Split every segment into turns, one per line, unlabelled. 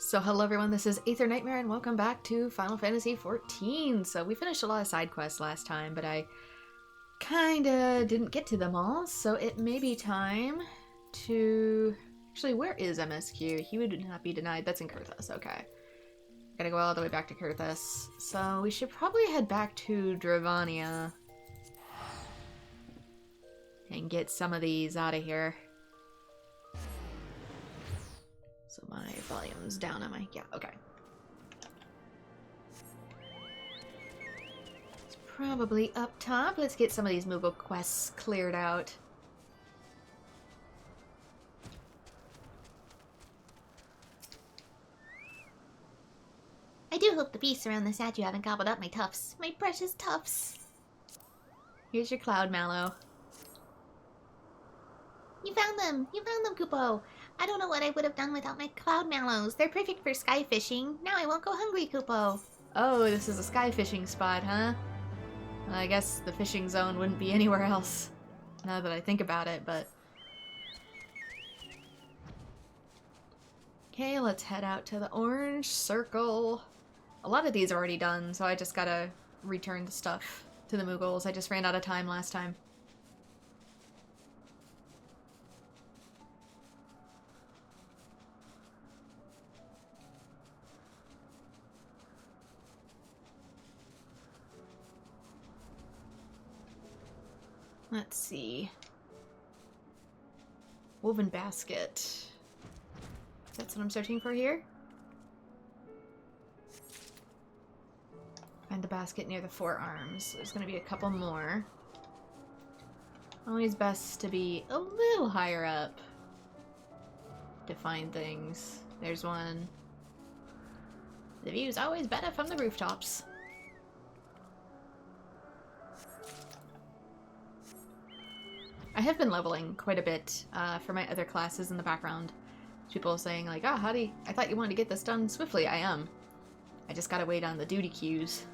So hello everyone, this is AetherNightmare and welcome back to Final Fantasy XIV. So we finished a lot of side quests last time, but I kinda didn't get to them all, so it may be time to... Actually, where is MSQ? He would not be denied. That's in Kurthus, okay. Gotta go all the way back to Kurthus. So we should probably head back to Dravania and get some of these out of here. So my volume's down on my... Yeah, okay. It's probably up top. Let's get some of these Moogle quests cleared out.
I do hope the beasts around the statue haven't gobbled up my tufts. My precious tufts.
Here's your Cloud Mallow.
You found them! You found them, Kupo! I don't know what I would have done without my cloud mallows. They're perfect for sky fishing. Now I won't go hungry, Kupo.
Oh, this is a sky fishing spot, huh? Well, I guess the fishing zone wouldn't be anywhere else, now that I think about it, but... Okay, let's head out to the orange circle. A lot of these are already done, so I just gotta return the stuff to the Moogles. I just ran out of time last time. Let's see. Woven basket. That's what I'm searching for here. Find the basket near the forearms. There's gonna be a couple more. Always best to be a little higher up to find things. There's one. The view's always better from the rooftops. I have been leveling quite a bit for my other classes in the background. People saying like, oh, I thought you wanted to get this done swiftly. I am. I just gotta wait on the duty queues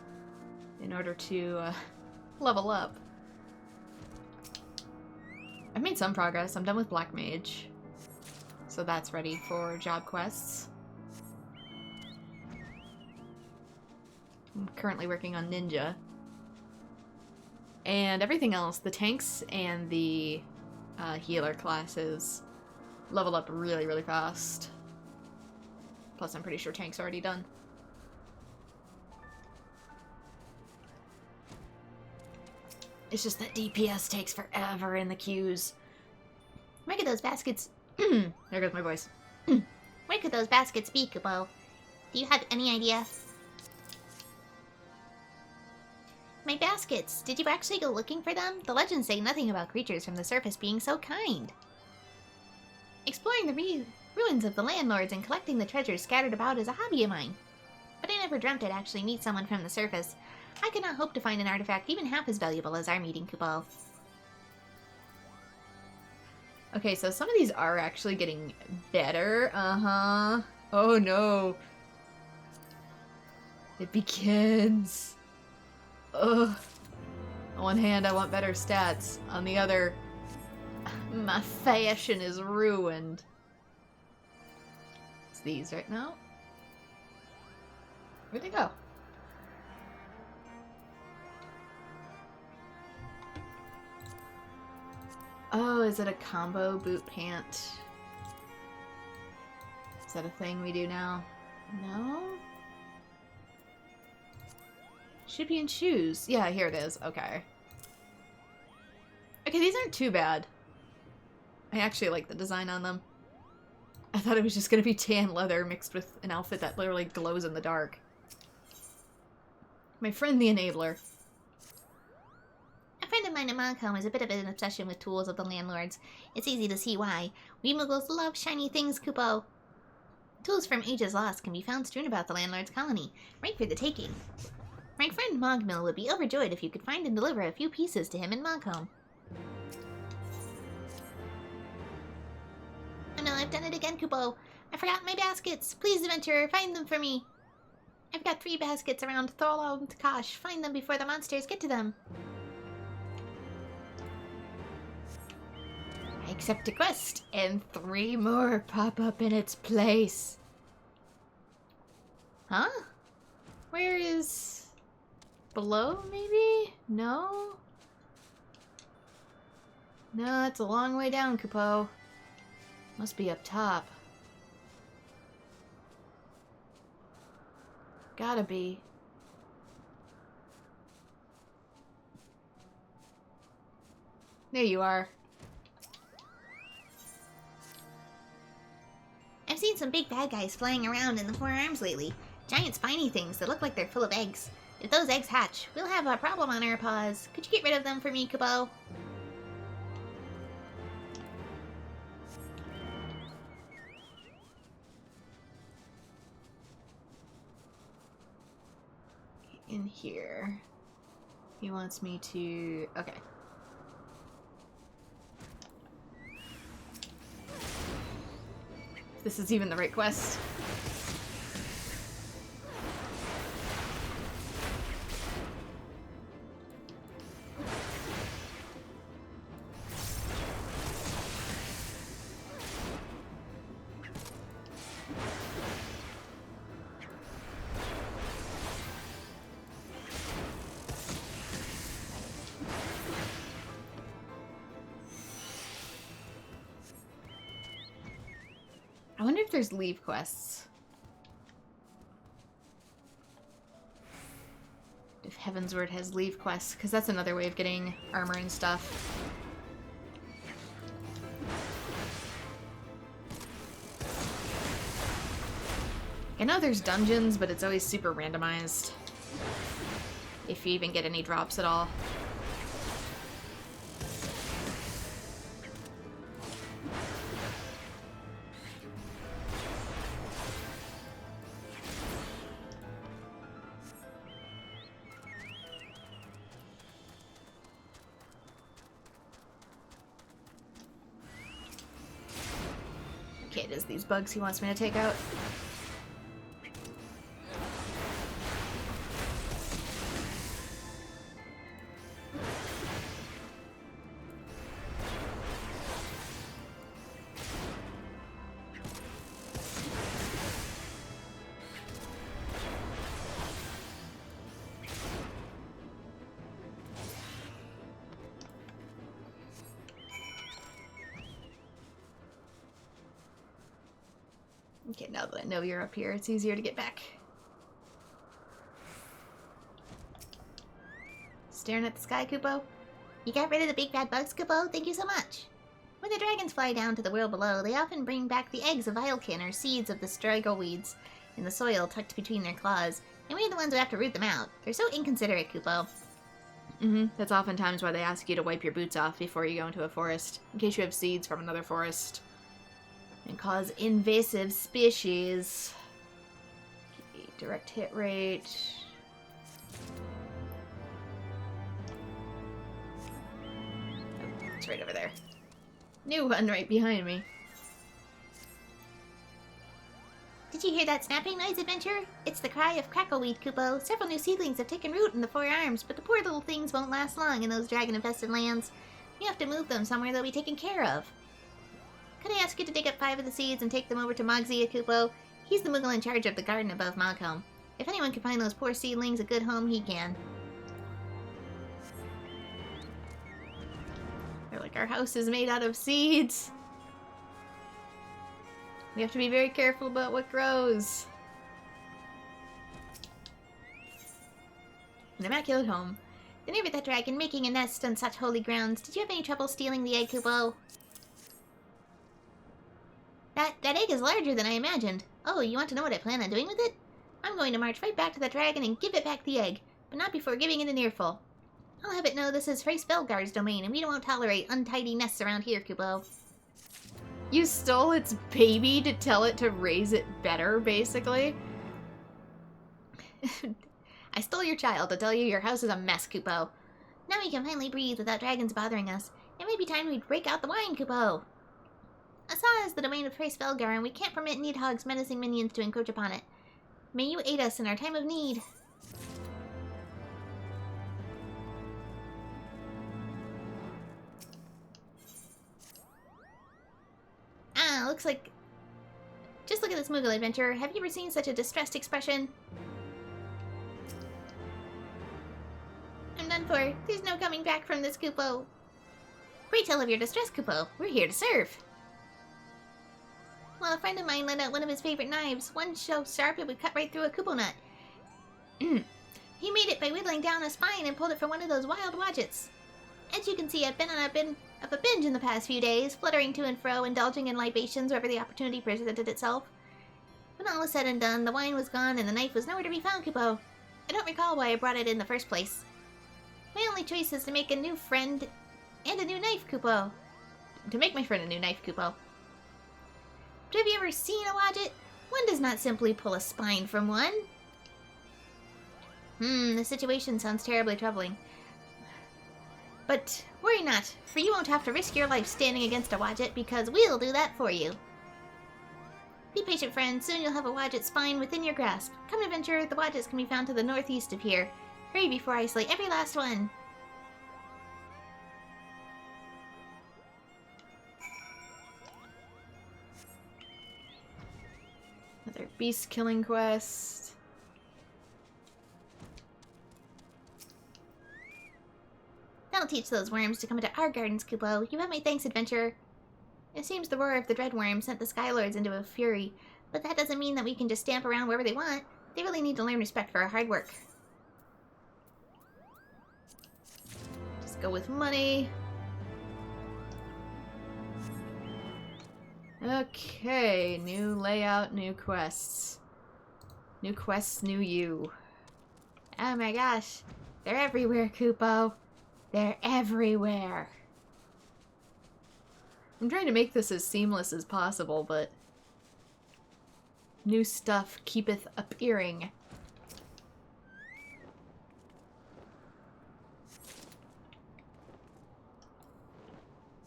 in order to level up. I've made some progress. I'm done with Black Mage. So that's ready for job quests. I'm currently working on Ninja. And everything else, the tanks and the healer classes level up really, really fast. Plus, I'm pretty sure tank's already done. It's just that DPS takes forever in the queues.
Where could those baskets...
There goes my voice.
Where could those baskets be, Kupo? Do you have any idea? My baskets! Did you actually go looking for them? The legends say nothing about creatures from the surface being so kind. Exploring the ruins of the landlords and collecting the treasures scattered about is a hobby of mine. But I never dreamt I'd actually meet someone from the surface. I could not hope to find an artifact even half as valuable as our meeting, Kupo.
Okay, so some of these are actually getting better. Uh-huh. Oh no. It begins. Ugh. On one hand, I want better stats. On the other, my fashion is ruined. It's these right now. Where'd they go? Oh, is it a combo boot pant? Is that a thing we do now? No? Should be in shoes. Yeah, here it is. Okay. Okay, these aren't too bad. I actually like the design on them. I thought it was just gonna be tan leather mixed with an outfit that literally glows in the dark. My friend the Enabler.
A friend of mine in Montcalm has a bit of an obsession with tools of the landlords. It's easy to see why. We Muggles love shiny things, Kupo. Tools from ages lost can be found strewn about the landlord's colony, right for the taking. My friend Mogmill would be overjoyed if you could find and deliver a few pieces to him in Montcalm. Oh no, I've done it again, Kupo. I forgot my baskets. Please, adventurer, find them for me. I've got 3 baskets around Thorlo and Kosh. Find them before the monsters get to them.
I accept a quest, and 3 more pop up in its place. Huh? Where is... below, maybe? No? No, it's a long way down, Kupo. Must be up top. Gotta be. There you are.
I've seen some big bad guys flying around in the Four Arms lately. Giant spiny things that look like they're full of eggs. If those eggs hatch, we'll have a problem on our paws. Could you get rid of them for me, Kupo?
In here. He wants me to... okay. This is even the right quest. I wonder if there's leave quests. If Heavensward has leave quests, because that's another way of getting armor and stuff. I know there's dungeons, but it's always super randomized. If you even get any drops at all. Okay, it is these bugs he wants me to take out. Okay, now that I know you're up here, it's easier to get back.
Staring at the sky, Kupo? You got rid of the big bad bugs, Kupo? Thank you so much. When the dragons fly down to the world below, they often bring back the eggs of Vilekin or seeds of the striggle weeds in the soil tucked between their claws, and we're the ones who have to root them out. They're so inconsiderate, Kupo.
That's oftentimes why they ask you to wipe your boots off before you go into a forest, in case you have seeds from another forest. And cause invasive species. Okay, direct hit rate. Oh, it's right over there. New one right behind me.
Did you hear that snapping noise, Adventure? It's the cry of crackleweed, Kupo. Several new seedlings have taken root in the Four Arms, but the poor little things won't last long in those dragon-infested lands. You have to move them somewhere they'll be taken care of. Could I ask you to dig up 5 of the seeds and take them over to Mogzia, Kupo? He's the Moogle in charge of the garden above Mogholm. If anyone can find those poor seedlings a good home, he can.
They're like, our house is made out of seeds. We have to be very careful about what grows. An immaculate home.
The neighbor that dragon making a nest on such holy grounds. Did you have any trouble stealing the egg, Kupo? That egg is larger than I imagined. Oh, you want to know what I plan on doing with it? I'm going to march right back to the dragon and give it back the egg, but not before giving it an earful. I'll have it know this is Frey Spellguard's domain, and we won't tolerate untidy nests around here, Kupo.
You stole its baby to tell it to raise it better, basically?
I stole your child to tell you your house is a mess, Kupo. Now we can finally breathe without dragons bothering us. It may be time we break out the wine, Kupo. Asa is the domain of Frey Spellguard, and we can't permit Needhog's menacing minions to encroach upon it. May you aid us in our time of need. Ah, looks like... Just look at at this Moogle adventurer. Have you ever seen such a distressed expression? I'm done for. There's no coming back from this Kupo. Pray tell of your distress, Kupo. We're here to serve. Well, a friend of mine lent out one of his favorite knives. One so sharp it would cut right through a Kupo nut. He made it by whittling down a spine and pulled it from one of those wild wadgets. As you can see, I've been on a bit of a binge in the past few days, fluttering to and fro, indulging in libations wherever the opportunity presented itself. When all was said and done, the wine was gone and the knife was nowhere to be found, Kupo. I don't recall why I brought it in the first place. My only choice is to make a new friend and a new knife, Kupo. To make my friend a new knife, Kupo. But have you ever seen a wadget? One does not simply pull a spine from one. The situation sounds terribly troubling. But worry not, for you won't have to risk your life standing against a wadget, because we'll do that for you. Be patient, friend. Soon you'll have a wadget spine within your grasp. Come adventurer, the wadgets can be found to the northeast of here. Hurry before I slay every last one.
Another beast killing quest.
That'll teach those worms to come into our gardens, Kupo. You have my thanks, adventurer. It seems the roar of the dread worm sent the Skylords into a fury, but that doesn't mean that we can just stamp around wherever they want. They really need to learn respect for our hard work.
Just go with money. Okay, new layout, new quests. New quests, new you.
Oh my gosh, they're everywhere, Kupo. They're everywhere.
I'm trying to make this as seamless as possible, but new stuff keepeth appearing.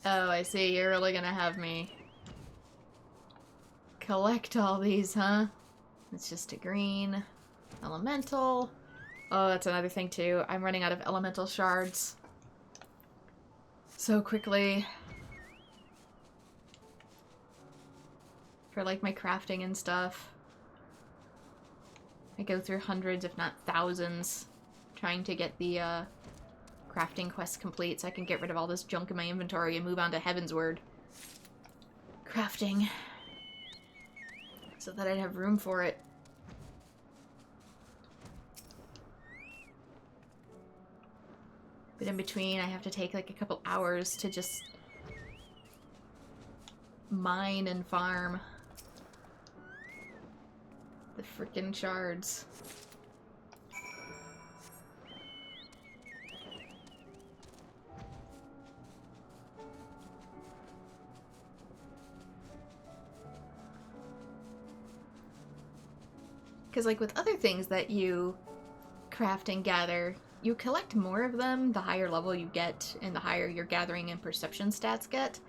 Oh, I see. You're really gonna have me collect all these, huh? It's just a green elemental. Oh, that's another thing too. I'm running out of elemental shards so quickly for like my crafting and stuff. I go through hundreds if not thousands trying to get the crafting quest complete so I can get rid of all this junk in my inventory and move on to Heavensward crafting so that I'd have room for it. But in between, I have to take like a couple hours to just mine and farm the frickin' shards. Because like with other things that you craft and gather, you collect more of them the higher level you get and the higher your gathering and perception stats get.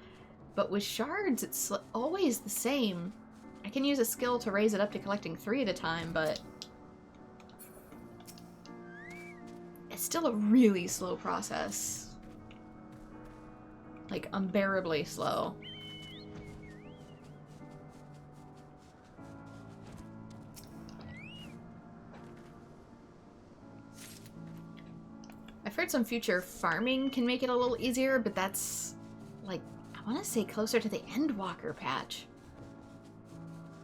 But with shards, it's always the same. I can use a skill to raise it up to collecting 3 at a time, but it's still a really slow process. Like, unbearably slow. I've heard some future farming can make it a little easier, but that's, like, I want to say closer to the Endwalker patch.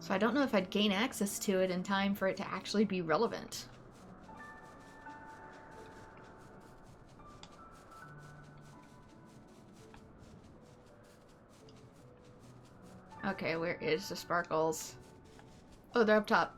So I don't know if I'd gain access to it in time for it to actually be relevant. Okay, where is the sparkles? Oh, they're up top.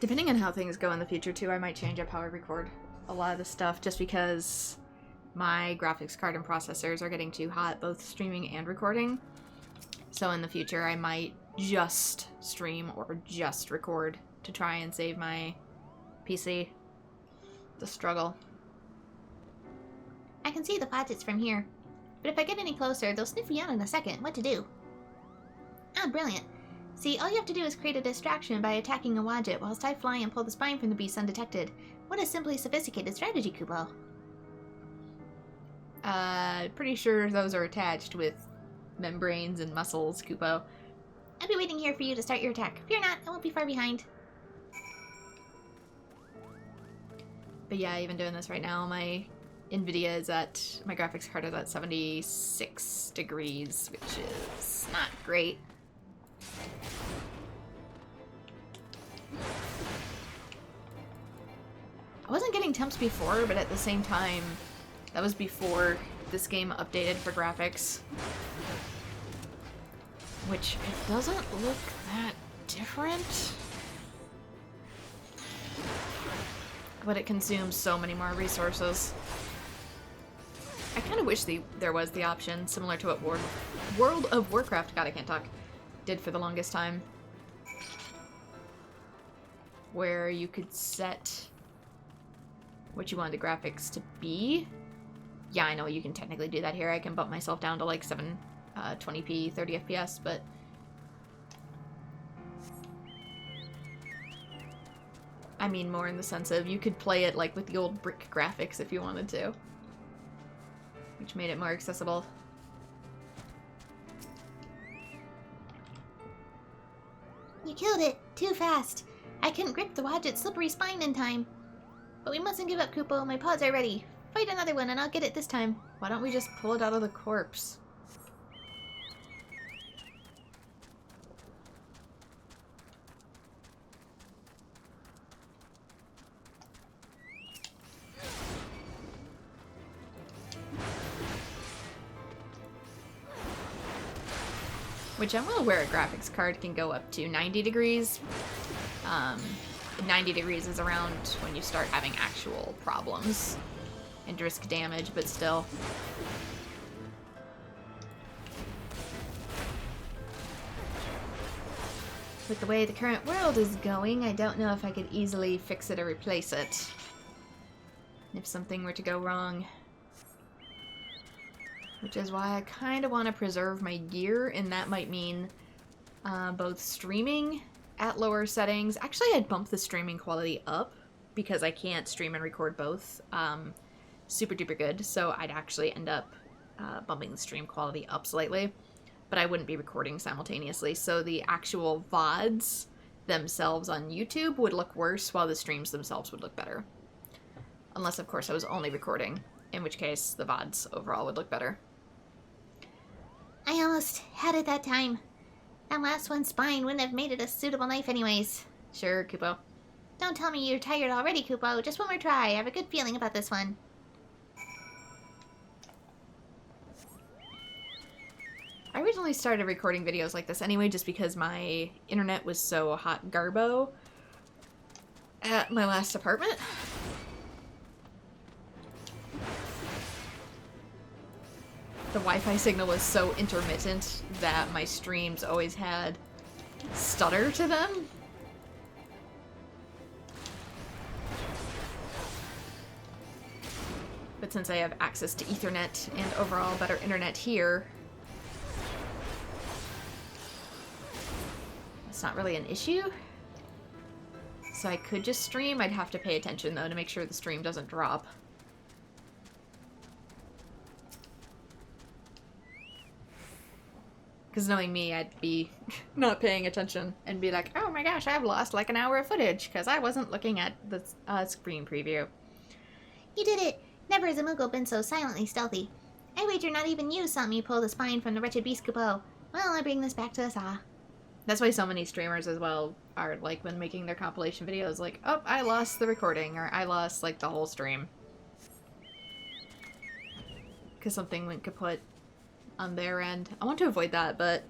Depending on how things go in the future, too, I might change up how I record a lot of the stuff, just because my graphics card and processors are getting too hot, both streaming and recording. So in the future, I might just stream or just record to try and save my PC. The struggle.
I can see the pockets from here. But if I get any closer, they'll sniff me out in a second. What to do? Ah, brilliant. See, all you have to do is create a distraction by attacking a Wadjet whilst I fly and pull the spine from the beast undetected. What a simply sophisticated strategy, Kupo.
Pretty sure those are attached with membranes and muscles, Kupo.
I'll be waiting here for you to start your attack. Fear not, I won't be far behind.
But yeah, even doing this right now, my NVIDIA is at, my graphics card is at 76 degrees, which is not great. I wasn't getting temps before, but at the same time, that was before this game updated for graphics. Which, it doesn't look that different. But it consumes so many more resources. I kind of wish there was the option, similar to what World of Warcraft, God I can't talk, did for the longest time. Where you could set what you wanted the graphics to be. Yeah, I know you can technically do that here. I can bump myself down to like 720p, 30 FPS, but I mean more in the sense of you could play it like with the old brick graphics if you wanted to, which made it more accessible.
You killed it! Too fast! I couldn't grip the Wadjet's slippery spine in time. But we mustn't give up, Kupo. My paws are ready. Fight another one and I'll get it this time.
Why don't we just pull it out of the corpse? Which I'm well aware a graphics card can go up to 90 degrees. 90 degrees is around when you start having actual problems and risk damage, but still. With the way the current world is going, I don't know if I could easily fix it or replace it. If something were to go wrong. Which is why I kind of want to preserve my gear, and that might mean both streaming at lower settings. Actually, I'd bump the streaming quality up because I can't stream and record both super duper good, so I'd actually end up bumping the stream quality up slightly, but I wouldn't be recording simultaneously, so the actual VODs themselves on YouTube would look worse while the streams themselves would look better. Unless, of course, I was only recording, in which case the VODs overall would look better.
I almost had it that time. That last one's spine wouldn't have made it a suitable knife anyways.
Sure, Kupo.
Don't tell me you're tired already, Kupo. Just one more try. I have a good feeling about this one.
I originally started recording videos like this anyway just because my internet was so hot garbo at my last apartment. The Wi-Fi signal was so intermittent that my streams always had stutter to them. But since I have access to Ethernet and overall better internet here, it's not really an issue. So I could just stream. I'd have to pay attention though to make sure the stream doesn't drop. Because knowing me, I'd be not paying attention and be like, oh my gosh, I've lost like an hour of footage because I wasn't looking at the screen preview.
You did it! Never has a Moogle been so silently stealthy. I wager not even you saw me pull the spine from the wretched beast, Kupo. Well, I bring this back to us,
That's why so many streamers as well are like when making their compilation videos like, oh, I lost the recording or I lost like the whole stream. Because something went kaput on their end. I want to avoid that, but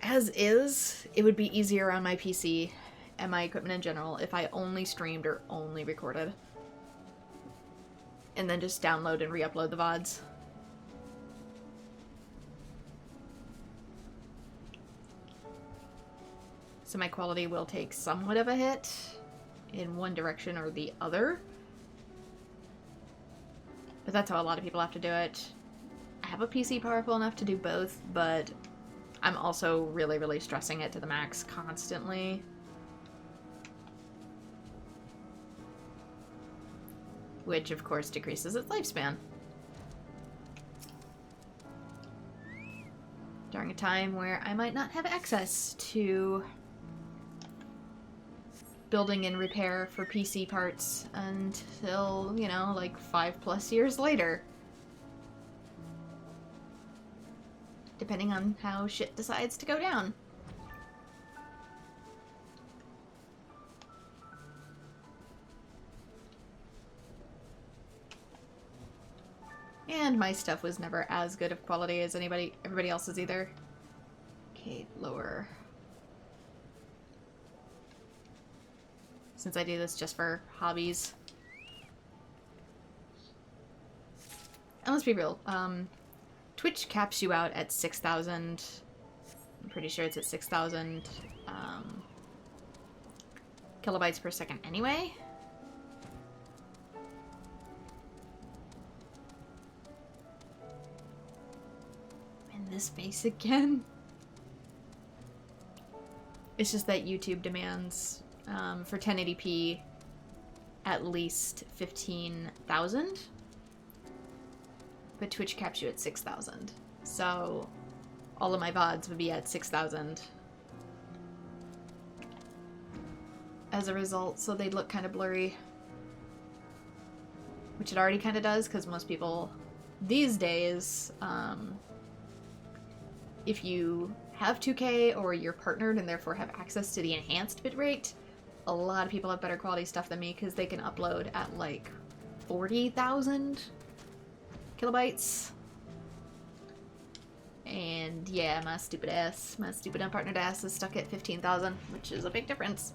as is, it would be easier on my PC and my equipment in general if I only streamed or only recorded. And then just download and re-upload the VODs. So my quality will take somewhat of a hit in one direction or the other. But that's how a lot of people have to do it. have a PC powerful enough to do both, but I'm also really, really stressing it to the max constantly. Which, of course, decreases its lifespan. During a time where I might not have access to building and repair for PC parts until, you know, like 5+ years later. Depending on how shit decides to go down. And my stuff was never as good of quality as everybody else's either. Okay, lower. Since I do this just for hobbies. And let's be real, Twitch caps you out at 6,000. I'm pretty sure it's at 6,000 kilobytes per second anyway. This face again. It's just that YouTube demands for 1080p at least 15,000, but Twitch caps you at 6,000. So all of my VODs would be at 6,000 as a result, so they'd look kind of blurry, which it already kind of does because most people these days, if you have 2K or you're partnered and therefore have access to the enhanced bitrate, a lot of people have better quality stuff than me because they can upload at like 40,000 kilobytes. And yeah, my stupid unpartnered ass is stuck at 15,000, which is a big difference.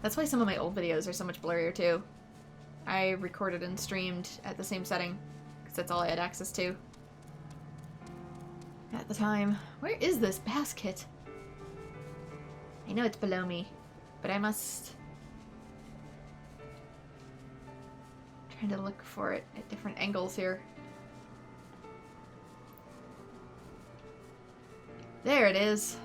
That's why some of my old videos are so much blurrier too. I recorded and streamed at the same setting because that's all I had access to at the time. Where is this basket? I know it's below me, but I must... trying to look for it at different angles here. There it is.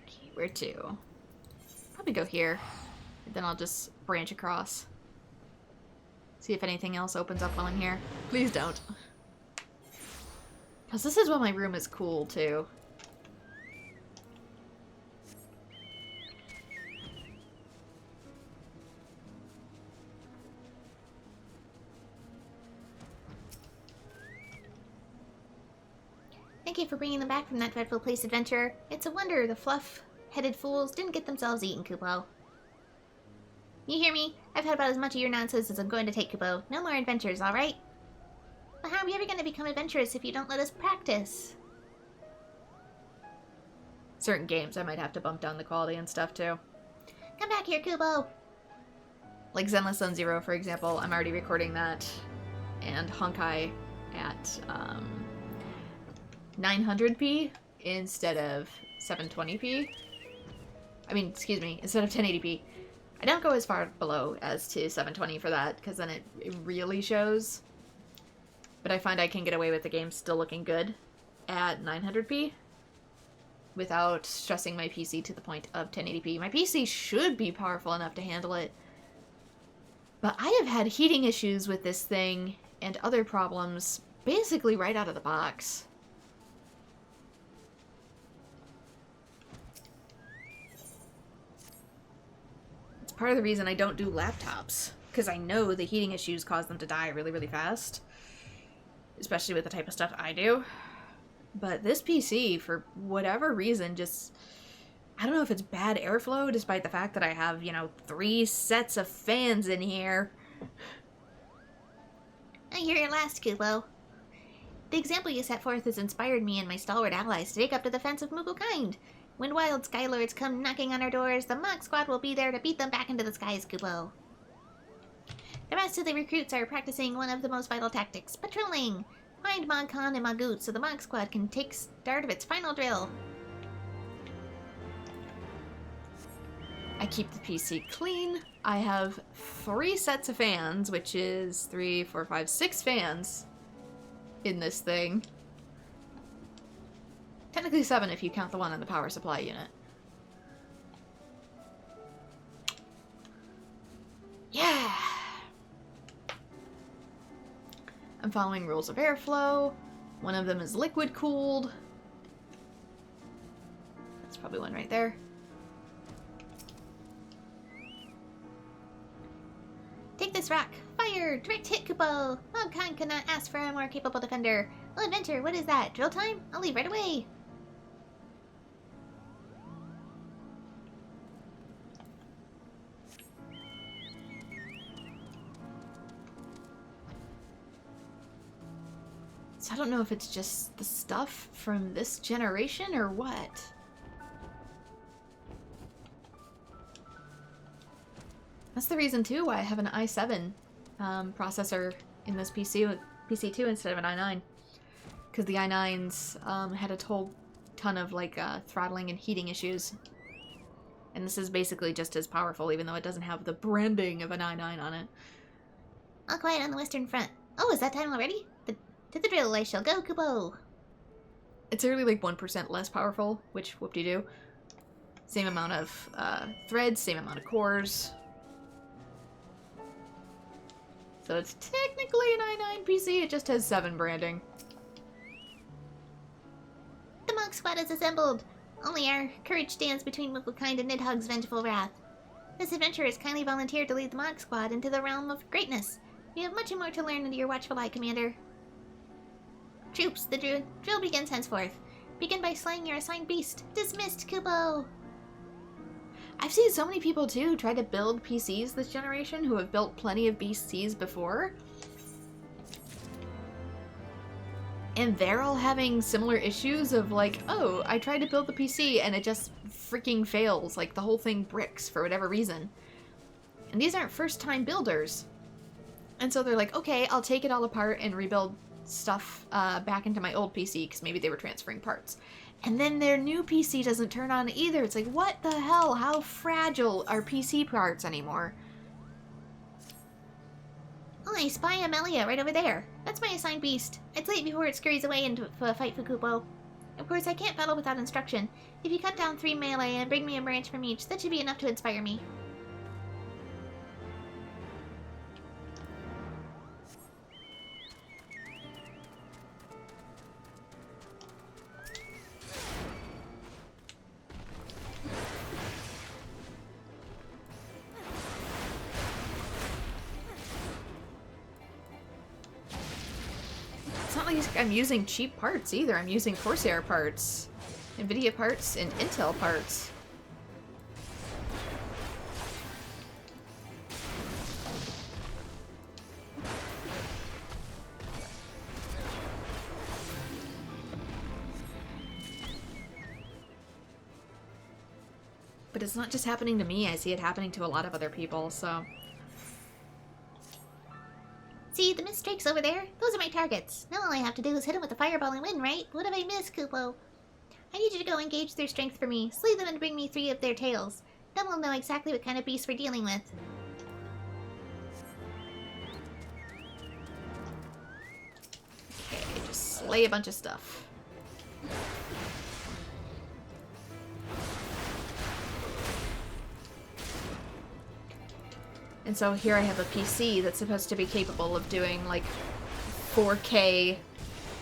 Okay, where to? Probably go here. Then I'll just branch across. See if anything else opens up while I'm here. Please don't. Because this is when my room is cool, too.
Thank you for bringing them back from that dreadful place, adventurer. It's a wonder the fluff-headed fools didn't get themselves eaten, Kupo. You hear me? I've had about as much of your nonsense as I'm going to take, Kupo. No more adventures, alright? But how are we ever going to become adventurous if you don't let us practice?
Certain games I might have to bump down the quality and stuff, too.
Come back here, Kupo!
Like Zenless Zone Zero, for example, I'm already recording that, and Honkai at 900p instead of 720p. I mean, excuse me, instead of 1080p. I don't go as far below as to 720 for that, because then it really shows. But I find I can get away with the game still looking good at 900p without stressing my PC to the point of 1080p. My PC should be powerful enough to handle it, but I have had heating issues with this thing and other problems basically right out of the box. It's part of the reason I don't do laptops, because I know the heating issues cause them to die really, really fast. Especially with the type of stuff I do. But this PC, for whatever reason, just... I don't know if it's bad airflow, despite the fact that I have, 3 sets of fans in here.
I hear your last, Kupo. The example you set forth has inspired me and my stalwart allies to take up the defense of Mukulkind. When wild Skylords come knocking on our doors, the Mach Squad will be there to beat them back into the skies, Kupo. The rest of the recruits are practicing one of the most vital tactics, patrolling. Find Mod Khan and Magoot so the Mach Squad can take start of its final drill.
I keep the PC clean. I have 3 sets of fans, which is 3, 4, 5, 6 fans in this thing. Technically 7 if you count the one on the power supply unit. Yeah! I'm following rules of airflow. One of them is liquid cooled. That's probably one right there.
Take this rock. Fire! Direct hit, Kupo! Mobcon could not ask for a more capable defender. Oh, adventure, what is that? Drill time? I'll leave right away.
So I don't know if it's just the stuff from this generation or what. That's the reason too why I have an i7 processor in this PC2 instead of an i9. Because the i9s had a whole ton of like throttling and heating issues. And this is basically just as powerful even though it doesn't have the branding of an i9 on it.
All quiet on the western front. Oh, is that time already? To the drill I shall go, Kupo.
It's really like 1% less powerful, which whoop-de-doo. Same amount of threads, same amount of cores. So it's technically an i9 PC, it just has 7 branding.
The Monk Squad is assembled. Only our courage stands between Wicklekind and Nidhogg's vengeful wrath. This adventurer has kindly volunteered to lead the Monk Squad into the realm of greatness. We have much more to learn under your watchful eye, Commander. Troops, the drill begins henceforth. Begin by slaying your assigned beast. Dismissed, Kupo!
I've seen so many people too try to build PCs this generation who have built plenty of BCs before. And they're all having similar issues of like, oh, I tried to build the PC and it just freaking fails. Like the whole thing bricks for whatever reason. And these aren't first time builders. And so they're like, okay, I'll take it all apart and rebuild stuff back into my old PC because maybe they were transferring parts. And then their new PC doesn't turn on either. It's like, what the hell? How fragile are PC parts anymore?
Oh, I spy Amelia right over there. That's my assigned beast. I'd slay it before it scurries away into a fight for Kupo. Of course, I can't battle without instruction. If you cut down 3 melee and bring me a branch from each, that should be enough to inspire me.
I'm using cheap parts either. I'm using Corsair parts, Nvidia parts, and Intel parts. But it's not just happening to me, I see it happening to a lot of other people, so...
See, the mist streaks over there? Those are my targets. Now all I have to do is hit them with a fireball and win, right? What have I missed, Kupo? I need you to go engage their strength for me. Slay them and bring me 3 of their tails. Then we'll know exactly what kind of beast we're dealing with.
Okay, just slay a bunch of stuff. And so here I have a PC that's supposed to be capable of doing like 4K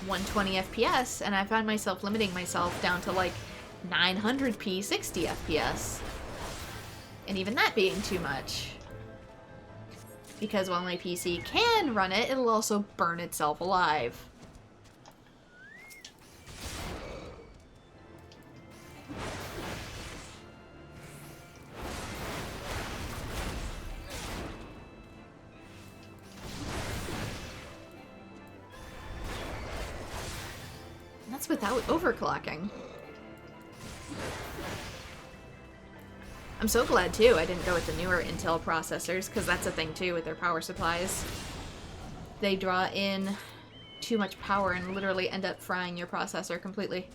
120 FPS, and I found myself limiting myself down to like 900p 60 FPS. And even that being too much. Because while my PC can run it, it'll also burn itself alive. That's without overclocking. I'm so glad too I didn't go with the newer Intel processors, because that's a thing too with their power supplies. They draw in too much power and literally end up frying your processor completely.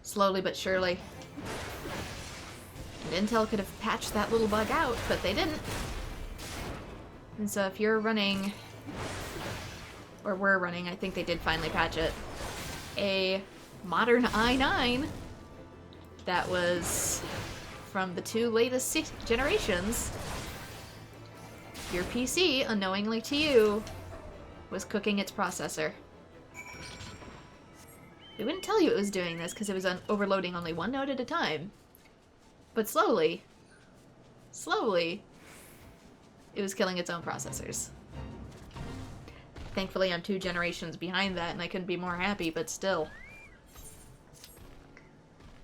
Slowly but surely. And Intel could have patched that little bug out, but they didn't. And so if you're running, or were running, I think they did finally patch it, a modern i9 that was from the 2 latest generations, your PC, unknowingly to you, was cooking its processor. It wouldn't tell you it was doing this because it was overloading only one node at a time. But slowly, it was killing its own processors. Thankfully, I'm 2 generations behind that, and I couldn't be more happy, but still.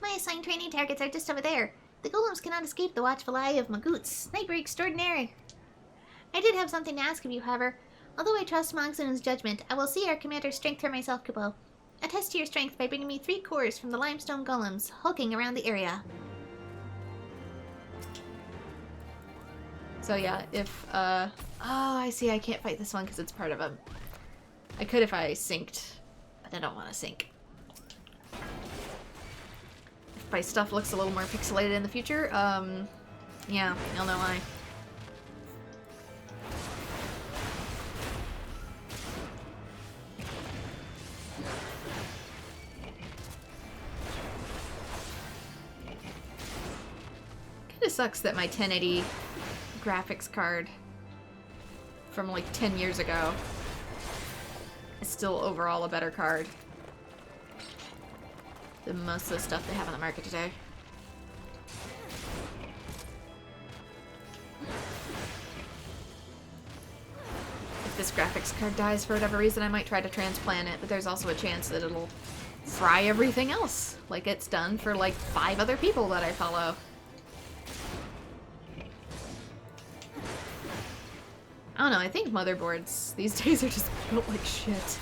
My assigned training targets are just over there. The golems cannot escape the watchful eye of Magoots, sniper extraordinaire. I did have something to ask of you, however. Although I trust Monsoon's judgment, I will see our commander's strength for myself, Kupo. Attest to your strength by bringing me 3 cores from the limestone golems, hulking around the area.
So yeah, if, oh, I see, I can't fight this one because it's part of a... I could if I synced, but I don't want to sync. If my stuff looks a little more pixelated in the future, yeah, you'll know why. Kinda sucks that my 1080 graphics card from like 10 years ago is still overall a better card than most of the stuff they have on the market today. If this graphics card dies for whatever reason, I might try to transplant it, but there's also a chance that it'll fry everything else, like it's done for like 5 other people that I follow. I don't know, I think motherboards these days are just built like shit.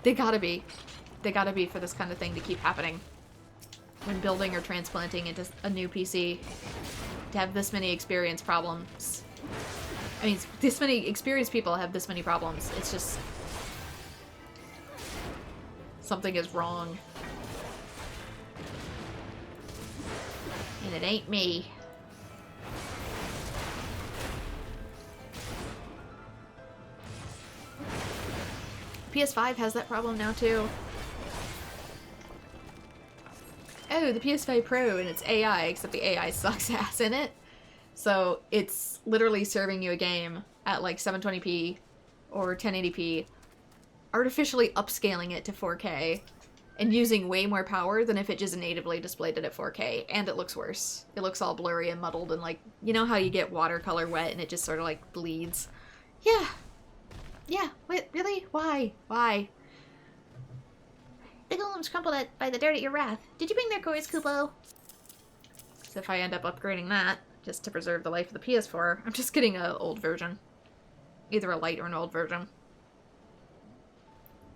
They gotta be. They gotta be for this kind of thing to keep happening. When building or transplanting into a new PC. To have this many experience problems. I mean, this many experienced people have this many problems. It's just... something is wrong. And it ain't me. PS5 has that problem now too. Oh, the PS5 Pro and it's AI, except the AI sucks ass in it. So it's literally serving you a game at like 720p or 1080p, artificially upscaling it to 4K, and using way more power than if it just natively displayed it at 4K, and it looks worse. It looks all blurry and muddled and like, you know how you get watercolor wet and it just sort of like bleeds? Yeah. Yeah, wait, really? Why? Why?
The golems crumpled by the dirt at your wrath. Did you bring their cores, Kupo?
So if I end up upgrading that, just to preserve the life of the PS4, I'm just getting an old version. Either a light or an old version.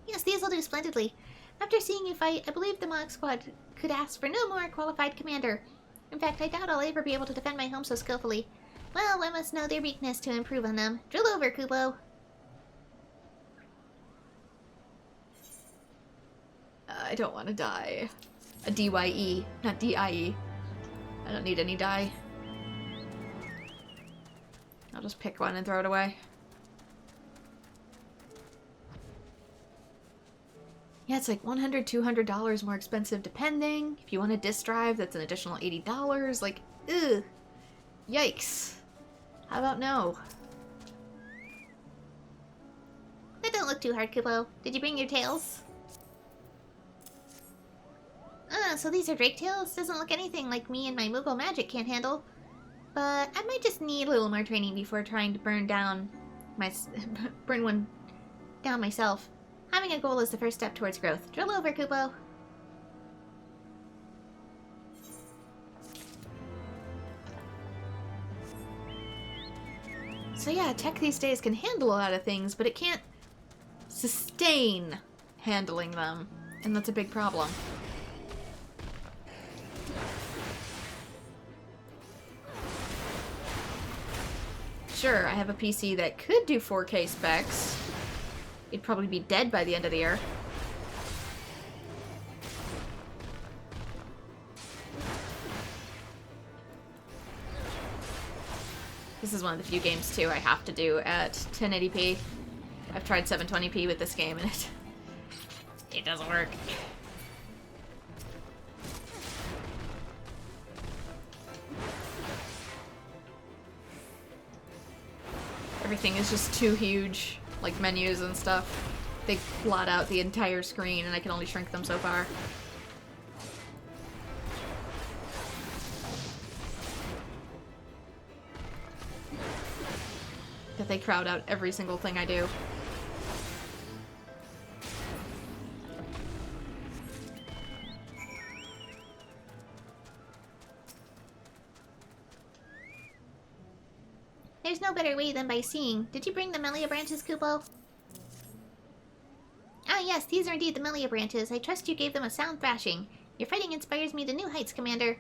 Yes, these will do splendidly. After seeing you fight, I believe the Mog Squad could ask for no more qualified commander. In fact, I doubt I'll ever be able to defend my home so skillfully. Well, I must know their weakness to improve on them. Drill over, Kupo.
I don't want to die. A DYE, not DIE. I don't need any dye. I'll just pick one and throw it away. Yeah, it's like $100, $200 more expensive depending. If you want a disk drive, that's an additional $80. Like, ugh. Yikes. How about no?
That don't look too hard, Kupo. Did you bring your tails? Ah, so these are drake tails? Doesn't look anything like me and my Moogle magic can't handle. But I might just need a little more training before trying to burn one down myself. Having a goal is the first step towards growth. Drill over, Kupo.
So yeah, tech these days can handle a lot of things, but it can't sustain handling them. And that's a big problem. Sure, I have a PC that could do 4K specs. It'd probably be dead by the end of the year. This is one of the few games, too, I have to do at 1080p. I've tried 720p with this game, and it doesn't work. Everything is just too huge, like menus and stuff. They blot out the entire screen, and I can only shrink them so far. That they crowd out every single thing I do.
There's no better way than by seeing. Did you bring the Melia branches, Kupo? Ah yes, these are indeed the Melia branches. I trust you gave them a sound thrashing. Your fighting inspires me to new heights, Commander.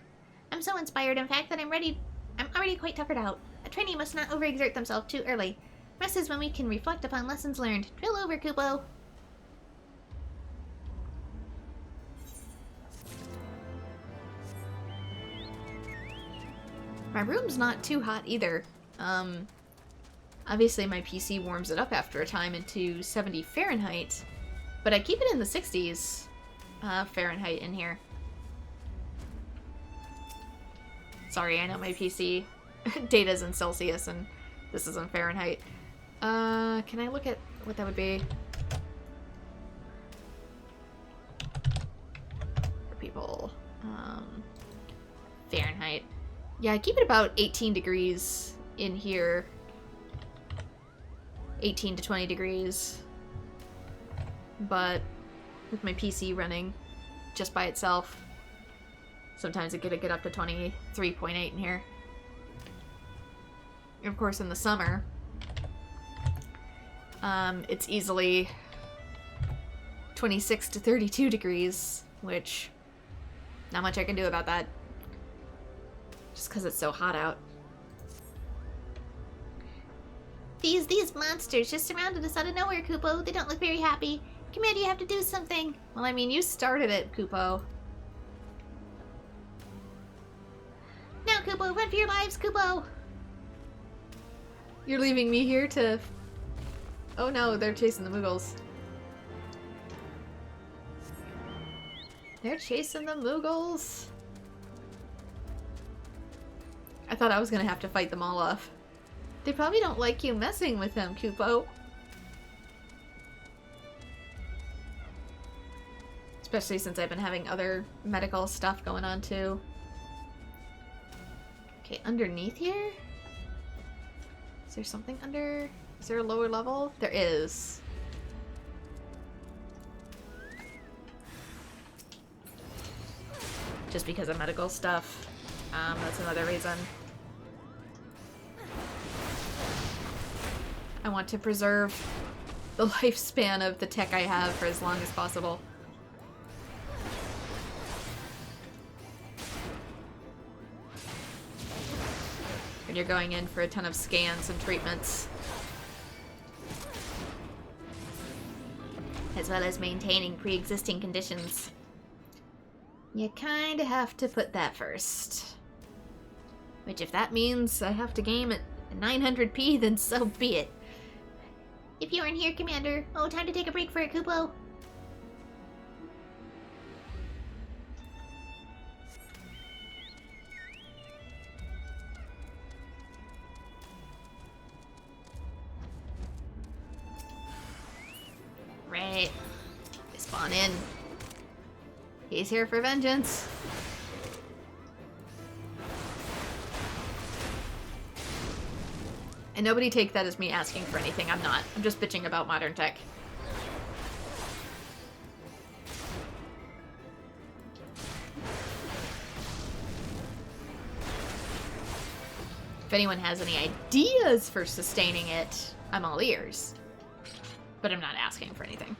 I'm so inspired, in fact, that I'm already quite tuckered out. A trainee must not overexert themselves too early. Rest is when we can reflect upon lessons learned. Drill over, Kupo.
My room's not too hot either. Obviously my PC warms it up after a time into 70 Fahrenheit, but I keep it in the 60s Fahrenheit in here. Sorry, I know my PC data's in Celsius and this is in Fahrenheit. Can I look at what that would be? For people, Fahrenheit. Yeah, I keep it about 18 degrees in here. 18 to 20 degrees. But with my PC running just by itself, sometimes it could get up to 23.8 in here. And of course, in the summer, it's easily 26 to 32 degrees, which not much I can do about that. Just because it's so hot out.
These monsters just surrounded us out of nowhere, Kupo. They don't look very happy. Commander, you have to do something.
Well, I mean, you started it, Kupo.
Now, Kupo, run for your lives, Kupo!
You're leaving me here to... Oh no, they're chasing the Moogles. They're chasing the Moogles. I thought I was gonna have to fight them all off. They probably don't like you messing with them, Kupo. Especially since I've been having other medical stuff going on too. Okay, underneath here? Is there something under? Is there a lower level? There is. Just because of medical stuff. That's another reason. I want to preserve the lifespan of the tech I have for as long as possible. And you're going in for a ton of scans and treatments.
As well as maintaining pre-existing conditions.
You kinda have to put that first. Which if that means I have to game at 900p, then so be it.
If you aren't here, Commander. Oh, time to take a break for it, Kupo.
Right. They spawn in. He's here for vengeance. And nobody take that as me asking for anything. I'm not. I'm just bitching about modern tech. If anyone has any ideas for sustaining it, I'm all ears. But I'm not asking for anything.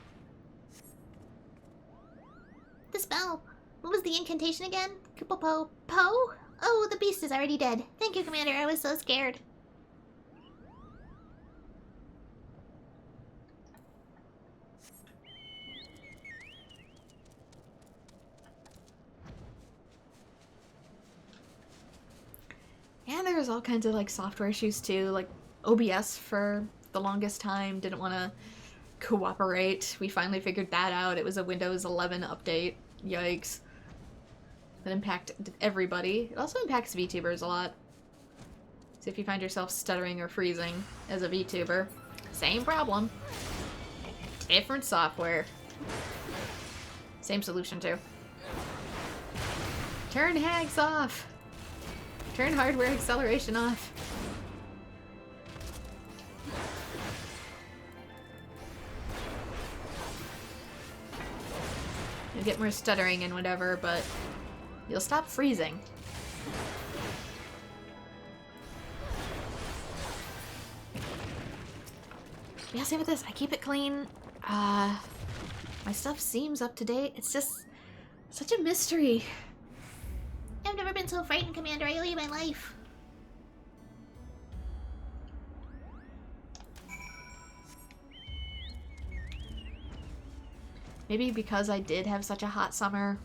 The spell. What was the incantation again? Kupo-po. Po? Oh, the beast is already dead. Thank you, Commander. I was so scared.
And they're was all kinds of like software issues too, like OBS for the longest time didn't want to cooperate. We finally figured that out. It was a Windows 11 update. Yikes. That impacted everybody. It also impacts VTubers a lot. So if you find yourself stuttering or freezing as a VTuber, same problem. Different software. Same solution too. Turn hags off! Turn hardware acceleration off. You'll get more stuttering and whatever, but you'll stop freezing. Yeah, same with this. I keep it clean. My stuff seems up to date. It's just such a mystery.
I've never been so frightened, Commander. I owe you my life.
Maybe because I did have such a hot summer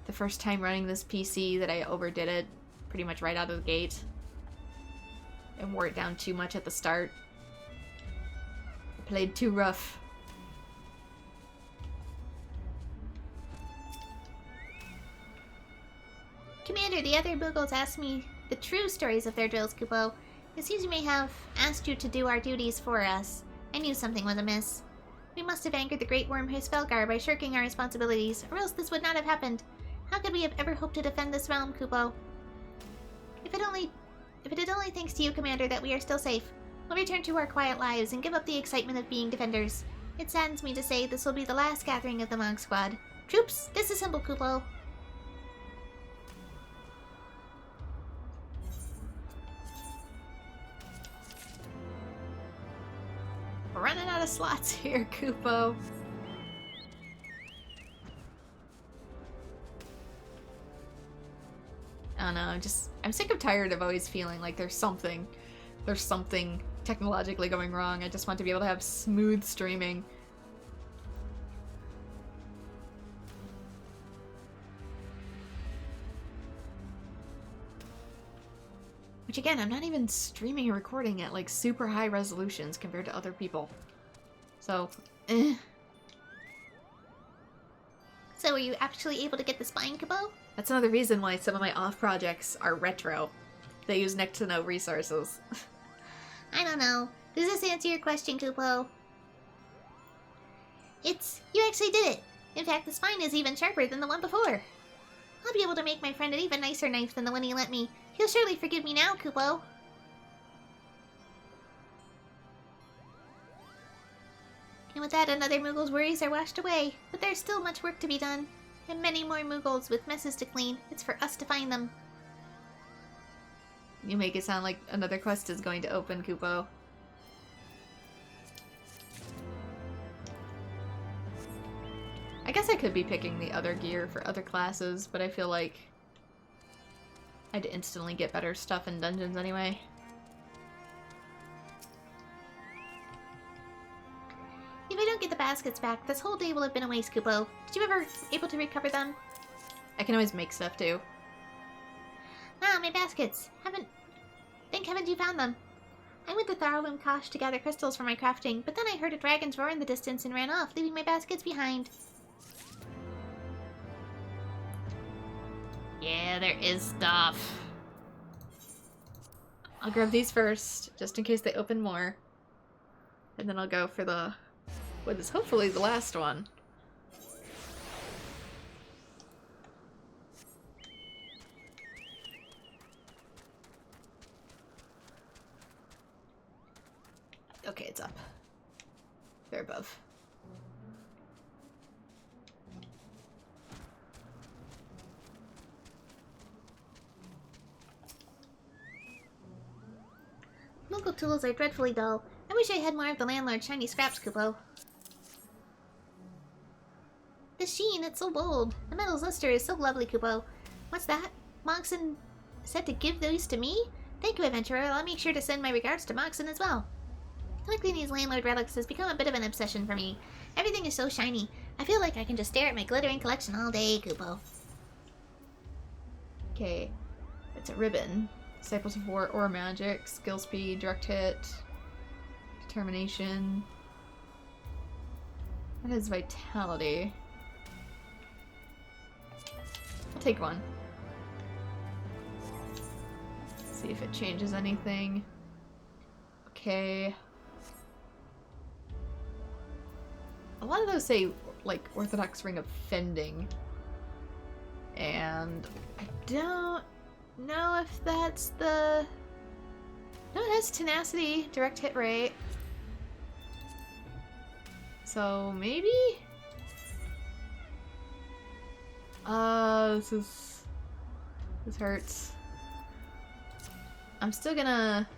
the first time running this PC that I overdid it pretty much right out of the gate and wore it down too much at the start. I played too rough.
Commander, the other Moogles asked me the true stories of their drills, Kupo. It seems we may have asked you to do our duties for us. I knew something was amiss. We must have angered the Great Worm Hisvelgar by shirking our responsibilities, or else this would not have happened. How could we have ever hoped to defend this realm, Kupo? If it is only thanks to you, Commander, that we are still safe, we'll return to our quiet lives and give up the excitement of being defenders. It saddens me to say this will be the last gathering of the Mog Squad. Troops, disassemble, Kupo.
We're running out of slots here, Kupo. I don't know, I'm sick of tired of always feeling like there's something technologically going wrong. I just want to be able to have smooth streaming. Which again, I'm not even streaming and recording at like super high resolutions compared to other people. So,
So were you actually able to get the spine, Kupo?
That's another reason why some of my off projects are retro. They use next to no resources.
I don't know. Does this answer your question, Kupo? You actually did it! In fact, the spine is even sharper than the one before. I'll be able to make my friend an even nicer knife than the one he lent me. He'll surely forgive me now, Kupo. And with that, another Moogle's worries are washed away. But there's still much work to be done. And many more Moogles with messes to clean. It's for us to find them.
You make it sound like another quest is going to open, Kupo. I guess I could be picking the other gear for other classes, but I feel like I'd instantly get better stuff in dungeons anyway.
If I don't get the baskets back, this whole day will have been a waste, Kupo. Did you ever able to recover them?
I can always make stuff too.
Ah, my baskets. Thank heavens you found them. I went to Tharwim Kosh to gather crystals for my crafting, but then I heard a dragon's roar in the distance and ran off, leaving my baskets behind.
Yeah, there is stuff. I'll grab these first, just in case they open more. And then I'll go for what is hopefully the last one. Okay, it's up. They're above.
Local tools are dreadfully dull. I wish I had more of the landlord's shiny scraps, Kupo. The sheen, it's so bold. The metal's luster is so lovely, Kupo. What's that? Moxon said to give those to me? Thank you, adventurer. I'll make sure to send my regards to Moxon as well. Collecting these landlord relics has become a bit of an obsession for me. Everything is so shiny. I feel like I can just stare at my glittering collection all day, Kupo.
Okay, it's a ribbon. Disciples of War or Magic, skill speed, direct hit, determination. That is vitality. I'll take one. See if it changes anything. Okay. A lot of those say, like, Orthodox Ring of Fending. And I don't know if that's the... No, it has tenacity, direct hit rate. So maybe? This hurts. I'm still gonna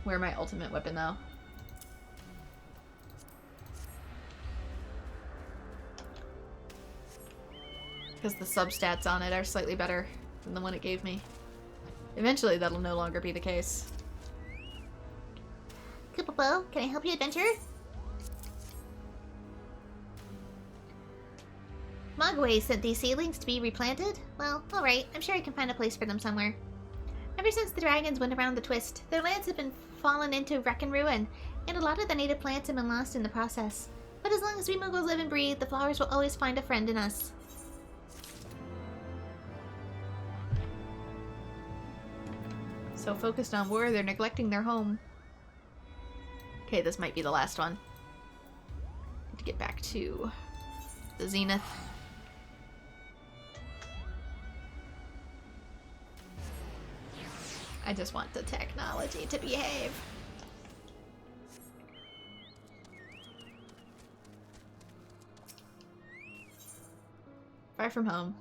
wear my ultimate weapon though. Because the substats on it are slightly better than the one it gave me. Eventually that'll no longer be the case.
Koopa, can I help you, adventurer? Mogwai sent these seedlings to be replanted? Well, alright, I'm sure I can find a place for them somewhere. Ever since the dragons went around the twist, their lands have been fallen into wreck and ruin, and a lot of the native plants have been lost in the process. But as long as we Moogles live and breathe, the flowers will always find a friend in us.
So focused on war, they're neglecting their home. Okay, this might be the last one. Need to get back to the Zenith. I just want the technology to behave. Far from home.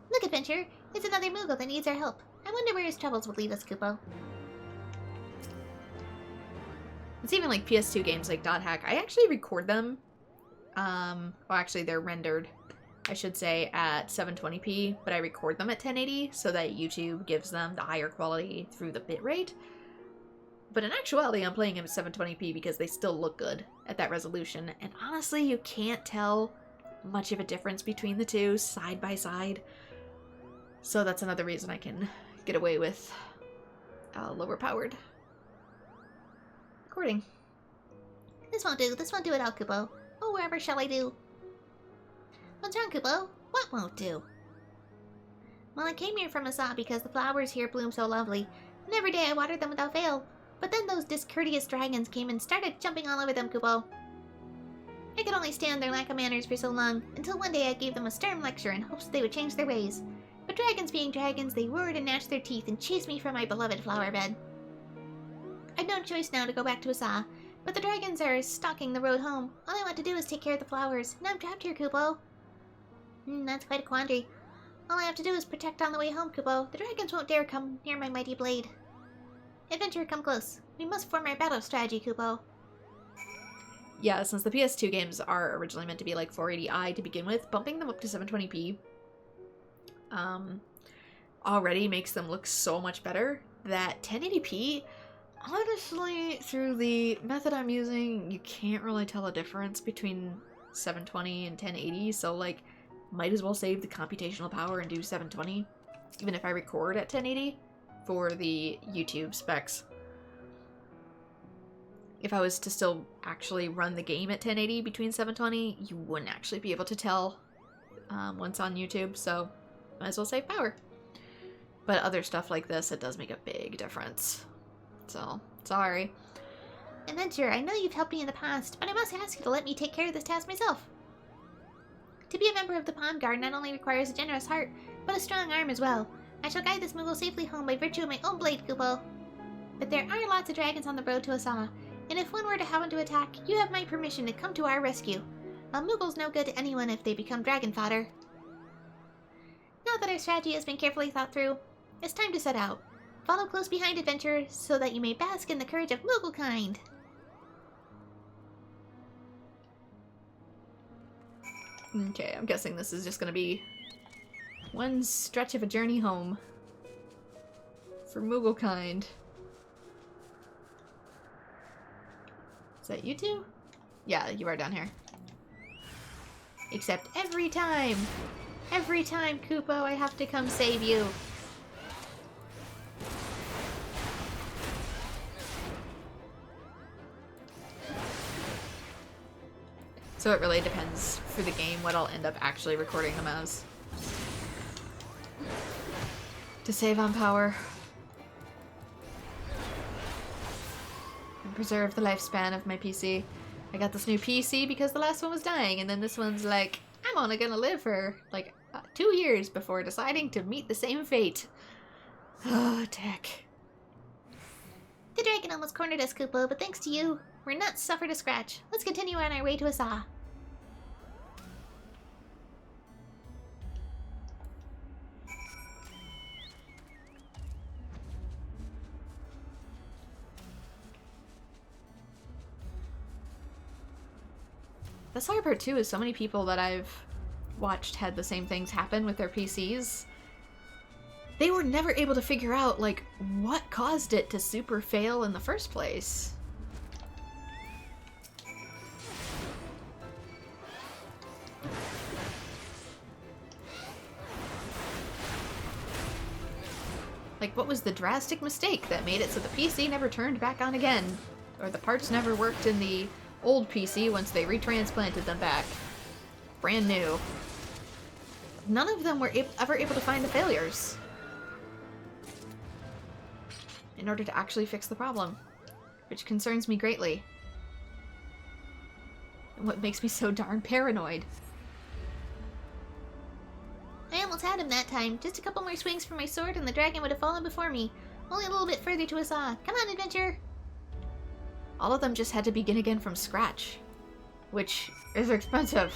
Look, adventurer, it's another Moogle that needs our help. I wonder where his troubles will lead us, Koopo.
It's even like PS2 games like Dot Hack. I actually record them. Well, actually, they're rendered, I should say, at 720p, but I record them at 1080 so that YouTube gives them the higher quality through the bitrate. But in actuality, I'm playing them at 720p because they still look good at that resolution. And honestly, you can't tell much of a difference between the two side by side. So that's another reason I can get away with lower powered recording.
This won't do at all, Koopo. Oh, wherever shall I do? What's wrong, Koopo? What won't do? Well, I came here from Asa because the flowers here bloom so lovely, and every day I watered them without fail. But then those discourteous dragons came and started jumping all over them, Koopo. I could only stand their lack of manners for so long, until one day I gave them a stern lecture in hopes they would change their ways. But dragons being dragons, they roared and gnashed their teeth and chased me from my beloved flower bed. I've no choice now to go back to Asa, but the dragons are stalking the road home. All I want to do is take care of the flowers, and I'm trapped here, Koopo. That's quite a quandary. All I have to do is protect on the way home, Koopo. The dragons won't dare come near my mighty blade. Adventurer, come close. We must form our battle strategy, Koopo.
Yeah, since the PS2 games are originally meant to be like 480i to begin with, bumping them up to 720p already makes them look so much better that 1080p, honestly, through the method I'm using, you can't really tell a difference between 720 and 1080, so like, might as well save the computational power and do 720, even if I record at 1080 for the YouTube specs. If I was to still actually run the game at 1080 between 720, you wouldn't actually be able to tell once on YouTube, so might as well save power. But other stuff like this, it does make a big difference. So, sorry.
Adventurer, I know you've helped me in the past, but I must ask you to let me take care of this task myself. To be a member of the Palm Guard not only requires a generous heart, but a strong arm as well. I shall guide this Moogle safely home by virtue of my own blade, Koopo. But there are lots of dragons on the road to Asa, and if one were to happen to attack, you have my permission to come to our rescue. A Moogle's no good to anyone if they become dragon fodder. Now that our strategy has been carefully thought through, it's time to set out. Follow close behind, adventurer, so that you may bask in the courage of Moogle kind.
Okay, I'm guessing this is just gonna be one stretch of a journey home for Moogle kind. Is that you two? Yeah, you are down here. Except every time, Koopo, I have to come save you. So it really depends for the game what I'll end up actually recording them as. To save on power. And preserve the lifespan of my PC. I got this new PC because the last one was dying, and then this one's like, I'm only gonna live for like 2 years before deciding to meet the same fate. Oh, tech.
The dragon almost cornered us, Kupo, but thanks to you, we're not suffered a scratch. Let's continue on our way to Asa.
The hard part too is so many people that I've watched had the same things happen with their PCs. They were never able to figure out, like, what caused it to super fail in the first place. Like, what was the drastic mistake that made it so the PC never turned back on again? Or the parts never worked in the old PC once they retransplanted them back. Brand new. None of them were ever able to find the failures in order to actually fix the problem, which concerns me greatly. And what makes me so darn paranoid.
I almost had him that time. Just a couple more swings from my sword and the dragon would have fallen before me. Only a little bit further to Asa. Come on, adventure!
All of them just had to begin again from scratch, which is expensive.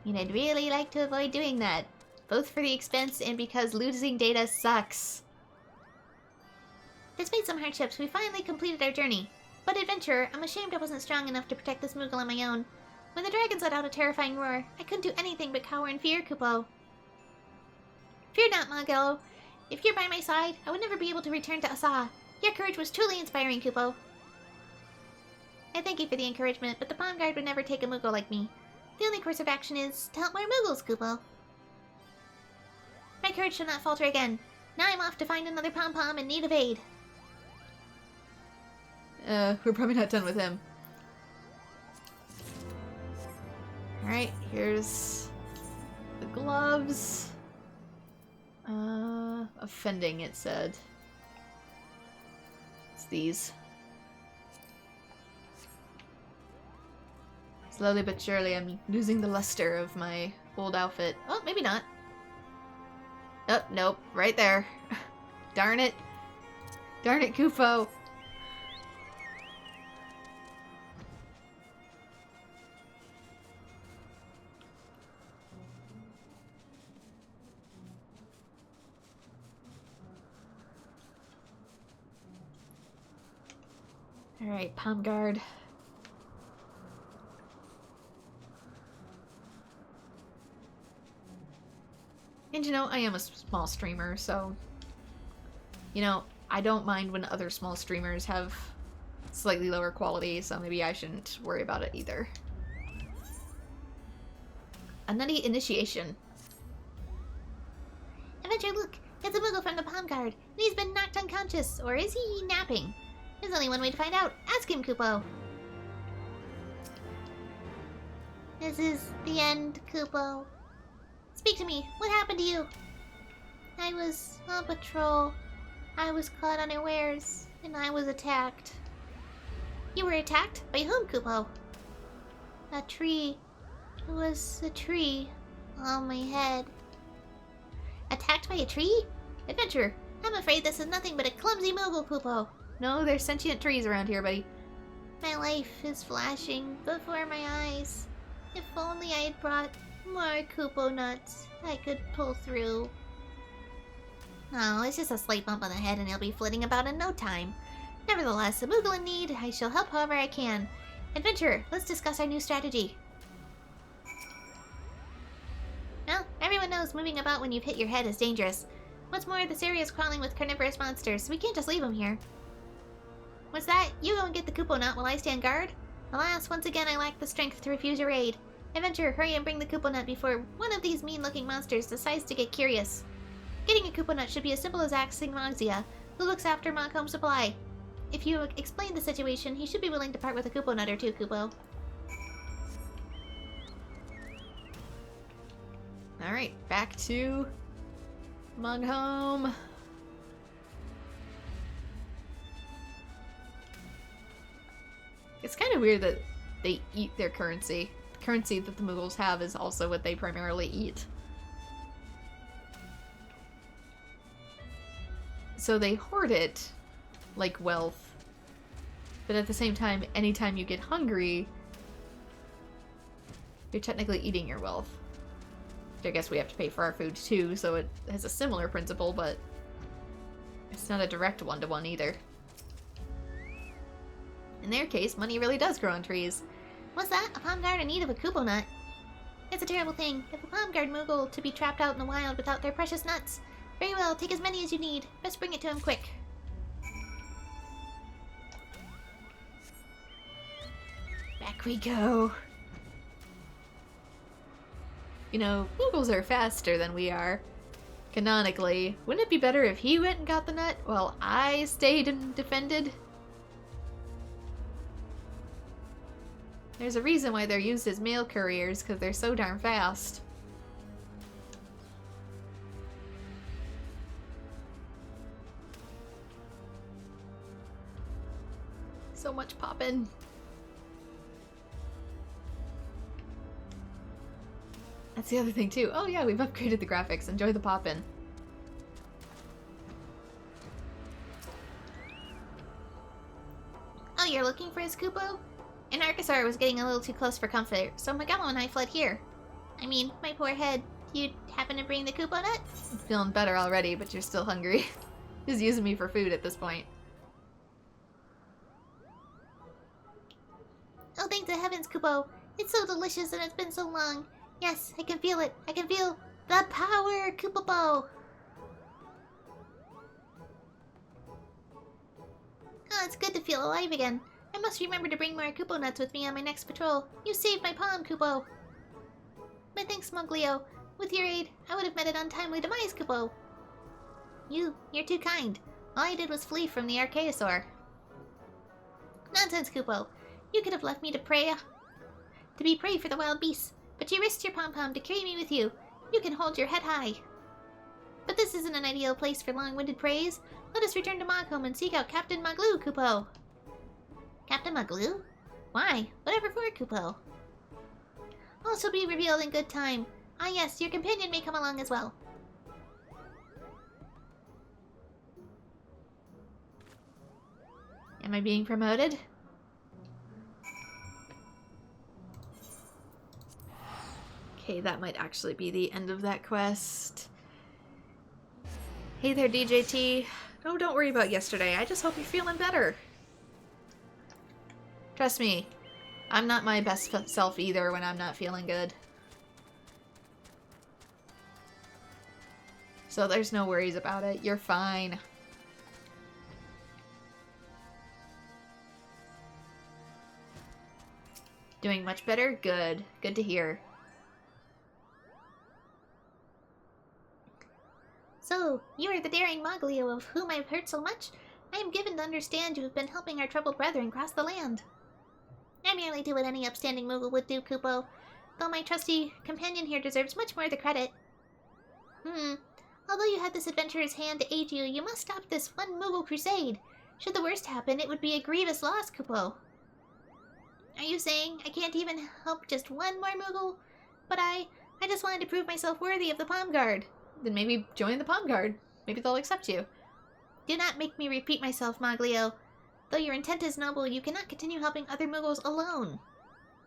And I'd really like to avoid doing that. Both for the expense and because losing data sucks. Despite some hardships, we finally completed our journey. But adventurer, I'm ashamed I wasn't strong enough to protect this Moogle on my own. When the dragons let out a terrifying roar, I couldn't do anything but cower in fear, Kupo. Fear not, Magello. If you're by my side, I would never be able to return to Asa. Your courage was truly inspiring, Kupo. I thank you for the encouragement, but the Palm Guard would never take a Moogle like me. The only course of action is to help more Moogles, Kupo. My courage shall not falter again. Now I'm off to find another Pom-Pom in need of aid.
We're probably not done with him. Alright, here's the gloves. Offending, it said. It's these. Slowly but surely, I'm losing the luster of my old outfit. Oh, maybe not. Oh, nope. Right there. Darn it. Darn it, Kupo. Alright, Palm Guard. And you know, I am a small streamer, so, you know, I don't mind when other small streamers have slightly lower quality, so maybe I shouldn't worry about it either. A nutty initiation.
Adventure, look! It's a Moogle from the Palm Guard, and he's been knocked unconscious, or is he napping? There's only one way to find out. Ask him, Kupo. This is the end, Kupo. Speak to me. What happened to you? I was on patrol. I was caught unawares, and I was attacked. You were attacked? By whom, Kupo? A tree. It was a tree on my head. Attacked by a tree? Adventure, I'm afraid this is nothing but a clumsy Moogle, Kupo.
No, there's sentient trees around here, buddy.
My life is flashing before my eyes. If only I had brought more Kupo nuts, I could pull through. Oh, it's just a slight bump on the head and he'll be flitting about in no time. Nevertheless, a Moogle in need, I shall help however I can. Adventurer, let's discuss our new strategy. Well, everyone knows moving about when you've hit your head is dangerous. What's more, this area is crawling with carnivorous monsters, so we can't just leave them here. What's that? You go and get the Kupo nut while I stand guard? Alas, once again I lack the strength to refuse your aid. Adventurer, hurry and bring the Kupo nut before one of these mean-looking monsters decides to get curious. Getting a Kupo nut should be as simple as asking Moxia, who looks after Mock Home Supply. if you explain the situation, he should be willing to part with a Kupo nut or two, Kupo.
Alright, back to Mug Home. It's kind of weird that they eat their currency. The currency that the Muggles have is also what they primarily eat. So they hoard it like wealth. But at the same time, anytime you get hungry, you're technically eating your wealth. I guess we have to pay for our food too, so it has a similar principle, but it's not a direct one-to-one either. In their case, money really does grow on trees.
What's that? A palm guard in need of a Kupo nut? It's a terrible thing. If a palm guard Moogle to be trapped out in the wild without their precious nuts. Very well, take as many as you need. Best bring it to him quick.
Back we go. You know, Muggles are faster than we are. Canonically. Wouldn't it be better if he went and got the nut while I stayed and defended? There's a reason why they're used as mail couriers, because they're so darn fast. So much poppin'. That's the other thing too. Oh yeah, we've upgraded the graphics. Enjoy the poppin'.
Oh, you're looking for his Kupo? An Archosaur was getting a little too close for comfort, so Magallo and I fled here. I mean, my poor head. You happen to bring the Kupo nut?
I'm feeling better already, but you're still hungry. He's using me for food at this point.
Oh, thank the heavens, Kupo. It's so delicious and it's been so long. Yes, I can feel it. I can feel the power, Kupo. Oh, it's good to feel alive again. I must remember to bring more Kupo nuts with me on my next patrol. You saved my palm, Kupo. My thanks, Moglio. With your aid, I would have met an untimely demise, Kupo. You're too kind. All I did was flee from the Archaeosaur. Nonsense, Kupo. You could have left me to be prey for the wild beasts, but you risked your pom-pom to carry me with you. You can hold your head high. But this isn't an ideal place for long-winded praise. Let us return to Moghome and seek out Captain Maglu, Kupo. Captain Maglu? Why? Whatever for, Kupo. All shall be revealed in good time. Ah yes, your companion may come along as well.
Am I being promoted? Okay, that might actually be the end of that quest. Hey there, DJT. No, don't worry about yesterday. I just hope you're feeling better. Trust me, I'm not my best self either when I'm not feeling good. So there's no worries about it. You're fine. Doing much better? Good. Good to hear.
So, you are the daring Moglio of whom I've heard so much? I am given to understand you have been helping our troubled brethren cross the land. I merely do what any upstanding Moogle would do, Kupo, though my trusty companion here deserves much more of the credit. Although you had this adventurer's hand to aid you, you must stop this one Moogle crusade. Should the worst happen, it would be a grievous loss, Kupo. Are you saying I can't even help just one more Moogle? But I just wanted to prove myself worthy of the Palm Guard.
Then maybe join the Palm Guard. Maybe they'll accept you.
Do not make me repeat myself, Moglio. Though your intent is noble, you cannot continue helping other Moogles alone.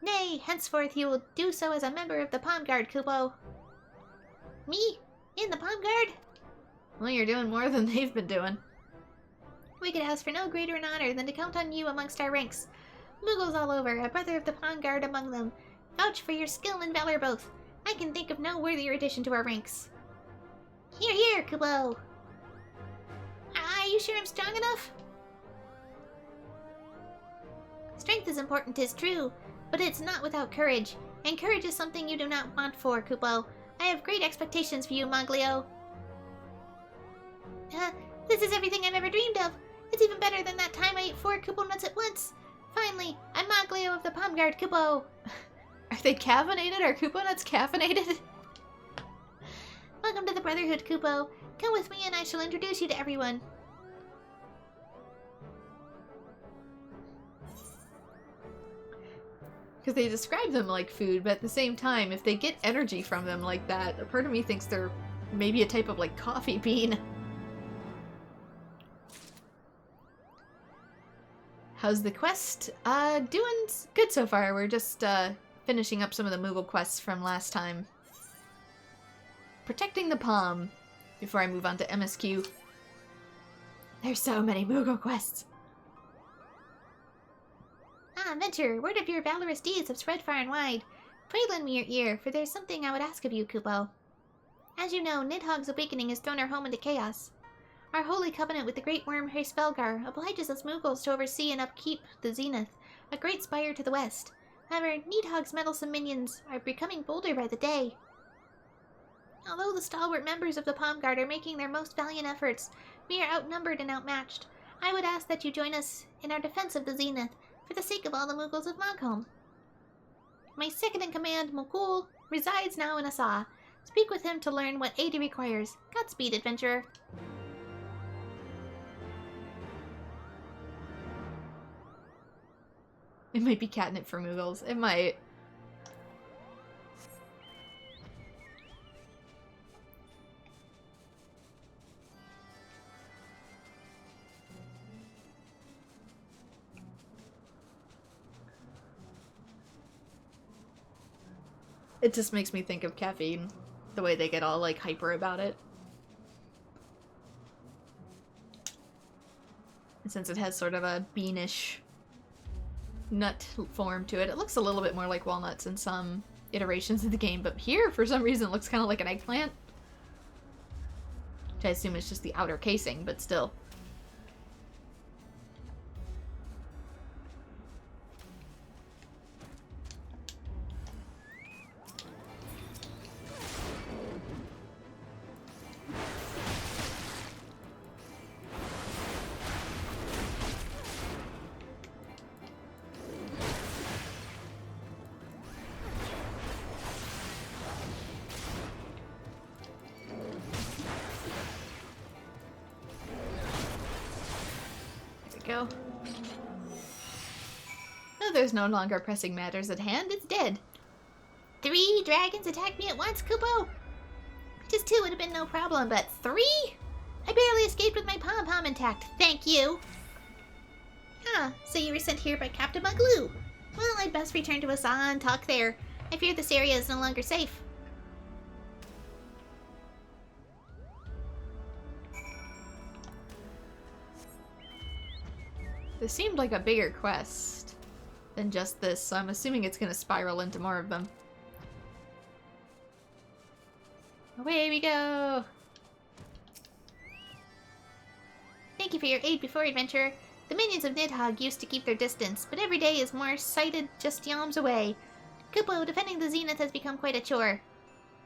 Nay, henceforth you will do so as a member of the Palm Guard, Kupo. Me? In the Palm Guard?
Well, you're doing more than they've been doing.
We could ask for no greater an honor than to count on you amongst our ranks. Moogles all over, a brother of the Palm Guard among them. Vouch for your skill and valor both. I can think of no worthier addition to our ranks. Hear, hear, Kupo! Are you sure I'm strong enough? Strength is important, 'tis true, but it's not without courage, and courage is something you do not want for, Kupo. I have great expectations for you, Moglio. This is everything I've ever dreamed of. It's even better than that time I ate 4 Kupo nuts at once. Finally, I'm Maglio of the Palm Guard Kupo.
Are they caffeinated? Are Kupo nuts caffeinated?
Welcome to the Brotherhood, Kupo. Come with me and I shall introduce you to everyone.
Because they describe them like food, but at the same time, if they get energy from them like that, a part of me thinks they're maybe a type of like coffee bean. How's the quest? Doing good so far. We're just finishing up some of the Moogle quests from last time. Protecting the palm before I move on to MSQ. There's so many Moogle quests.
Ah, Venture, word of your valorous deeds have spread far and wide. Pray lend me your ear, for there's something I would ask of you, Kupo. As you know, Nidhogg's awakening has thrown our home into chaos. Our holy covenant with the great worm Hraesvelgar obliges us Moogles to oversee and upkeep the Zenith, a great spire to the west. However, Nidhogg's meddlesome minions are becoming bolder by the day. Although the stalwart members of the Palm Guard are making their most valiant efforts, we are outnumbered and outmatched. I would ask that you join us in our defense of the Zenith, for the sake of all the Moogles of Mogholm. My second-in-command, Mokul, resides now in Asa. Speak with him to learn what aid he requires. Godspeed, adventurer.
It might be catnip for Moogles. It might. It just makes me think of caffeine. The way they get all, like, hyper about it. And since it has sort of a beanish nut form to it, it looks a little bit more like walnuts in some iterations of the game, but here, for some reason, it looks kind of like an eggplant. Which I assume is just the outer casing, but still. Go. No, there's no longer pressing matters at hand. It's dead.
3 dragons attacked me at once, Kupo. Just 2 would have been no problem, but 3? I barely escaped with my pom-pom intact. Thank you. Ah, so you were sent here by Captain Maglu. Well, I'd best return to Asa and talk there. I fear this area is no longer safe.
This seemed like a bigger quest than just this, so I'm assuming it's going to spiral into more of them. Away we go!
Thank you for your aid before, adventurer. The minions of Nidhogg used to keep their distance, but every day is more sighted just yalms away. Kupo, defending the Zenith has become quite a chore.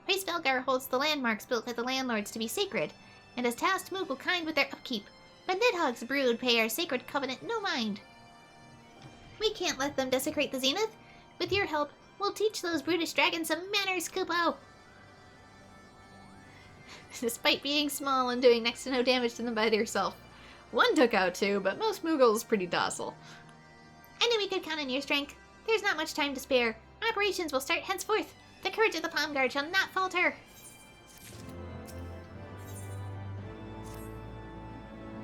Hraesvelgar holds the landmarks built by the landlords to be sacred, and has tasked Moogle kind with their upkeep. But Nidhogg's brood pay our sacred covenant no mind. We can't let them desecrate the Zenith. With your help, we'll teach those brutish dragons some manners, Kupo.
Despite being small and doing next to no damage to them by yourself. One took out 2, but most Moogles pretty docile.
I knew we could count on your strength. There's not much time to spare. Operations will start henceforth. The courage of the Palm Guard shall not falter.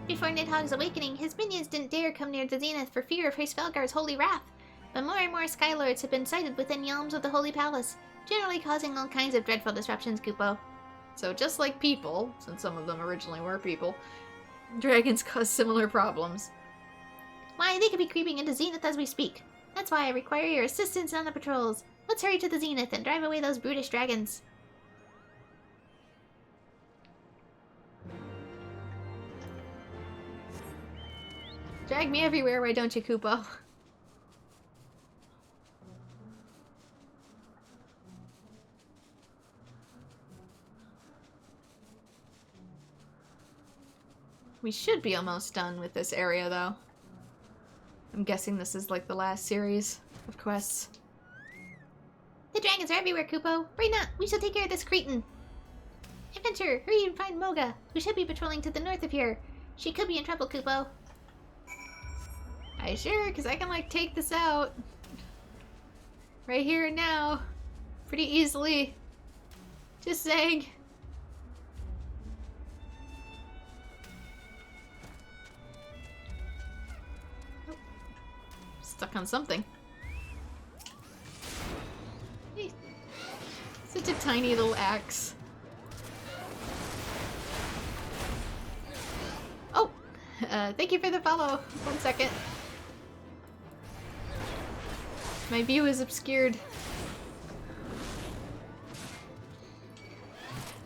Before Nidhogg's awakening, his minions didn't dare come near the Zenith for fear of Hraesvelgar's holy wrath. But more and more Skylords have been sighted within yalms of the Holy Palace, generally causing all kinds of dreadful disruptions, Kupo.
So just like people, since some of them originally were people, dragons cause similar problems.
Why, they could be creeping into Zenith as we speak. That's why I require your assistance on the patrols. Let's hurry to the Zenith and drive away those brutish dragons.
Drag me everywhere, why don't you, Kupo? We should be almost done with this area, though. I'm guessing this is like the last series of quests.
The dragons are everywhere, Kupo. Right now, we shall take care of this cretin. Adventurer, hurry and find Moga, who should be patrolling to the north of here. She could be in trouble, Kupo.
Aye, sure, because I can, like, take this out. Right here and now. Pretty easily. Just saying. Oh. Stuck on something. Hey. Such a tiny little axe. Oh! Thank you for the follow. 1 second. My view is obscured.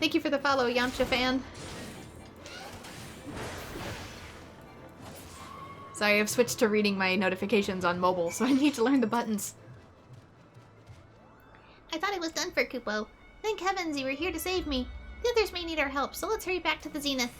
Thank you for the follow, Yamcha fan. Sorry, I've switched to reading my notifications on mobile, so I need to learn the buttons.
I thought it was done for, Kupo. Thank heavens you were here to save me. The others may need our help, so let's hurry back to the Zenith.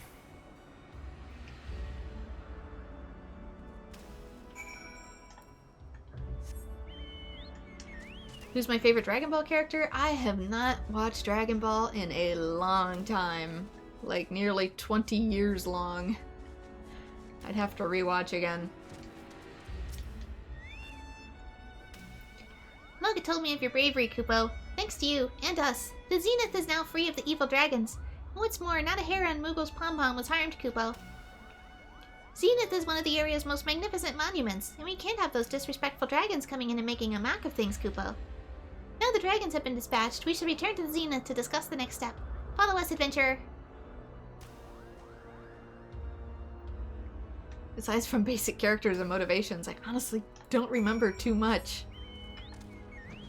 Who's my favorite Dragon Ball character? I have not watched Dragon Ball in a long time. Like, nearly 20 years long. I'd have to rewatch again.
Moga told me of your bravery, Kupo. Thanks to you, and us, the Zenith is now free of the evil dragons. And what's more, not a hair on Moogle's pom-pom was harmed, Kupo. Zenith is one of the area's most magnificent monuments, and we can't have those disrespectful dragons coming in and making a mock of things, Kupo. Now the dragons have been dispatched, we should return to the Zenith to discuss the next step. Follow us, adventurer.
Aside from basic characters and motivations, I honestly don't remember too much.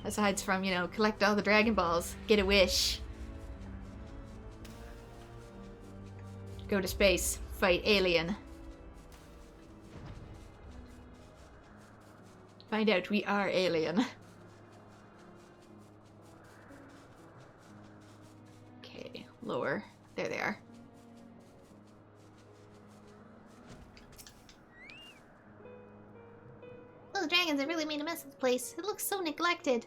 Aside from, you know, collect all the Dragon Balls, get a wish. Go to space, fight alien. Find out we are alien. Okay, lower. There they are.
Those dragons have really made a mess of the place. It looks so neglected.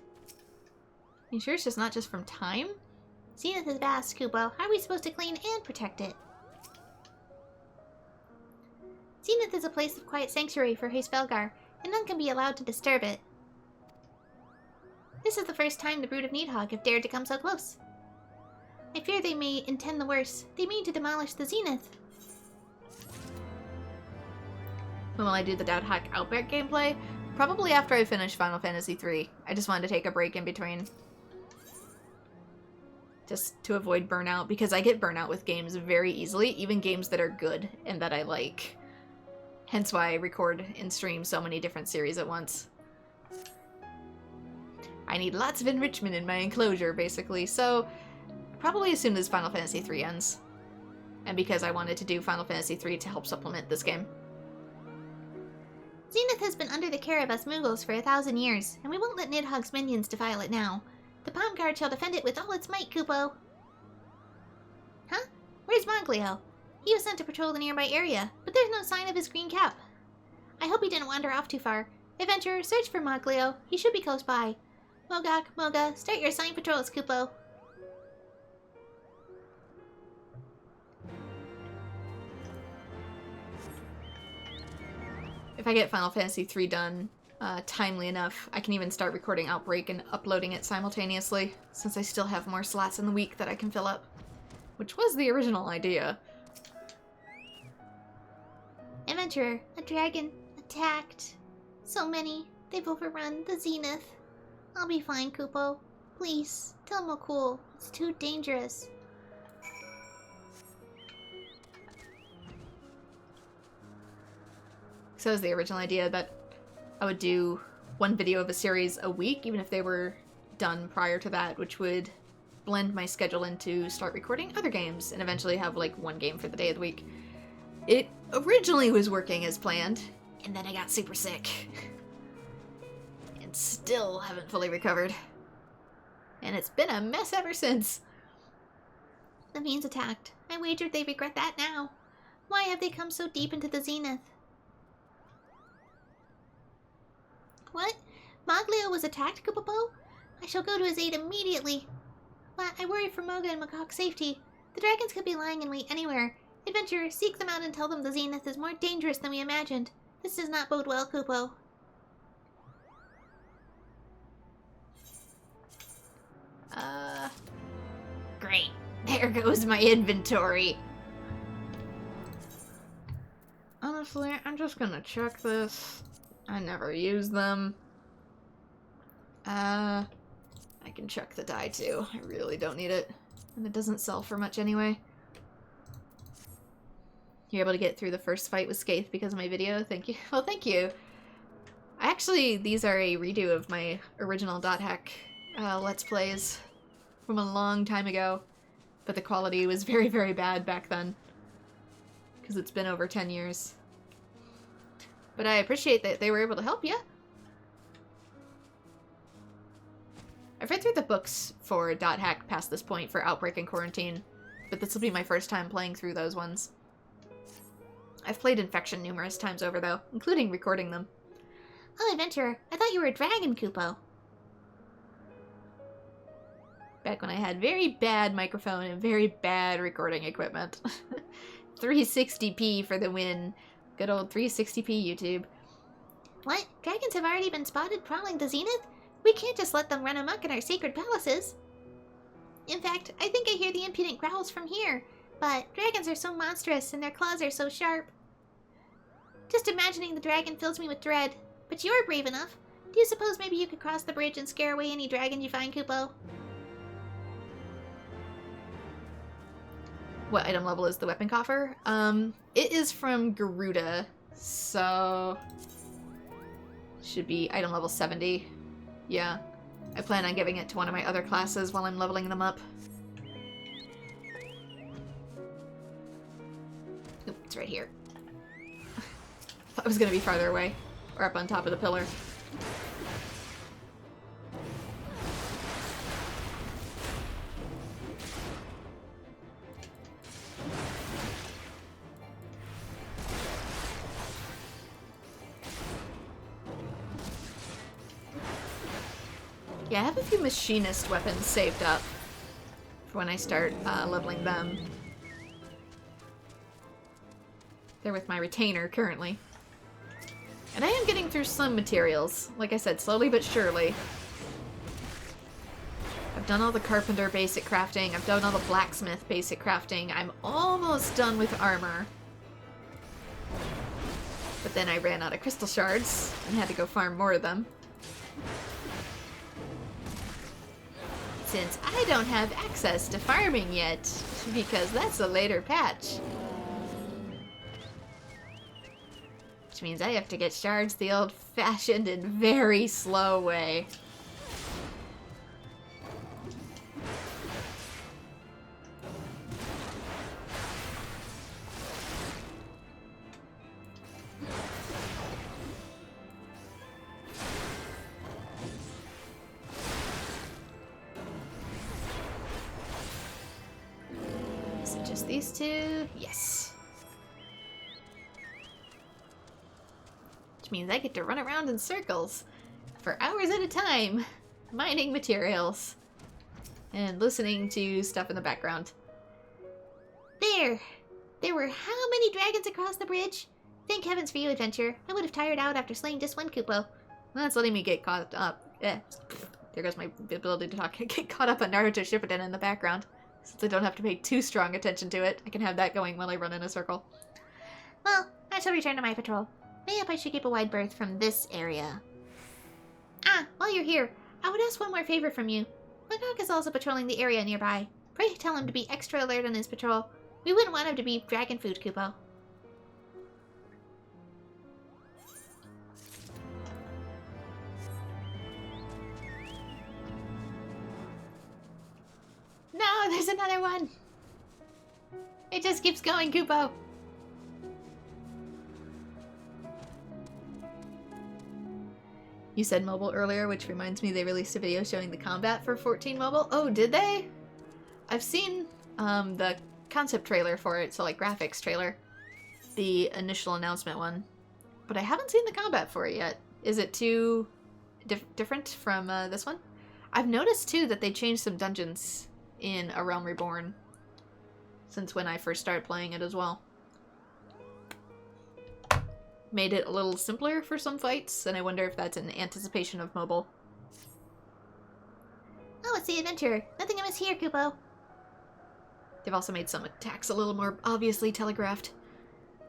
You sure it's just not just from time?
Zenith is vast, Kupo. How are we supposed to clean and protect it? Zenith is a place of quiet sanctuary for Hysvelgar, and none can be allowed to disturb it. This is the first time the brood of Needhog have dared to come so close. I fear they may intend the worst. They mean to demolish the Zenith.
When will I do the Doubt Hack Outback gameplay? Probably after I finish Final Fantasy XIII. I just wanted to take a break in between. Just to avoid burnout, because I get burnout with games very easily, even games that are good and that I like. Hence why I record and stream so many different series at once. I need lots of enrichment in my enclosure, basically, so probably as soon as Final Fantasy III ends. And because I wanted to do Final Fantasy III to help supplement this game.
Zenith has been under the care of us Moogles for 1,000 years, and we won't let Nidhogg's minions defile it now. The Palm Guard shall defend it with all its might, Kupo. Huh? Where's Moglio? He was sent to patrol the nearby area, but there's no sign of his green cap. I hope he didn't wander off too far. Adventurer, search for Moglio. He should be close by. Mogok, Moga, start your assigned patrols, Kupo.
If I get Final Fantasy III done timely enough, I can even start recording Outbreak and uploading it simultaneously, since I still have more slots in the week that I can fill up. Which was the original idea.
Adventurer, a dragon, attacked. So many. They've overrun the Zenith. I'll be fine, Kupo. Please, tell Mokul. It's too dangerous.
So that was the original idea, that I would do one video of a series a week, even if they were done prior to that, which would blend my schedule into start recording other games, and eventually have like one game for the day of the week. It originally was working as planned, and then I got super sick. And still haven't fully recovered. And it's been a mess ever since.
The Fiends attacked. I wagered they regret that now. Why have they come so deep into the zenith? What? Moglio was attacked, Kupopo? I shall go to his aid immediately. But I worry for Moga and Makok's safety. The dragons could be lying in wait anywhere. Adventurer, seek them out and tell them the zenith is more dangerous than we imagined. This does not bode well, Kupo.
Great. There goes my inventory. Honestly, I'm just gonna check this. I never use them. I can check the die too. I really don't need it. And it doesn't sell for much anyway. You're able to get through the first fight with Skaith because of my video? Thank you. Well, thank you. Actually, these are a redo of my original .hack Let's Plays from a long time ago. But the quality was very, very bad back then. Because it's been over 10 years. But I appreciate that they were able to help you. I've read through the books for .hack past this point for Outbreak and Quarantine. But this will be my first time playing through those ones. I've played Infection numerous times over, though, including recording them.
Oh, Adventurer, I thought you were a dragon, Kupo.
Back when I had very bad microphone and very bad recording equipment. 360p for the win. Good old 360p YouTube.
What? Dragons have already been spotted prowling the zenith? We can't just let them run amok in our sacred palaces. In fact, I think I hear the impudent growls from here. But dragons are so monstrous and their claws are so sharp. Just imagining the dragon fills me with dread. But you're brave enough. Do you suppose maybe you could cross the bridge and scare away any dragon you find, Kupo?
What item level is the weapon coffer? It is from Garuda, so should be item level 70. Yeah. I plan on giving it to one of my other classes while I'm leveling them up. Oop, it's right here. Thought it was gonna be farther away. Or up on top of the pillar. Yeah, I have a few machinist weapons saved up for when I start leveling them. They're with my retainer currently. And I am getting through some materials. Like I said, slowly but surely. I've done all the carpenter basic crafting. I've done all the blacksmith basic crafting. I'm almost done with armor. But then I ran out of crystal shards and had to go farm more of them. Since I don't have access to farming yet, because that's a later patch. Which means I have to get shards the old-fashioned and very slow way. Is it just these two? Yes. Which means I get to run around in circles for hours at a time, mining materials and listening to stuff in the background.
There! There were how many dragons across the bridge? Thank heavens for you, Adventure. I would have tired out after slaying just one Kupo.
Well, that's letting me get caught up. There goes my ability to talk. Get caught up on Naruto Shippuden in the background. Since I don't have to pay too strong attention to it, I can have that going while I run in a circle.
Well, I shall return to my patrol. Maybe I should keep a wide berth from this area. Ah, while you're here, I would ask one more favor from you. Magok is also patrolling the area nearby. Pray tell him to be extra alert on his patrol. We wouldn't want him to be dragon food, Kupo.
No, there's another one! It just keeps going, Kupo! You said mobile earlier, which reminds me they released a video showing the combat for 14 mobile. Oh, did they? I've seen the concept trailer for it, so like graphics trailer. the initial announcement one. But I haven't seen the combat for it yet. Is it too different from this one? I've noticed, too, that they changed some dungeons in A Realm Reborn since when I first started playing it as well. Made it a little simpler for some fights, and I wonder if that's in anticipation of mobile.
Oh, it's the adventure. Nothing amiss here, Kupo.
They've also made some attacks a little more obviously telegraphed.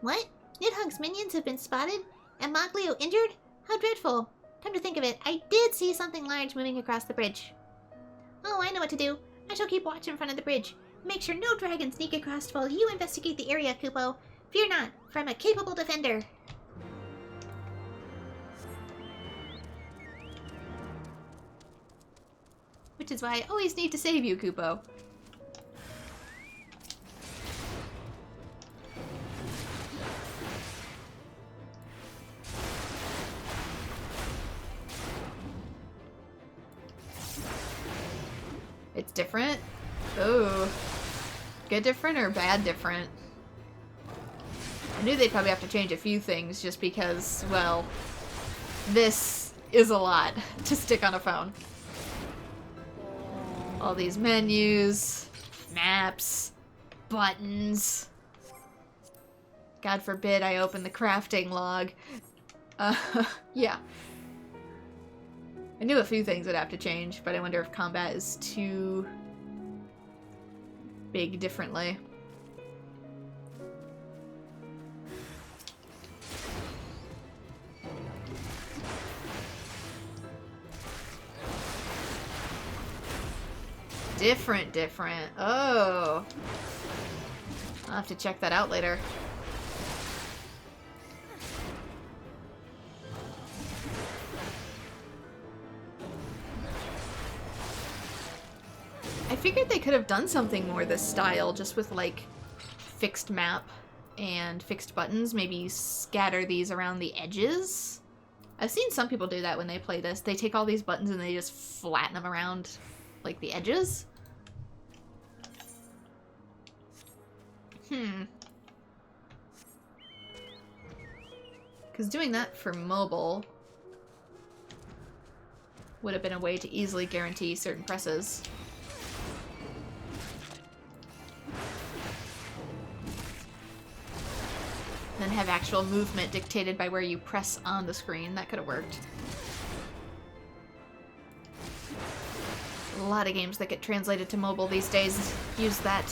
What? Nidhogg's minions have been spotted? And Moglio injured? How dreadful. Come to think of it, I did see something large moving across the bridge. Oh, I know what to do. I shall keep watch in front of the bridge. Make sure no dragons sneak across while you investigate the area, Kupo. Fear not, for I'm a capable defender.
Which is why I always need to save you, Kupo. It's different? Oh. Good different or bad different? I knew they'd probably have to change a few things just because, well, this is a lot to stick on a phone. All these menus, maps, buttons. God forbid I open the crafting log. Yeah. I knew a few things would have to change, but I wonder if combat is too big differently. Different. Oh. I'll have to check that out later. I figured they could have done something more this style, just with, like, fixed map and fixed buttons. Maybe scatter these around the edges. I've seen some people do that when they play this. They take all these buttons and they just flatten them around, like, the edges. Because doing that for mobile would have been a way to easily guarantee certain presses. Then have actual movement dictated by where you press on the screen. That could have worked. A lot of games that get translated to mobile these days use that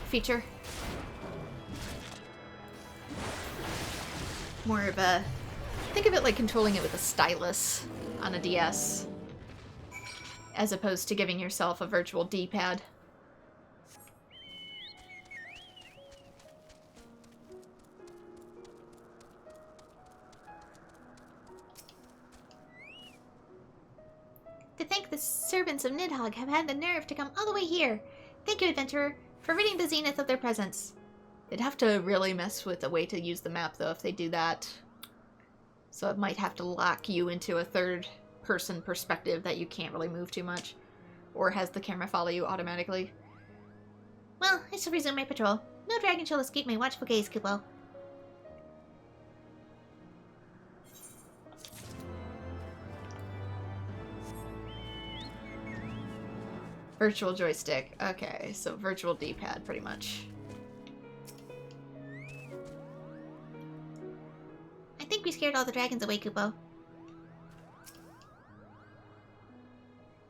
feature. More of a... Think of it like controlling it with a stylus on a DS, as opposed to giving yourself a virtual D-pad.
To thank the servants of Nidhogg have had the nerve to come all the way here. Thank you, adventurer, for ridding the zenith of their presence.
They'd have to really mess with a way to use the map, though, if they do that. So it might have to lock you into a third-person perspective that you can't really move too much. Or has the camera follow you automatically.
Well, I shall resume my patrol. No dragon shall escape my watchful gaze, Kupo.
Virtual joystick. Okay, so virtual D-pad, pretty much.
I think we scared all the dragons away, Kupo.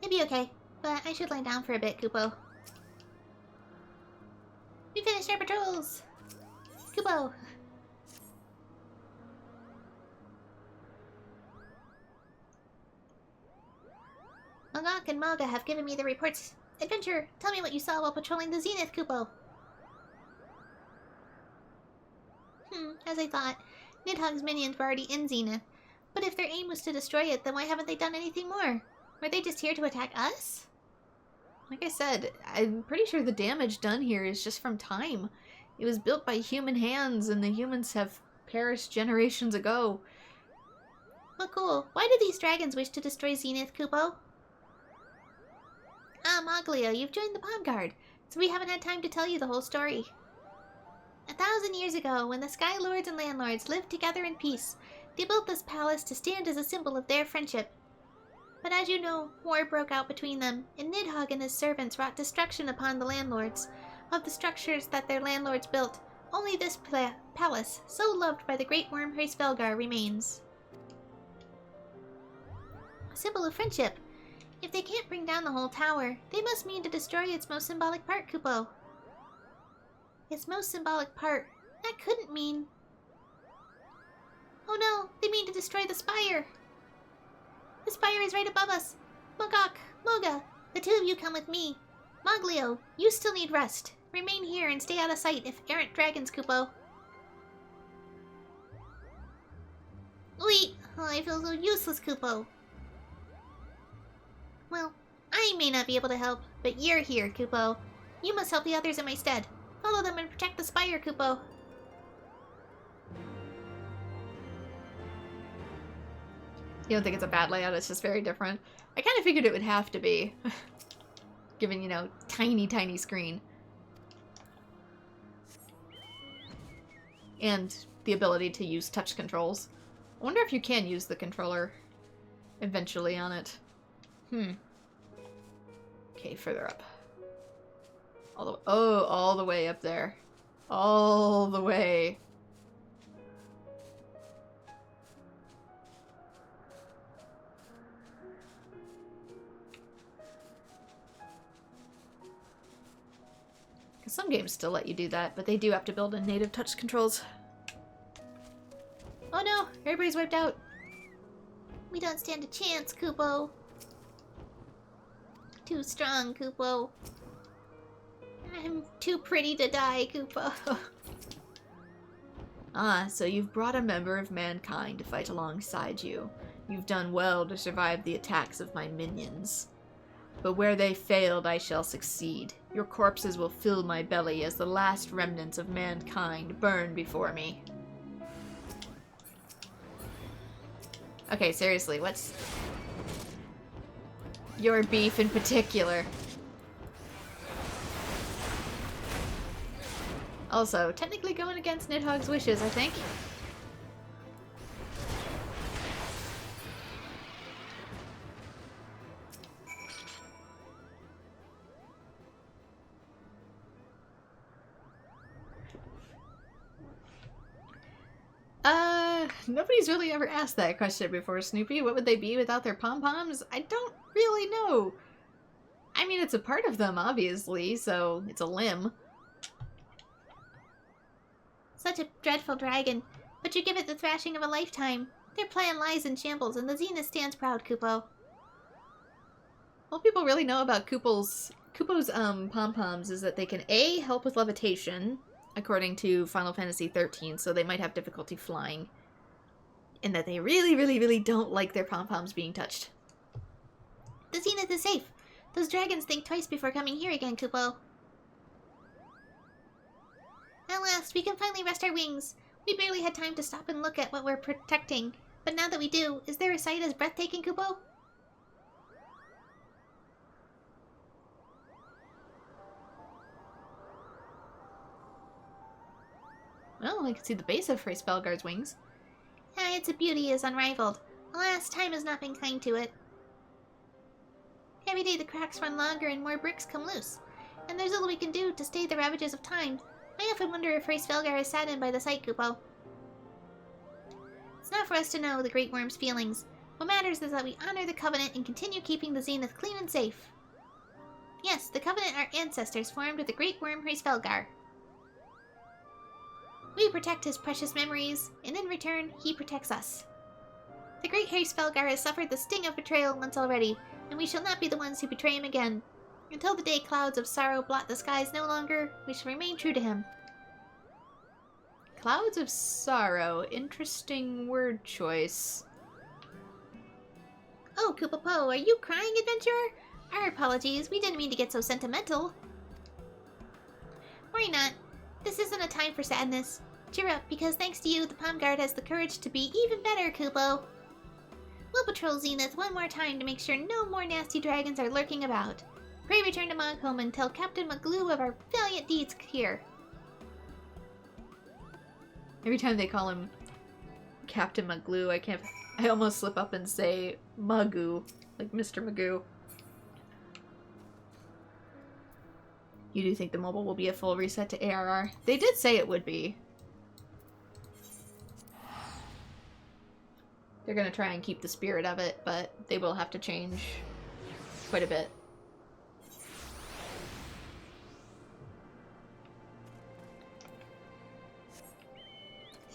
It'll be okay, but I should lie down for a bit, Kupo. We finished our patrols! Kupo! Magok and Malga have given me the reports. Adventurer, tell me what you saw while patrolling the zenith, Kupo. As I thought, Nidhogg's minions were already in Zenith. But if their aim was to destroy it, then why haven't they done anything more? Were they just here to attack us?
Like I said, I'm pretty sure the damage done here is just from time. It was built by human hands, and the humans have perished generations ago.
Well, cool. Why do these dragons wish to destroy Zenith, Kupo? Ah, Moglio, you've joined the Pod Guard, so we haven't had time to tell you the whole story. 1,000 years ago, when the Sky Lords and Landlords lived together in peace, they built this palace to stand as a symbol of their friendship. But as you know, war broke out between them, and Nidhogg and his servants wrought destruction upon the landlords. Of the structures that their landlords built, only this palace, so loved by the great worm Hraesvelgar, remains. A symbol of friendship. If they can't bring down the whole tower, they must mean to destroy its most symbolic part, Kupo. Its most symbolic part. That couldn't mean... Oh no, they mean to destroy the spire! The spire is right above us! Mogok, Moga, the two of you come with me. Moglio, you still need rest. Remain here and stay out of sight if errant dragons, Kupo. Wait, I feel so useless, Kupo. Well, I may not be able to help, but you're here, Kupo. You must help the others in my stead. Follow them and protect the spire, Kupo.
You don't think it's a bad layout, it's just very different. I kind of figured it would have to be. Given, you know, tiny screen. And the ability to use touch controls. I wonder if you can use the controller eventually on it. Okay, further up. All the way up there. All the way. Because some games still let you do that, but they do have to build in native touch controls.
Oh no, everybody's wiped out. We don't stand a chance, Kupo. Too strong, Kupo. I'm too pretty to die, Kupo.
Ah, so you've brought a member of mankind to fight alongside you. You've done well to survive the attacks of my minions. But where they failed, I shall succeed. Your corpses will fill my belly as the last remnants of mankind burn before me. Okay, seriously, what's your beef in particular? Also, technically going against Nidhogg's wishes, I think. Nobody's really ever asked that question before, Snoopy. What would they be without their pom-poms? I don't really know. I mean, it's a part of them, obviously, so it's a limb.
Such a dreadful dragon, but you give it the thrashing of a lifetime. Their plan lies in shambles, and the Zenith stands proud, Kupo.
All people really know about Kupo's pom-poms is that they can A, help with levitation, according to Final Fantasy XIII, so they might have difficulty flying. And that they really don't like their pom-poms being touched.
The Zenith is safe. Those dragons think twice before coming here again, Kupo. At last, we can finally rest our wings. We barely had time to stop and look at what we're protecting. But now that we do, is there a sight as breathtaking, Kupo?
Well, I can see the base of Hraesvelgar's wings.
Its beauty is unrivaled. Alas, time has not been kind to it. Every day the cracks run longer and more bricks come loose. And there's little we can do to stay the ravages of time. I often wonder if Hraesvelgar is saddened by the sight, Kupo. It's not for us to know the Great Worm's feelings. What matters is that we honor the Covenant and continue keeping the Zenith clean and safe. Yes, the Covenant our ancestors formed with the Great Worm Hraesvelgar. We protect his precious memories, and in return, he protects us. The great Hraesvelgar has suffered the sting of betrayal once already, and we shall not be the ones who betray him again. Until the day clouds of sorrow blot the skies no longer, we shall remain true to him.
Clouds of sorrow. Interesting word choice.
Oh, Kupo, are you crying, adventurer? Our apologies, we didn't mean to get so sentimental. Worry not. This isn't a time for sadness. Cheer up, because thanks to you, the Palm Guard has the courage to be even better, Kupo. We'll patrol Zenith one more time to make sure no more nasty dragons are lurking about. Pray return to Moghome and tell Captain Maglu of our valiant deeds here.
Every time they call him Captain Magoo, I almost slip up and say Magoo, like Mr. Magoo. You do think the mobile will be a full reset to ARR? They did say it would be. They're gonna try and keep the spirit of it, but they will have to change quite a bit.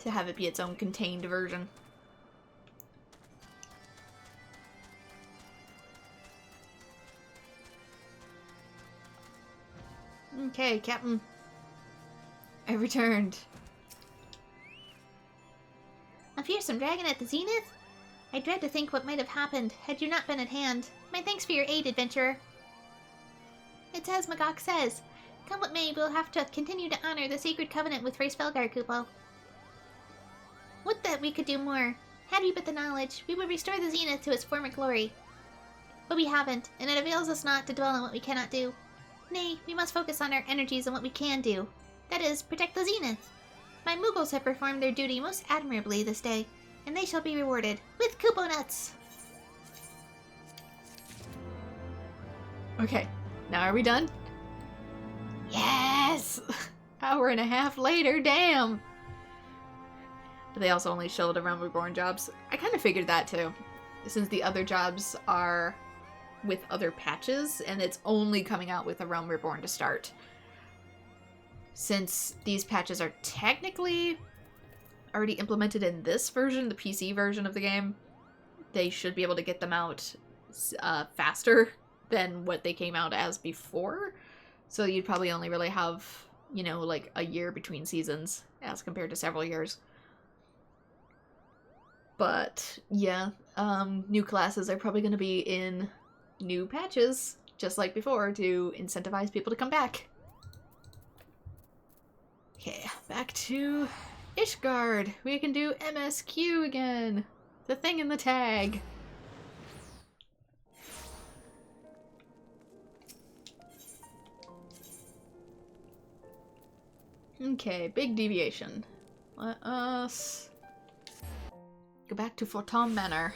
To have it be its own contained version. Okay, Captain. I returned.
A fearsome dragon at the zenith? I dread to think what might have happened had you not been at hand. My thanks for your aid, adventurer. It's as Magok says. Come what may, we'll have to continue to honor the sacred covenant with Race Felgar, Kupo. Would that we could do more. Had we but the knowledge, we would restore the zenith to its former glory. But we haven't, and it avails us not to dwell on what we cannot do. Nay, we must focus on our energies on what we can do. That is, protect the zenith. My Moogles have performed their duty most admirably this day, and they shall be rewarded with Kupo nuts.
Okay, now are we done? Yes! Hour and a half later, damn! But they also only showed Realm Reborn jobs. I kind of figured that too, since the other jobs are with other patches, and it's only coming out with a Realm Reborn to start. Since these patches are technically already implemented in this version, the PC version of the game, they should be able to get them out faster than what they came out as before. So you'd probably only really have, you know, like a year between seasons as compared to several years. But yeah, new classes are probably going to be in new patches, just like before, to incentivize people to come back. Okay, back to Ishgard. We can do MSQ again. The thing in the tag. Okay, big deviation. Let us go back to Forton Manor.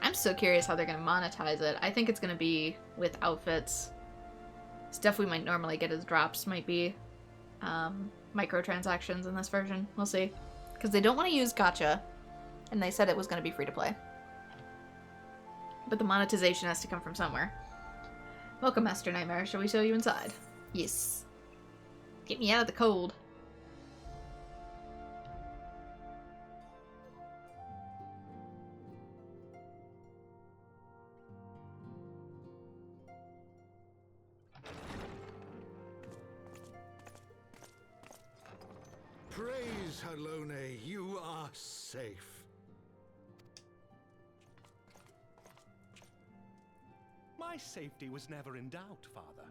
I'm so curious how they're going to monetize it. I think it's going to be with outfits. Stuff we might normally get as drops might be microtransactions in this version. We'll see. Because they don't want to use gacha, and they said it was going to be free to play. But the monetization has to come from somewhere. Welcome, Master Nightmare. Shall we show you inside? Yes. Get me out of the cold.
Praise Halone, you are safe.
My safety was never in doubt, Father,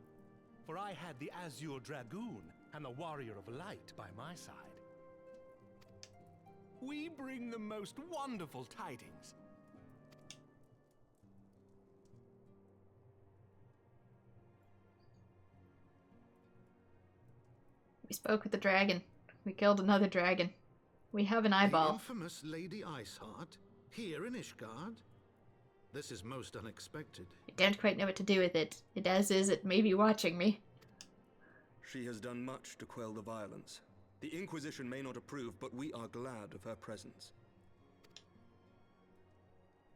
for I had the Azure Dragoon and the Warrior of Light by my side. We bring the most wonderful tidings.
We spoke with the dragon. We killed another dragon. We have an eyeball.
The infamous Lady Iceheart, here in Ishgard? This is most unexpected.
I don't quite know what to do with it. It as is, it may be watching me.
She has done much to quell the violence. The Inquisition may not approve, but we are glad of her presence.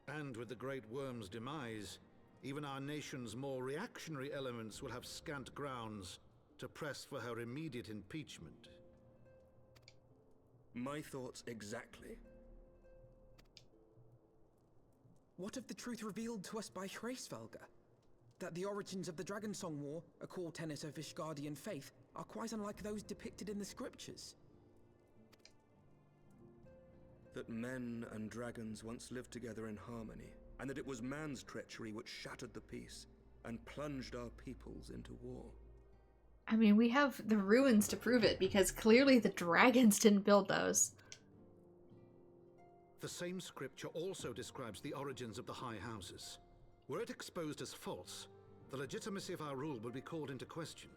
And with the Great Worm's demise, even our nation's more reactionary elements will have scant grounds to press for her immediate impeachment.
My thoughts exactly.
What of the truth revealed to us by Hraesvelga? That the origins of the Dragonsong War, a core tenet of Ishgardian faith, are quite unlike those depicted in the scriptures.
That men and dragons once lived together in harmony, and that it was man's treachery which shattered the peace and plunged our peoples into war.
I mean, we have the ruins to prove it, because clearly the dragons didn't build those.
The same scripture also describes the origins of the High Houses. Were it exposed as false, the legitimacy of our rule would be called into question.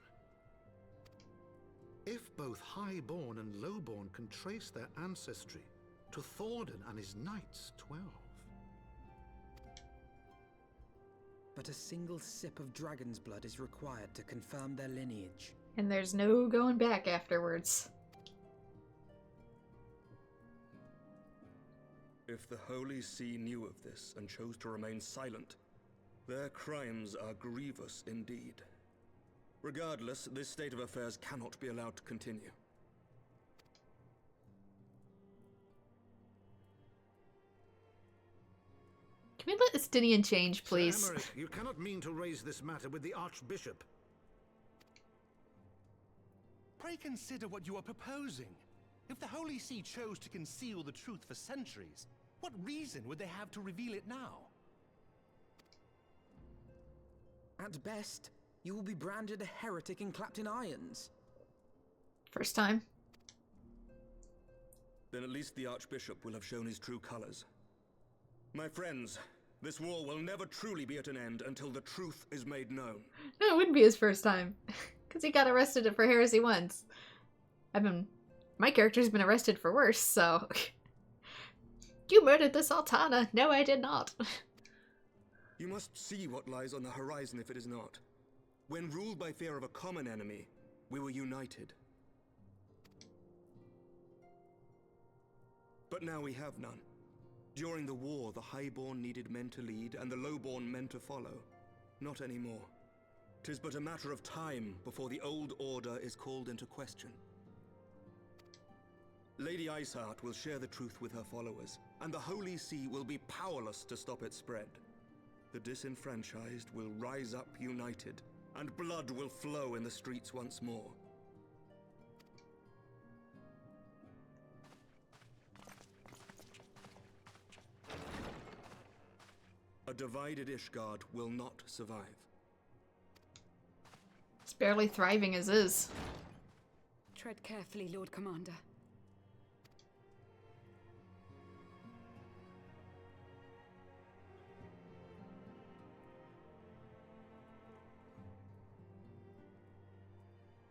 If both Highborn and Lowborn can trace their ancestry to Thordan and his Knights 12.
But a single sip of dragon's blood is required to confirm their lineage.
And there's no going back afterwards.
If the Holy See knew of this and chose to remain silent, their crimes are grievous indeed. Regardless, this state of affairs cannot be allowed to continue.
Can we let Estinian change, please?
Sir Emmerich, you cannot mean to raise this matter with the Archbishop.
Pray consider what you are proposing. If the Holy See chose to conceal the truth for centuries, what reason would they have to reveal it now?
At best, you will be branded a heretic and clapped in irons.
First time.
Then at least the Archbishop will have shown his true colors. My friends, this war will never truly be at an end until the truth is made known.
No, it wouldn't be his first time. Because he got arrested for heresy once. My character's been arrested for worse, so... You murdered the Sultana! No, I did not.
You must see what lies on the horizon if it is not. When ruled by fear of a common enemy, we were united. But now we have none. During the war, the Highborn needed men to lead, and the Lowborn men to follow. Not anymore. 'Tis but a matter of time before the old order is called into question. Lady Iceheart will share the truth with her followers, and the Holy See will be powerless to stop its spread. The disenfranchised will rise up united, and blood will flow in the streets once more. A divided Ishgard will not survive.
It's barely thriving as is.
Tread carefully, Lord Commander.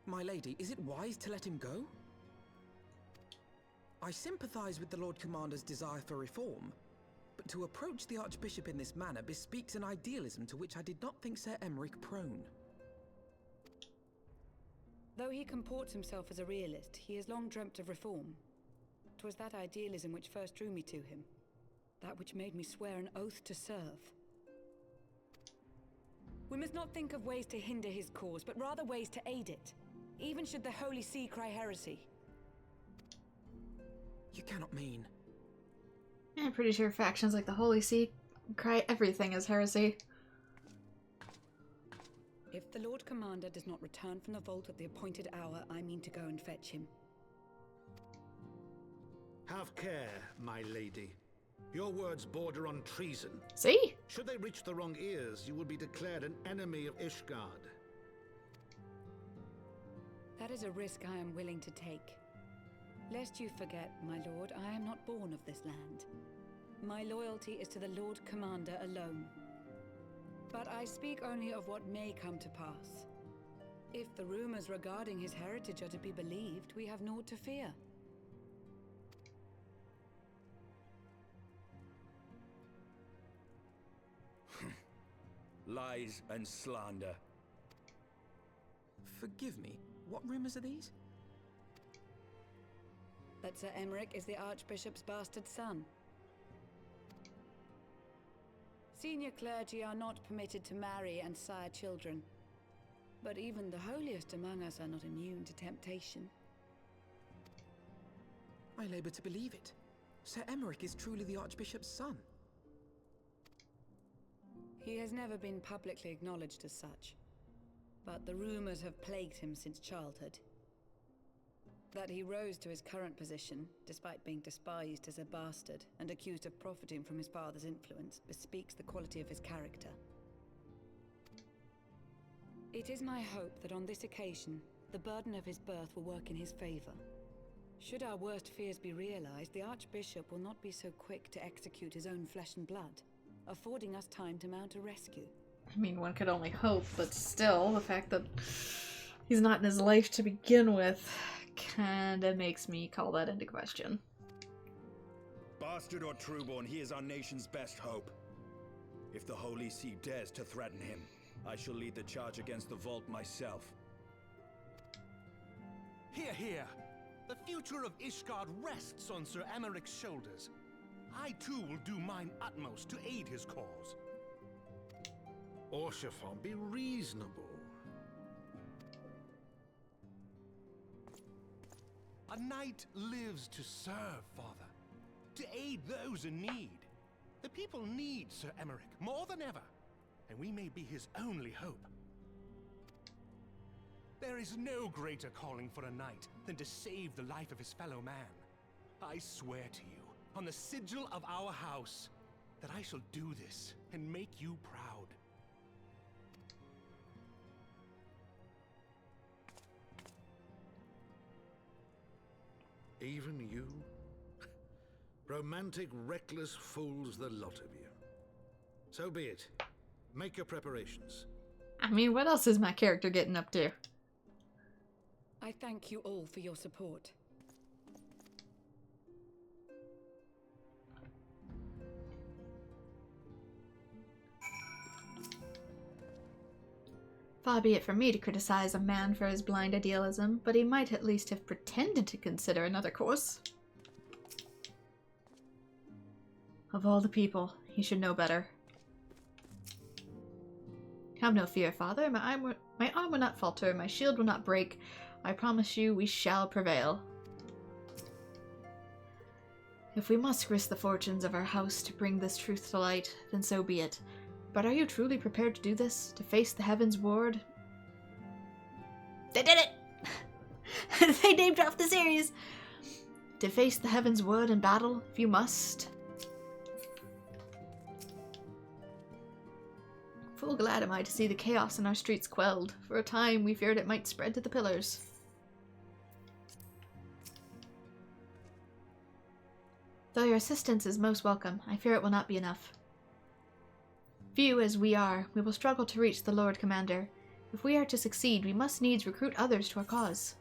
My lady, is it wise to let him go? I sympathize with the Lord Commander's desire for reform, but to approach the Archbishop in this manner bespeaks an idealism to which I did not think Sir Emmerich prone.
Though he comports himself as a realist, he has long dreamt of reform. 'Twas that idealism which first drew me to him, that which made me swear an oath to serve. We must not think of ways to hinder his cause, but rather ways to aid it, even should the Holy See cry heresy.
You cannot mean...
I'm pretty sure factions like the Holy See cry everything as heresy.
If the Lord Commander does not return from the vault at the appointed hour, I mean to go and fetch him.
Have care, my lady. Your words border on treason.
See?
Should they reach the wrong ears, you will be declared an enemy of Ishgard.
That is a risk I am willing to take. Lest you forget, my lord, I am not born of this land. My loyalty is to the Lord Commander alone. But I speak only of what may come to pass. If the rumors regarding his heritage are to be believed, we have naught to fear.
Lies and slander.
Forgive me, what rumors are these?
That Sir Emmerich is the Archbishop's bastard son. Senior clergy are not permitted to marry and sire children. But even the holiest among us are not immune to temptation.
I labor to believe it. Sir Emmerich is truly the Archbishop's son.
He has never been publicly acknowledged as such. But the rumors have plagued him since childhood. That he rose to his current position, despite being despised as a bastard and accused of profiting from his father's influence, bespeaks the quality of his character. It is my hope that on this occasion, the burden of his birth will work in his favor. Should our worst fears be realized, the Archbishop will not be so quick to execute his own flesh and blood, affording us time to mount a rescue.
I mean, one could only hope, but still, the fact that he's not in his life to begin with kinda makes me call that into question.
Bastard or trueborn, he is our nation's best hope. If the Holy See dares to threaten him, I shall lead the charge against the Vault myself.
Hear, hear! The future of Ishgard rests on Sir Emeric's shoulders. I too will do mine utmost to aid his cause.
Orshafon, be reasonable.
A knight lives to serve, Father. To aid those in need. The people need Sir Emeric more than ever, and we may be his only hope. There is no greater calling for a knight than to save the life of his fellow man. I swear to you, on the sigil of our house, that I shall do this and make you proud.
Even you? Romantic, reckless fools, the lot of you. So be it. Make your preparations.
I mean, what else is my character getting up to?
I thank you all for your support.
Far be it from me to criticize a man for his blind idealism, but he might at least have pretended to consider another course. Of all the people, he should know better. Have no fear, father. My arm will not falter, my shield will not break. I promise you we shall prevail. If we must risk the fortunes of our house to bring this truth to light, then so be it. But are you truly prepared to do this? To face the Heavensward?
They did it! They name dropped the series!
To face the Heavensward in battle, if you must? Full glad am I to see the chaos in our streets quelled. For a time we feared it might spread to the pillars. Though your assistance is most welcome, I fear it will not be enough. Few as we are, we will struggle to reach the Lord Commander. If we are to succeed, we must needs recruit others to our cause.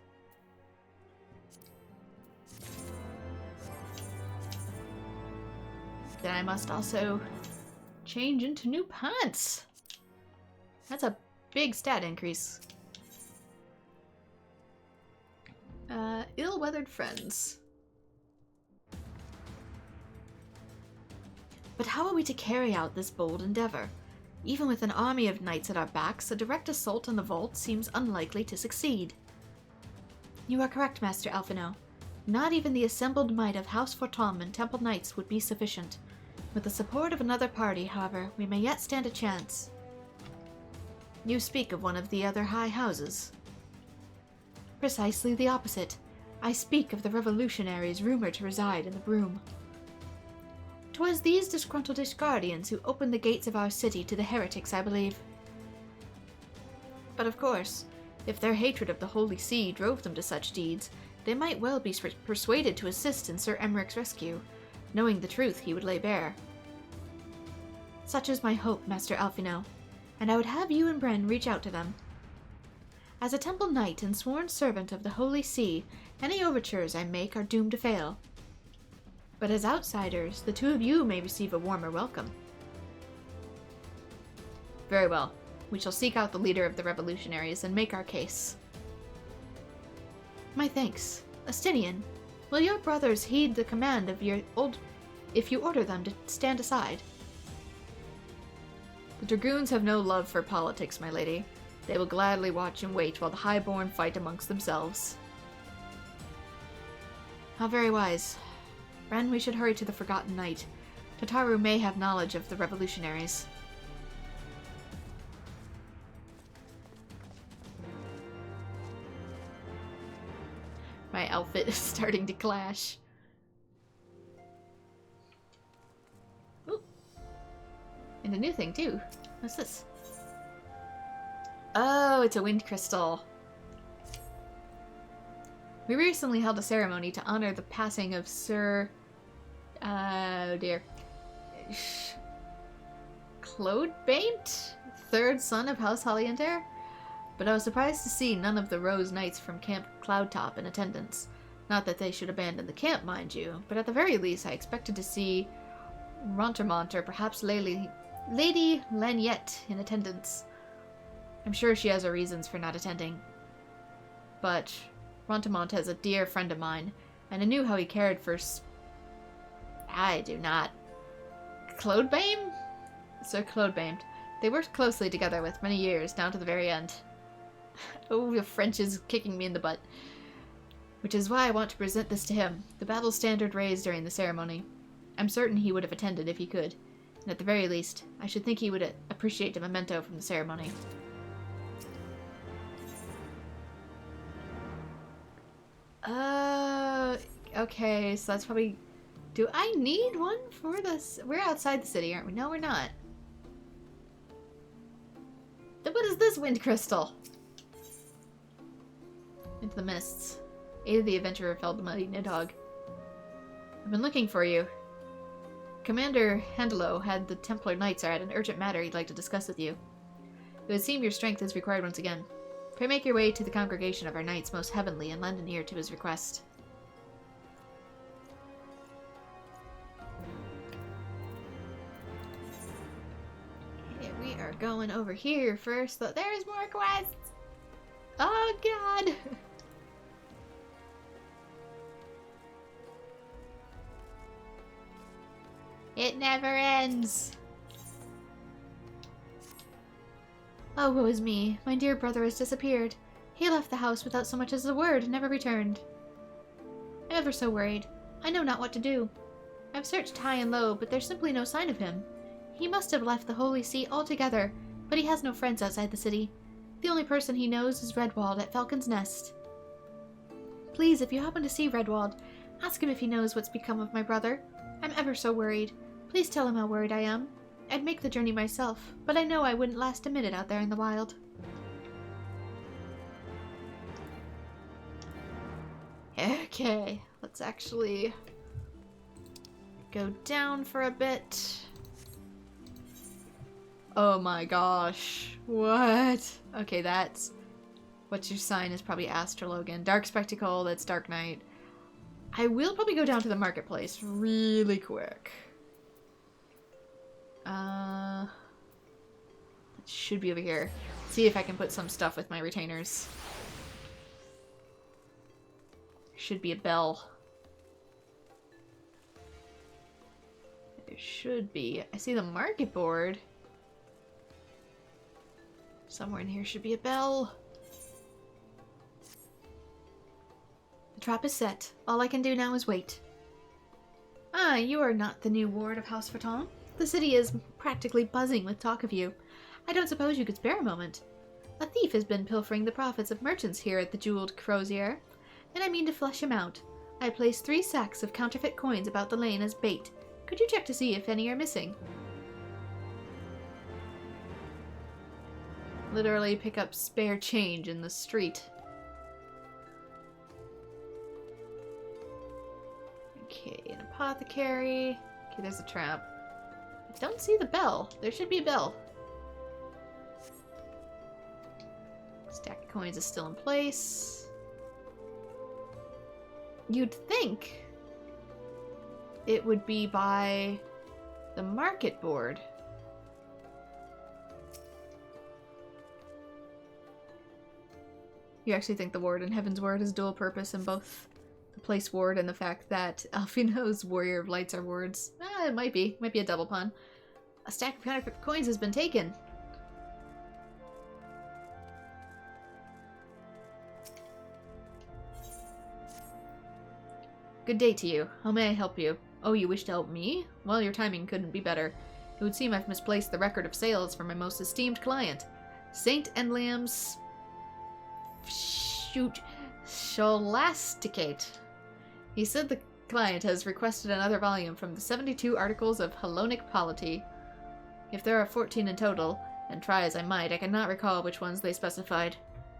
Then I must also change into new pants. That's a big stat increase. Ill-weathered friends. But how are we to carry out this bold endeavor? Even with an army of knights at our backs, a direct assault on the vault seems unlikely to succeed. You are correct, Master Alphino. Not even the assembled might of House Fortom and Temple Knights would be sufficient. With the support of another party, however, we may yet stand a chance. You speak of one of the other high houses. Precisely the opposite. I speak of the revolutionaries rumored to reside in the Broom. 'Twas these disgruntled Ishgardians who opened the gates of our city to the heretics, I believe. But of course, if their hatred of the Holy See drove them to such deeds, they might well be persuaded to assist in Sir Emeric's rescue, knowing the truth he would lay bare. Such is my hope, Master Alphino, and I would have you and Bren reach out to them. As a Temple Knight and sworn servant of the Holy See, any overtures I make are doomed to fail. But as outsiders, the two of you may receive a warmer welcome. Very well. We shall seek out the leader of the revolutionaries and make our case. My thanks. Astinian, will your brothers heed the command of your old... if you order them to stand aside? The Dragoons have no love for politics, my lady. They will gladly watch and wait while the Highborn fight amongst themselves. How very wise. Bren, we should hurry to the Forgotten Knight. Tataru may have knowledge of the revolutionaries. My outfit is starting to clash. Ooh. And a new thing, too. What's this? Oh, it's a wind crystal. We recently held a ceremony to honor the passing of Sir... oh dear. Claude Baint, third son of House Hollyanter, but I was surprised to see none of the Rose Knights from Camp Cloudtop in attendance. Not that they should abandon the camp, mind you, but at the very least I expected to see Rontermont or perhaps Lady Laniette in attendance. I'm sure she has her reasons for not attending. But Rontermont is a dear friend of mine, and I knew how he cared for I do not. Clodebaim? Sir Clodebaim. They worked closely together with many years, down to the very end. Oh, the French is kicking me in the butt. Which is why I want to present this to him, the battle standard raised during the ceremony. I'm certain he would have attended if he could, and at the very least, I should think he would appreciate a memento from the ceremony. Okay, so that's probably... Do I need one for this? We're outside the city, aren't we? No, we're not. Then what is this wind crystal? Into the mists. Ada the adventurer felled the mighty Nidhogg. I've been looking for you. Commander Handelo had the Templar Knights are at an urgent matter he'd like to discuss with you. It would seem your strength is required once again. Pray make your way to the congregation of our knights most heavenly and lend an ear to his request. Okay, we are going over here first, though. There's more quests! Oh, God! It never ends! Oh, woe is me. My dear brother has disappeared. He left the house without so much as a word and never returned. I'm ever so worried. I know not what to do. I've searched high and low, but there's simply no sign of him. He must have left the Holy See altogether, but he has no friends outside the city. The only person he knows is Redwald at Falcon's Nest. Please, if you happen to see Redwald, ask him if he knows what's become of my brother. I'm ever so worried. Please tell him how worried I am. I'd make the journey myself, but I know I wouldn't last a minute out there in the wild. Okay, let's actually go down for a bit. Oh my gosh. What? Okay, that's... What's your sign is probably Astrologan. Dark Spectacle, that's Dark Knight. I will probably go down to the marketplace really quick. It should be over here. See if I can put some stuff with my retainers. Should be a bell. There should be. I see the market board. Somewhere in here should be a bell. The trap is set. All I can do now is wait. Ah, you are not the new ward of House Ferton. The city is practically buzzing with talk of you. I don't suppose you could spare a moment. A thief has been pilfering the profits of merchants here at the Jeweled Crozier, and I mean to flush him out. I placed 3 sacks of counterfeit coins about the lane as bait. Could you check to see if any are missing? Literally pick up spare change in the street. Okay, an apothecary. Okay, there's a trap. I don't see the bell. There should be a bell. Stack of coins is still in place. You'd think it would be by the market board. You actually think the ward in Heavensward is dual purpose in both the place ward and the fact that Alfino's Warrior of Lights are wards? Ah, it might be. Might be a double pun. A stack of counterfeit coins has been taken. Good day to you. How may I help you? Oh, you wish to help me? Well, your timing couldn't be better. It would seem I've misplaced the record of sales for my most esteemed client, Saint Endliam's... Scholasticate. He said the client has requested another volume from the 72 articles of Hellenic polity. If there are 14 in total, and try as I might, I cannot recall which ones they specified.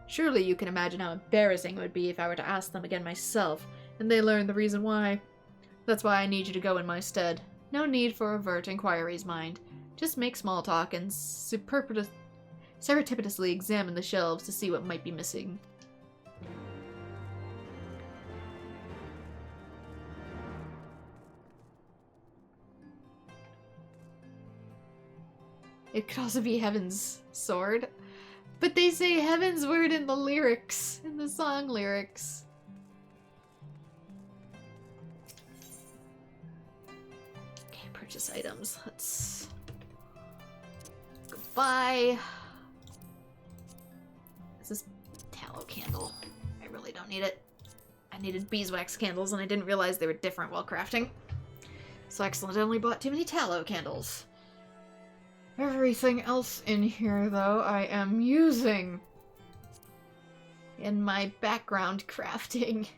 Surely you can imagine how embarrassing it would be if I were to ask them again myself, and they learned the reason why. That's why I need you to go in my stead. No need for overt inquiries, mind. Just make small talk and surreptitiously examine the shelves to see what might be missing. It could also be Heavensward. But they say Heavensward in the lyrics, in the song lyrics. Okay, purchase items. Let's go buy. Is this tallow candle? I really don't need it. I needed beeswax candles and I didn't realize they were different while crafting. So I accidentally bought too many tallow candles. Everything else in here, though, I am using in my background crafting.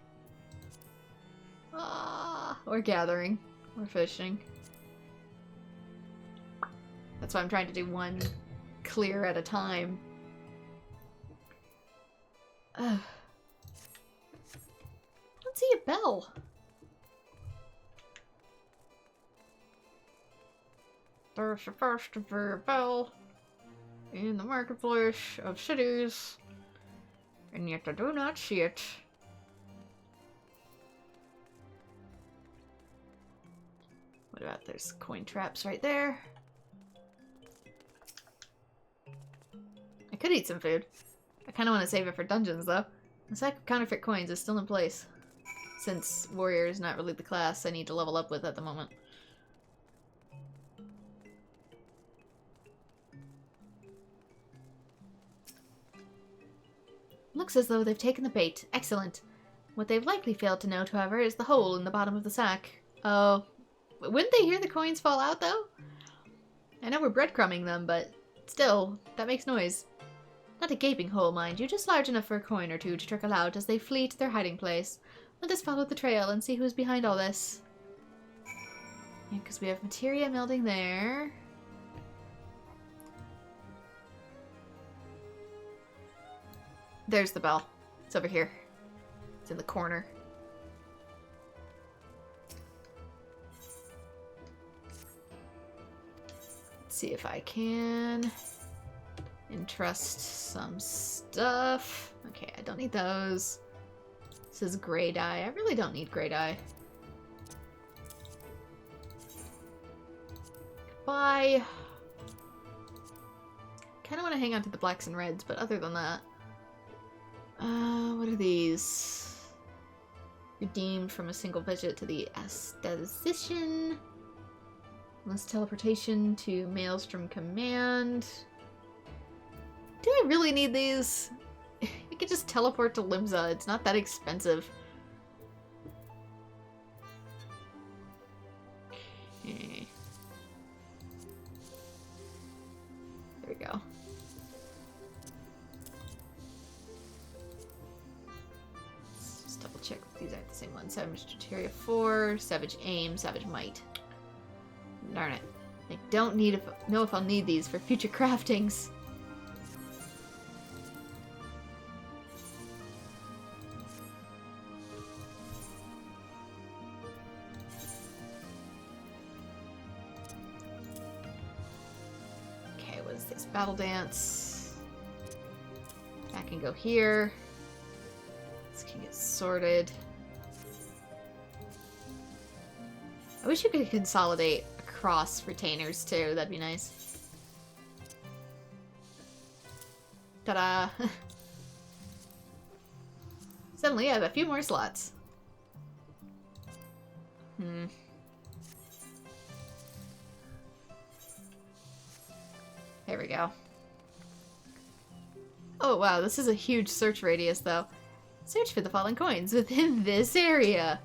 Or gathering. Or fishing. That's why I'm trying to do one clear at a time. I don't see a bell. There's supposed to be a bell in the marketplace of cities, and yet I do not see it. What about there's coin traps right there? I could eat some food. I kind of want to save it for dungeons, though. The sack of counterfeit coins is still in place, since warrior is not really the class I need to level up with at the moment. Looks as though they've taken the bait. Excellent. What they've likely failed to note, however, is the hole in the bottom of the sack. Oh. Wouldn't they hear the coins fall out, though? I know we're breadcrumbing them, but still, that makes noise. Not a gaping hole, mind you, just large enough for a coin or two to trickle out as they flee to their hiding place. Let us follow the trail and see who's behind all this. Yeah, because we have materia melting there. There's the bell. It's over here. It's in the corner. Let's see if I can entrust some stuff. Okay, I don't need those. This is gray dye. I really don't need gray dye. Bye. Kind of want to hang on to the blacks and reds, but other than that... what are these? Redeemed from a single visit to the aesthetician. Less teleportation to Maelstrom Command. Do I really need these? I could just teleport to Limsa. It's not that expensive. Okay. There we go. Check if these aren't the same ones. Savage Materia 4, Savage Aim, Savage Might. Darn it. I don't know if I'll need these for future craftings. Okay, what is this? Battle Dance. That can go here. Can get sorted. I wish you could consolidate across retainers too, that'd be nice. Ta-da! Suddenly I have a few more slots. There we go. Oh wow, this is a huge search radius though. Search for the fallen coins within this area.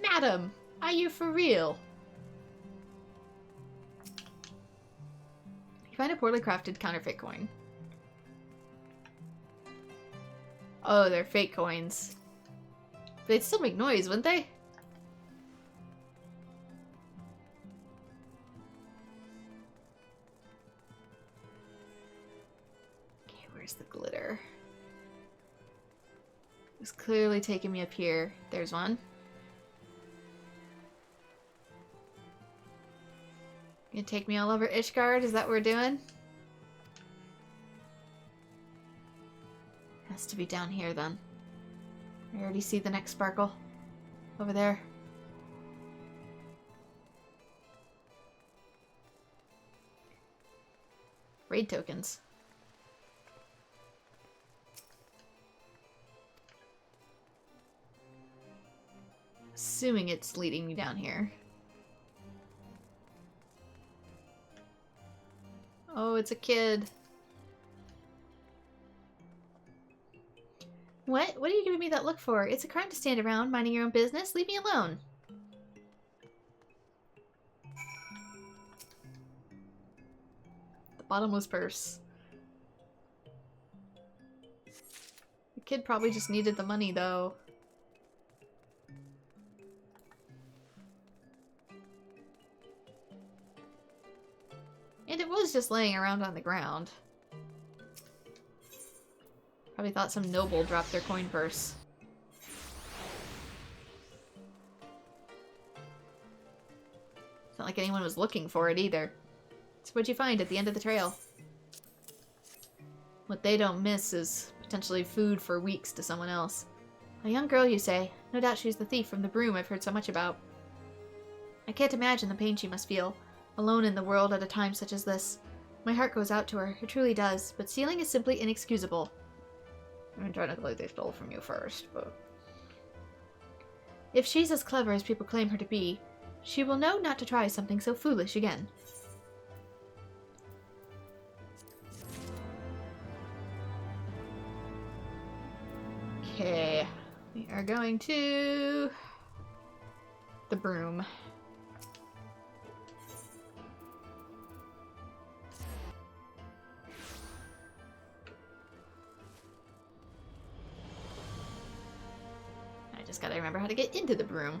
Madam, are you for real? You find a poorly crafted counterfeit coin. Oh, they're fake coins. They'd still make noise, wouldn't they? Okay, where's the glitter? It's clearly taking me up here. There's one. You take me all over Ishgard? Is that what we're doing? Has to be down here then. I already see the next sparkle. Over there. Raid tokens. Assuming it's leading me down here. Oh, it's a kid. What? What are you giving me that look for? It's a crime to stand around minding your own business. Leave me alone. The bottomless purse. The kid probably just needed the money, though. And it was just laying around on the ground. Probably thought some noble dropped their coin purse. It's not like anyone was looking for it either. So what'd you find at the end of the trail? What they don't miss is potentially food for weeks to someone else. A young girl, you say? No doubt she's the thief from the broom I've heard so much about. I can't imagine the pain she must feel, alone in the world at a time such as this. My heart goes out to her, it truly does, but stealing is simply inexcusable. I mean, technically they stole from you first, but... If she's as clever as people claim her to be, she will know not to try something so foolish again. Okay, we are going to... the broom. Just gotta remember how to get into the broom.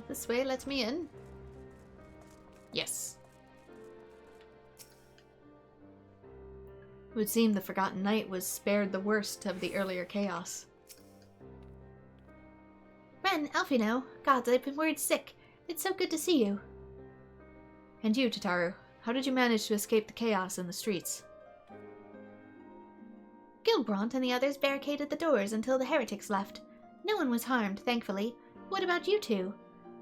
This way lets me in. Yes. It would seem the Forgotten Knight was spared the worst of the earlier chaos.
Ren, Alfino, gods, I've been worried sick. It's so good to see you.
And you, Tataru, how did you manage to escape the chaos in the streets?
Gilbrant and the others barricaded the doors until the heretics left. No one was harmed, thankfully. What about you two?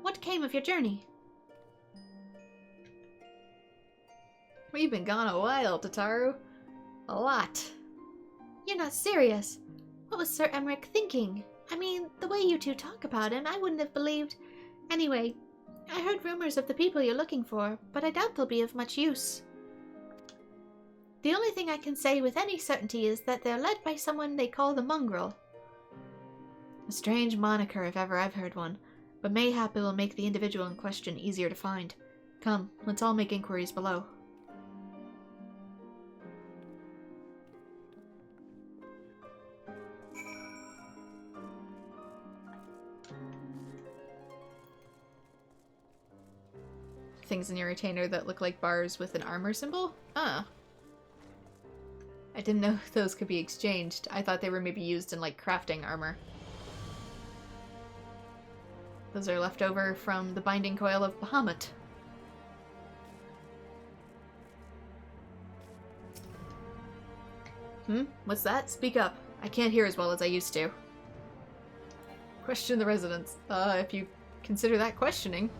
What came of your journey?
We've been gone a while, Tataru. A lot.
You're not serious. What was Sir Emmerich thinking? I mean, the way you two talk about him, I wouldn't have believed... Anyway, I heard rumors of the people you're looking for, but I doubt they'll be of much use. The only thing I can say with any certainty is that they're led by someone they call the Mongrel.
A strange moniker if ever I've heard one, but mayhap it will make the individual in question easier to find. Come, let's all make inquiries below. Things in your retainer that look like bars with an armor symbol? Ah. I didn't know those could be exchanged. I thought they were maybe used in, like, crafting armor. Those are left over from the binding coil of Bahamut. What's that? Speak up. I can't hear as well as I used to. Question the residents. If you consider that questioning.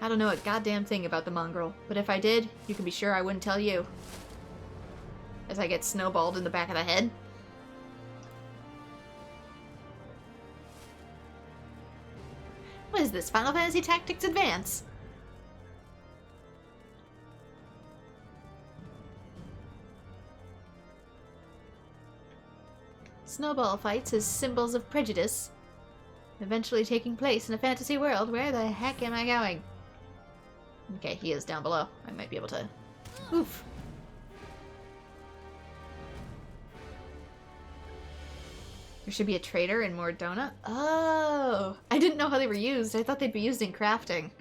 I don't know a goddamn thing about the mongrel, but if I did, you can be sure I wouldn't tell you. As I get snowballed in the back of the head.
What is this, Final Fantasy Tactics Advance?
Snowball fights as symbols of prejudice, eventually taking place in a fantasy world. Where the heck am I going? Okay, he is down below. I might be able to... Oof. There should be a trader in Mordona. Oh! I didn't know how they were used. I thought they'd be used in crafting.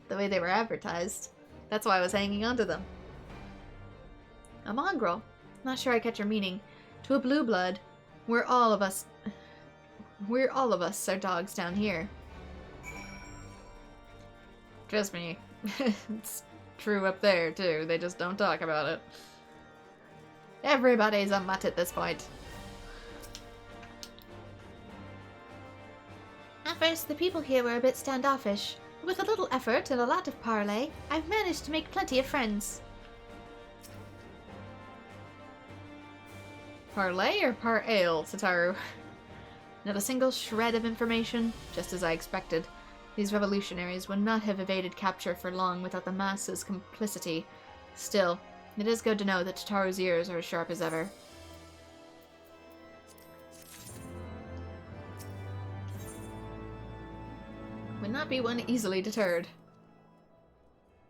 the way they were advertised. That's why I was hanging on to them. A mongrel? Not sure I catch your meaning. To a blue blood, we're all of us are dogs down here. Trust me, it's true up there too. They just don't talk about it. Everybody's a mutt at this point.
At first, the people here were a bit standoffish. With a little effort and a lot of parley, I've managed to make plenty of friends.
Parlay or par ale, Sataru? Not a single shred of information, just as I expected. These revolutionaries would not have evaded capture for long without the masses' complicity. Still, it is good to know that Tataru's ears are as sharp as ever. Would not be one easily deterred.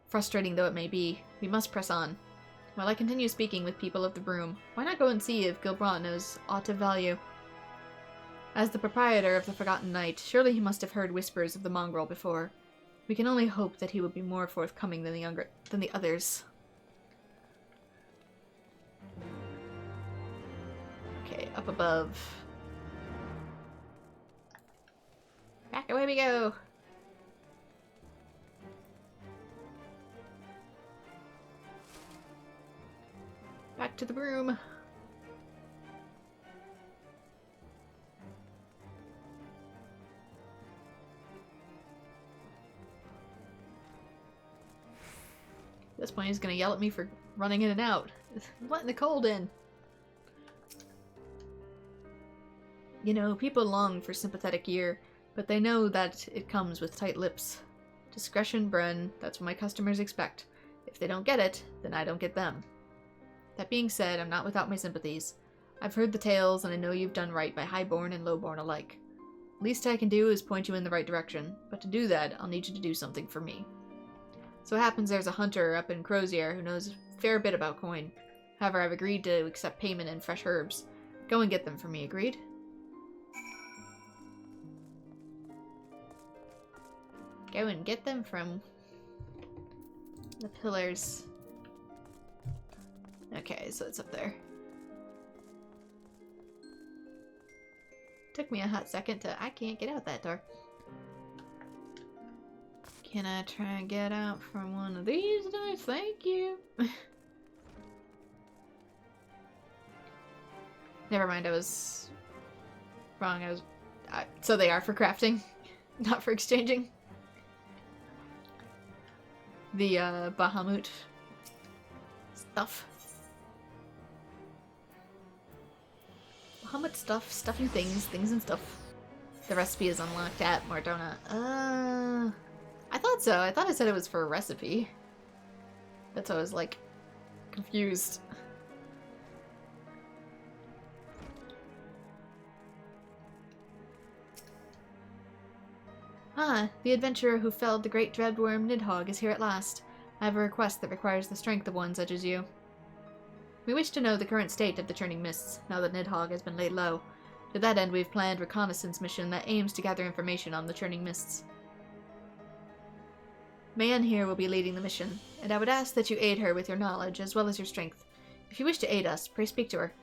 Frustrating though it may be, we must press on. While I continue speaking with people of the Broom, why not go and see if Gilbrand knows aught of value? As the proprietor of the Forgotten Knight, surely he must have heard whispers of the mongrel before. We can only hope that he will be more forthcoming than the others. Okay, up above. Back away we go! Back to the Broom. At this point, he's gonna yell at me for running in and out. Letting the cold in. You know, people long for sympathetic ear, but they know that it comes with tight lips. Discretion, Bren, that's what my customers expect. If they don't get it, then I don't get them. That being said, I'm not without my sympathies. I've heard the tales, and I know you've done right by highborn and lowborn alike. Least I can do is point you in the right direction, but to do that, I'll need you to do something for me. So it happens there's a hunter up in Crozier who knows a fair bit about coin. However, I've agreed to accept payment in fresh herbs. Go and get them for me, agreed? Go and get them from the pillars. Okay, so it's up there. Took me a hot second to... I can't get out that door. Can I try and get out from one of these doors? Thank you. Never mind, I was wrong. So they are for crafting, not for exchanging. The Bahamut stuff. Bahamut stuff, stuffing things and stuff. The recipe is unlocked at Mardona. I thought so. I thought I said it was for a recipe. That's why I was like confused. Ah, the adventurer who felled the great dreadworm Nidhogg is here at last. I have a request that requires the strength of one such as you. We wish to know the current state of the churning mists, now that Nidhogg has been laid low. To that end, we've planned a reconnaissance mission that aims to gather information on the churning mists. Mayan here will be leading the mission, and I would ask that you aid her with your knowledge as well as your strength. If you wish to aid us, pray speak to her.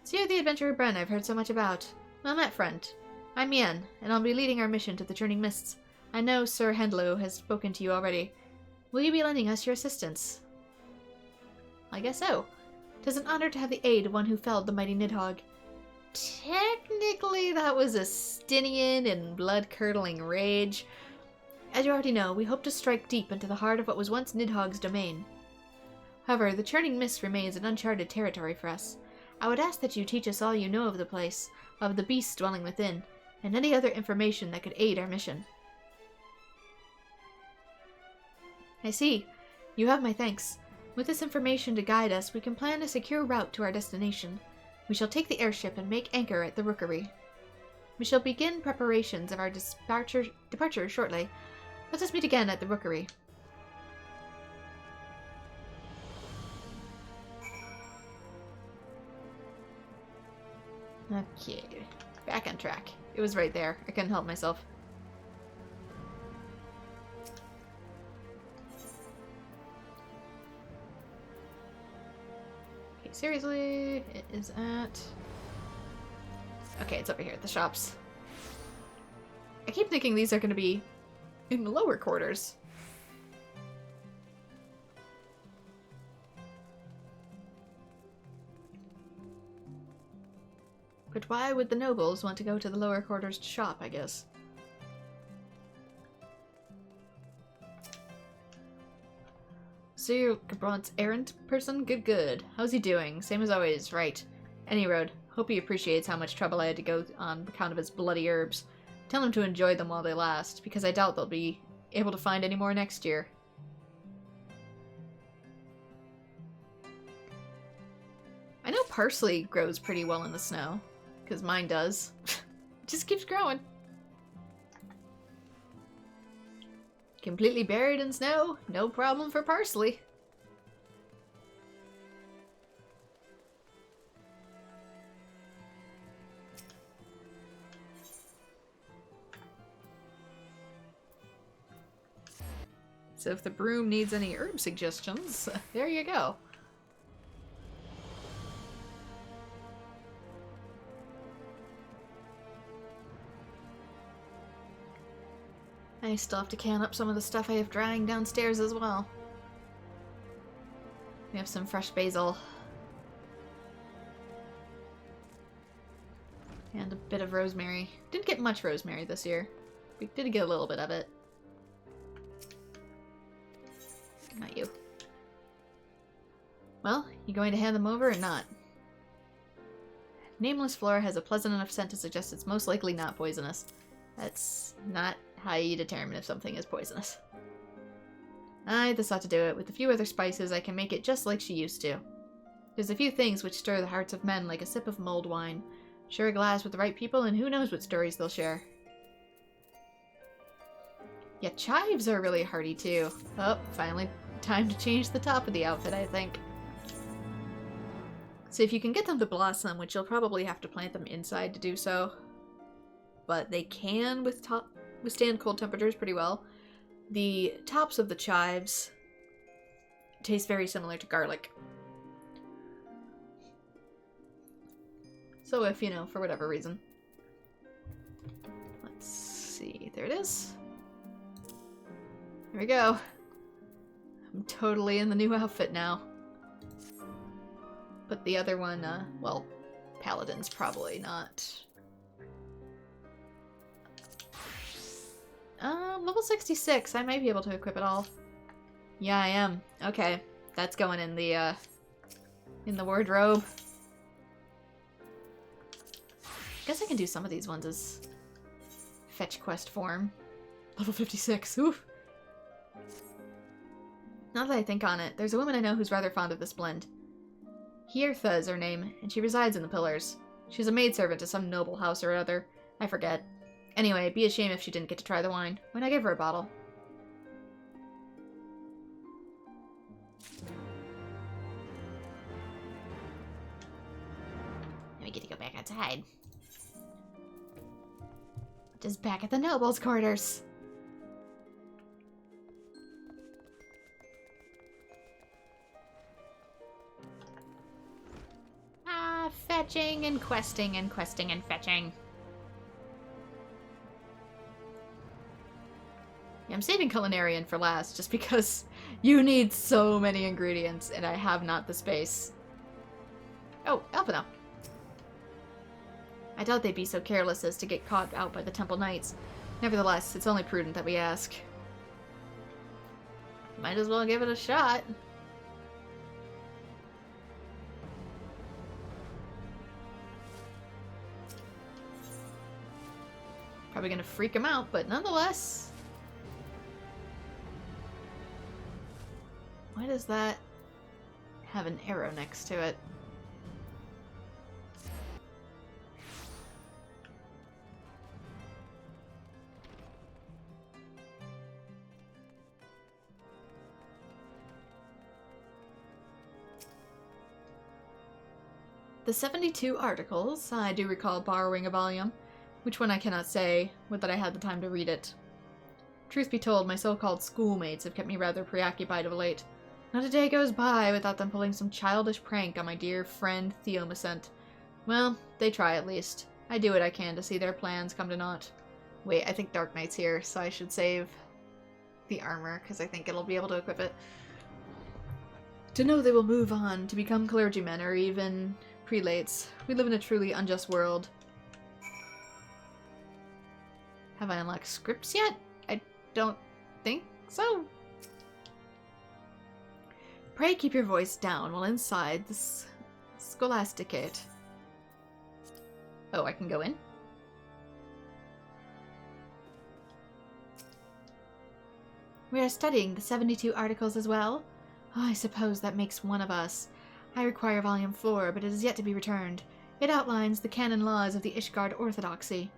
So you're the adventurer Bren I've heard so much about. Well met, friend. I'm Yen, and I'll be leading our mission to the churning mists. I know Sir Hendlo has spoken to you already. Will you be lending us your assistance? I guess so. 'Tis an honor to have the aid of one who felled the mighty Nidhogg. Technically, that was a Stinian in blood-curdling rage. As you already know, we hope to strike deep into the heart of what was once Nidhogg's domain. However, the churning mist remains an uncharted territory for us. I would ask that you teach us all you know of the place, of the beasts dwelling within, and any other information that could aid our mission. I see. You have my thanks. With this information to guide us, we can plan a secure route to our destination. We shall take the airship and make anchor at the rookery. We shall begin preparations of our departure shortly. Let us meet again at the rookery. Okay, back on track. It was right there. I couldn't help myself. Okay, seriously, it is at... Okay, it's over here at the shops. I keep thinking these are going to be in the lower quarters. But why would the nobles want to go to the lower quarters to shop, I guess? So you're Gabron's errand person? Good, good. How's he doing? Same as always, right. Any road. Hope he appreciates how much trouble I had to go on account of his bloody herbs. Tell him to enjoy them while they last, because I doubt they'll be able to find any more next year. I know parsley grows pretty well in the snow, because mine does. It just keeps growing. Completely buried in snow, no problem for parsley. So if the broom needs any herb suggestions, there you go. I still have to can up some of the stuff I have drying downstairs as well. We have some fresh basil. And a bit of rosemary. Didn't get much rosemary this year. We did get a little bit of it. Not you. Well, you going to hand them over or not? Nameless flower has a pleasant enough scent to suggest it's most likely not poisonous. That's not how you determine if something is poisonous. I just ought to do it. With a few other spices, I can make it just like she used to. There's a few things which stir the hearts of men like a sip of mulled wine. Share a glass with the right people, and who knows what stories they'll share. Yeah, chives are really hearty too. Oh, finally time to change the top of the outfit, I think. So if you can get them to blossom, which you'll probably have to plant them inside to do so, but they can withstand cold temperatures pretty well. The tops of the chives taste very similar to garlic. So if, you know, for whatever reason. Let's see, there it is. There we go. I'm totally in the new outfit now. But the other one, well, Paladin's probably not. Level 66. I might be able to equip it all. Yeah, I am. Okay. That's going in the wardrobe. Guess I can do some of these ones as fetch quest form. Level 56. Oof. Now that I think on it, there's a woman I know who's rather fond of this blend. Hiertha is her name, and she resides in the Pillars. She's a maidservant to some noble house or other. I forget. Anyway, it'd be a shame if she didn't get to try the wine. Why not give her a bottle?
Now we get to go back outside.
Just back at the nobles' quarters.
Fetching and questing and questing and fetching.
Yeah, I'm saving Culinarian for last, just because you need so many ingredients, and I have not the space. Oh, Elpino. I doubt they'd be so careless as to get caught out by the Temple Knights. Nevertheless, it's only prudent that we ask. Might as well give it a shot. Probably gonna freak him out, but nonetheless. Why does that have an arrow next to it? The 72 articles, I do recall borrowing a volume. Which one I cannot say, would that I had the time to read it. Truth be told, my so-called schoolmates have kept me rather preoccupied of late. Not a day goes by without them pulling some childish prank on my dear friend Theomacent. Well, they try at least. I do what I can to see their plans come to naught. Wait, I think Dark Knight's here, so I should save the armor, because I think it'll be able to equip it. To know they will move on to become clergymen or even prelates. We live in a truly unjust world. Have I unlocked scripts yet? I don't think so. Pray keep your voice down while inside the scholasticate. Oh, I can go in? We are studying the 72 articles as well. Oh, I suppose that makes one of us. I require volume 4, but it is yet to be returned. It outlines the canon laws of the Ishgard Orthodoxy.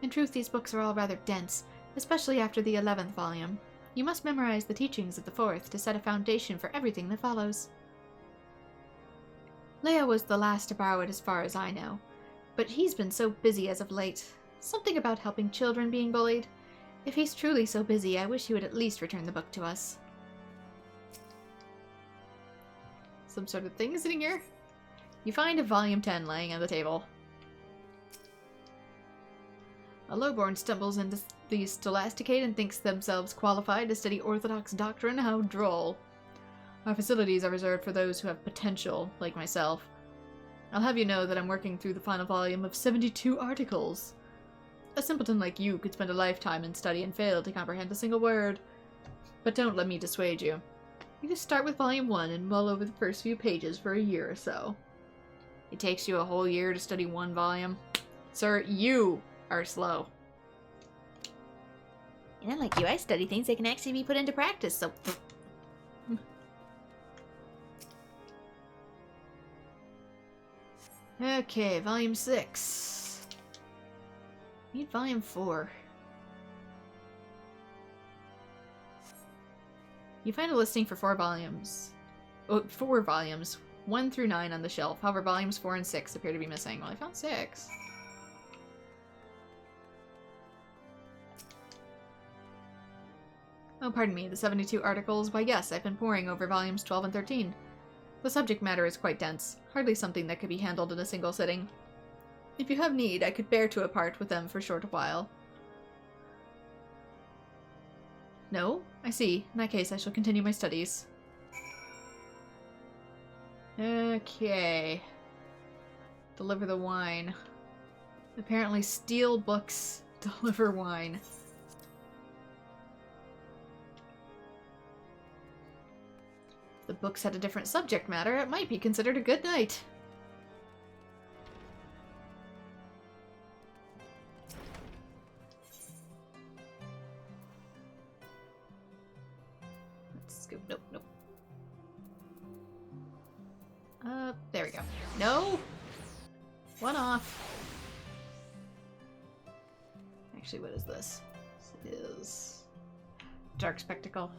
In truth, these books are all rather dense, especially after the 11th volume. You must memorize the teachings of the 4th to set a foundation for everything that follows. Leia was the last to borrow it as far as I know, but he's been so busy as of late. Something about helping children being bullied. If he's truly so busy, I wish he would at least return the book to us. Some sort of thing sitting here? You find a volume 10 laying on the table. A lowborn stumbles into the scholasticate and thinks themselves qualified to study orthodox doctrine. How droll. Our facilities are reserved for those who have potential, like myself. I'll have you know that I'm working through the final volume of 72 articles. A simpleton like you could spend a lifetime in study and fail to comprehend a single word. But don't let me dissuade you. You just start with volume 1 and mull over the first few pages for a year or so. It takes you a whole year to study one volume. Sir, you are slow.
And unlike you, I study things that can actually be put into practice, so...
Okay, volume 6. Need volume 4. You find a listing for 4 volumes. Oh, 4 volumes. 1 through 9 on the shelf. However, volumes 4 and 6 appear to be missing. Well, I found 6. Oh, pardon me, the 72 articles? Why yes, I've been poring over volumes 12 and 13. The subject matter is quite dense, hardly something that could be handled in a single sitting. If you have need, I could bear to apart with them for a short while. No? I see. In that case, I shall continue my studies. Okay. Deliver the wine. Apparently steal books, deliver wine. If the books had a different subject matter, it might be considered a good night. Let's go. Nope, nope. There we go. No! One off. Actually, what is this? This is Dark Spectacle.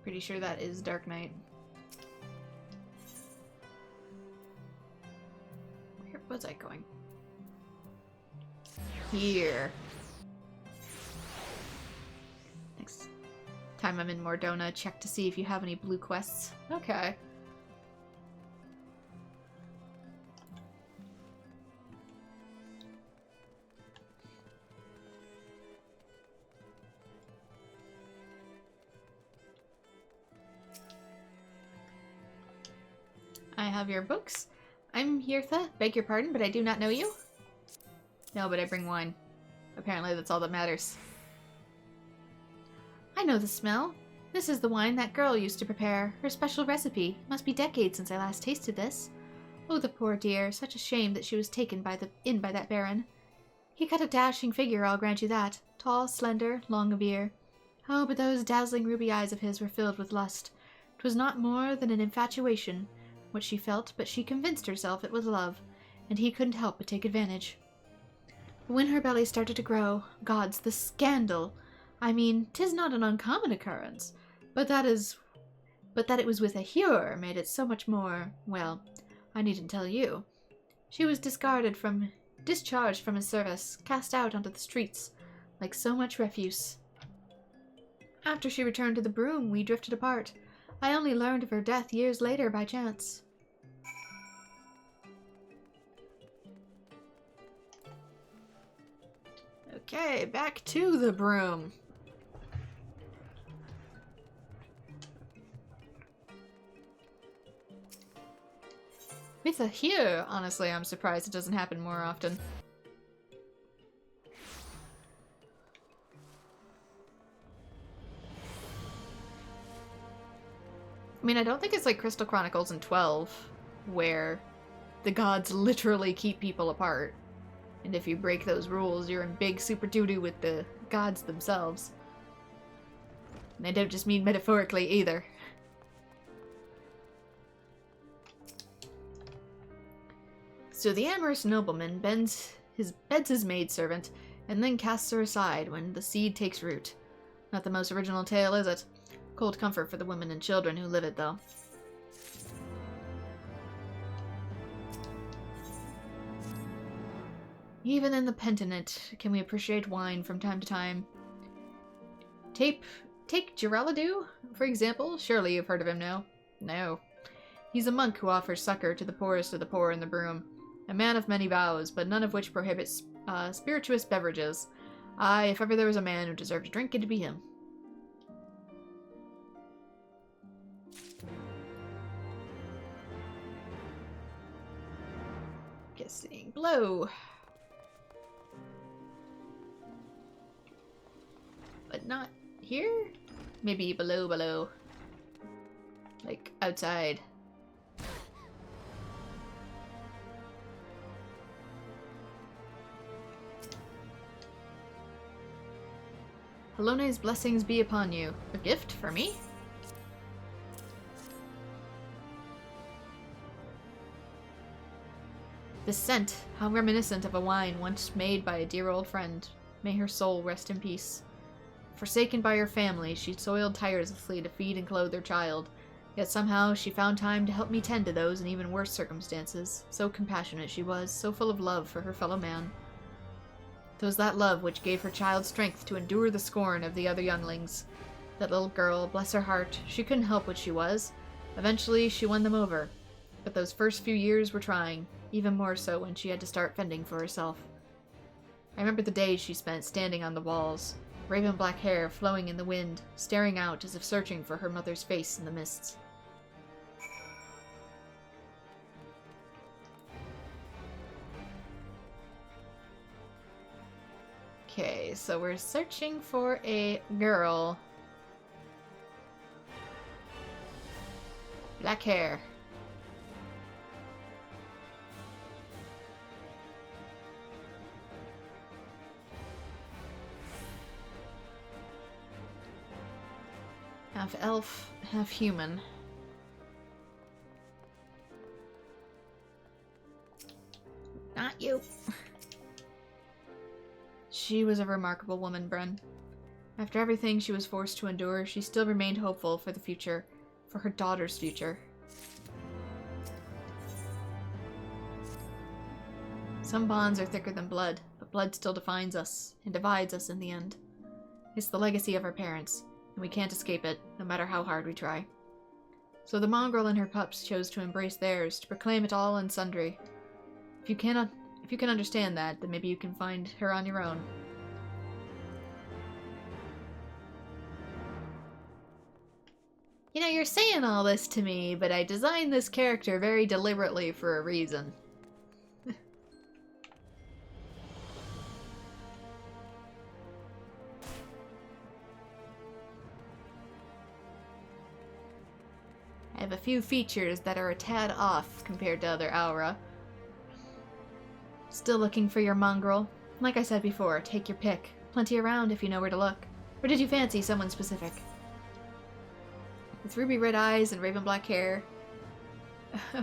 Pretty sure that is Dark Knight. Where was I going? Here. Next time I'm in Mordona, check to see if you have any blue quests. Okay. I have your books. I'm Hirtha. Beg your pardon, but I do not know you. No, but I bring wine. Apparently that's all that matters. I know the smell. This is the wine that girl used to prepare. Her special recipe. Must be decades since I last tasted this. Oh, the poor dear. Such a shame that she was taken by that baron. He cut a dashing figure, I'll grant you that. Tall, slender, long of ear. Oh, but those dazzling ruby eyes of his were filled with lust. 'Twas not more than an infatuation, what she felt, but she convinced herself it was love, and he couldn't help but take advantage. But when her belly started to grow, gods, the scandal! I mean, 'tis not an uncommon occurrence, but that it was with a hewer made it so much more, well, I needn't tell you. She was discharged from his service, cast out onto the streets, like so much refuse. After she returned to the broom, we drifted apart. I only learned of her death years later by chance. Okay, back to the broom. With a here, honestly, I'm surprised it doesn't happen more often. I mean, I don't think it's like Crystal Chronicles in 12, where the gods literally keep people apart. And if you break those rules, you're in big super doo-doo with the gods themselves. And I don't just mean metaphorically either. So the amorous nobleman beds his maidservant, and then casts her aside when the seed takes root. Not the most original tale, is it? Cold comfort for the women and children who live it, though. Even in the penitent, can we appreciate wine from time to time? Take Geraldo, for example. Surely you've heard of him now. No. He's a monk who offers succor to the poorest of the poor in the broom. A man of many vows, but none of which prohibits spirituous beverages. Aye, if ever there was a man who deserved a drink, it'd be him. Guessing blow. But not here? Maybe below. Like, outside. Halone's blessings be upon you. A gift for me? The scent, how reminiscent of a wine once made by a dear old friend. May her soul rest in peace. Forsaken by her family, she toiled tirelessly to feed and clothe their child. Yet somehow she found time to help me tend to those in even worse circumstances. So compassionate she was, so full of love for her fellow man. 'Twas that love which gave her child strength to endure the scorn of the other younglings. That little girl, bless her heart, she couldn't help what she was. Eventually she won them over. But those first few years were trying, even more so when she had to start fending for herself. I remember the days she spent standing on the walls, raven black hair flowing in the wind, staring out as if searching for her mother's face in the mists. Okay, so we're searching for a girl. Black hair. Half elf, half human. Not you. She was a remarkable woman, Bren. After everything she was forced to endure, she still remained hopeful for the future, for her daughter's future. Some bonds are thicker than blood, but blood still defines us, and divides us in the end. It's the legacy of our parents, and we can't escape it, no matter how hard we try. So the mongrel and her pups chose to embrace theirs, to proclaim it all and sundry. If you can understand that, then maybe you can find her on your own. You know, you're saying all this to me, but I designed this character very deliberately for a reason. I have a few features that are a tad off compared to other Aura. Still looking for your mongrel? Like I said before, take your pick. Plenty around if you know where to look. Or did you fancy someone specific? With ruby red eyes and raven black hair.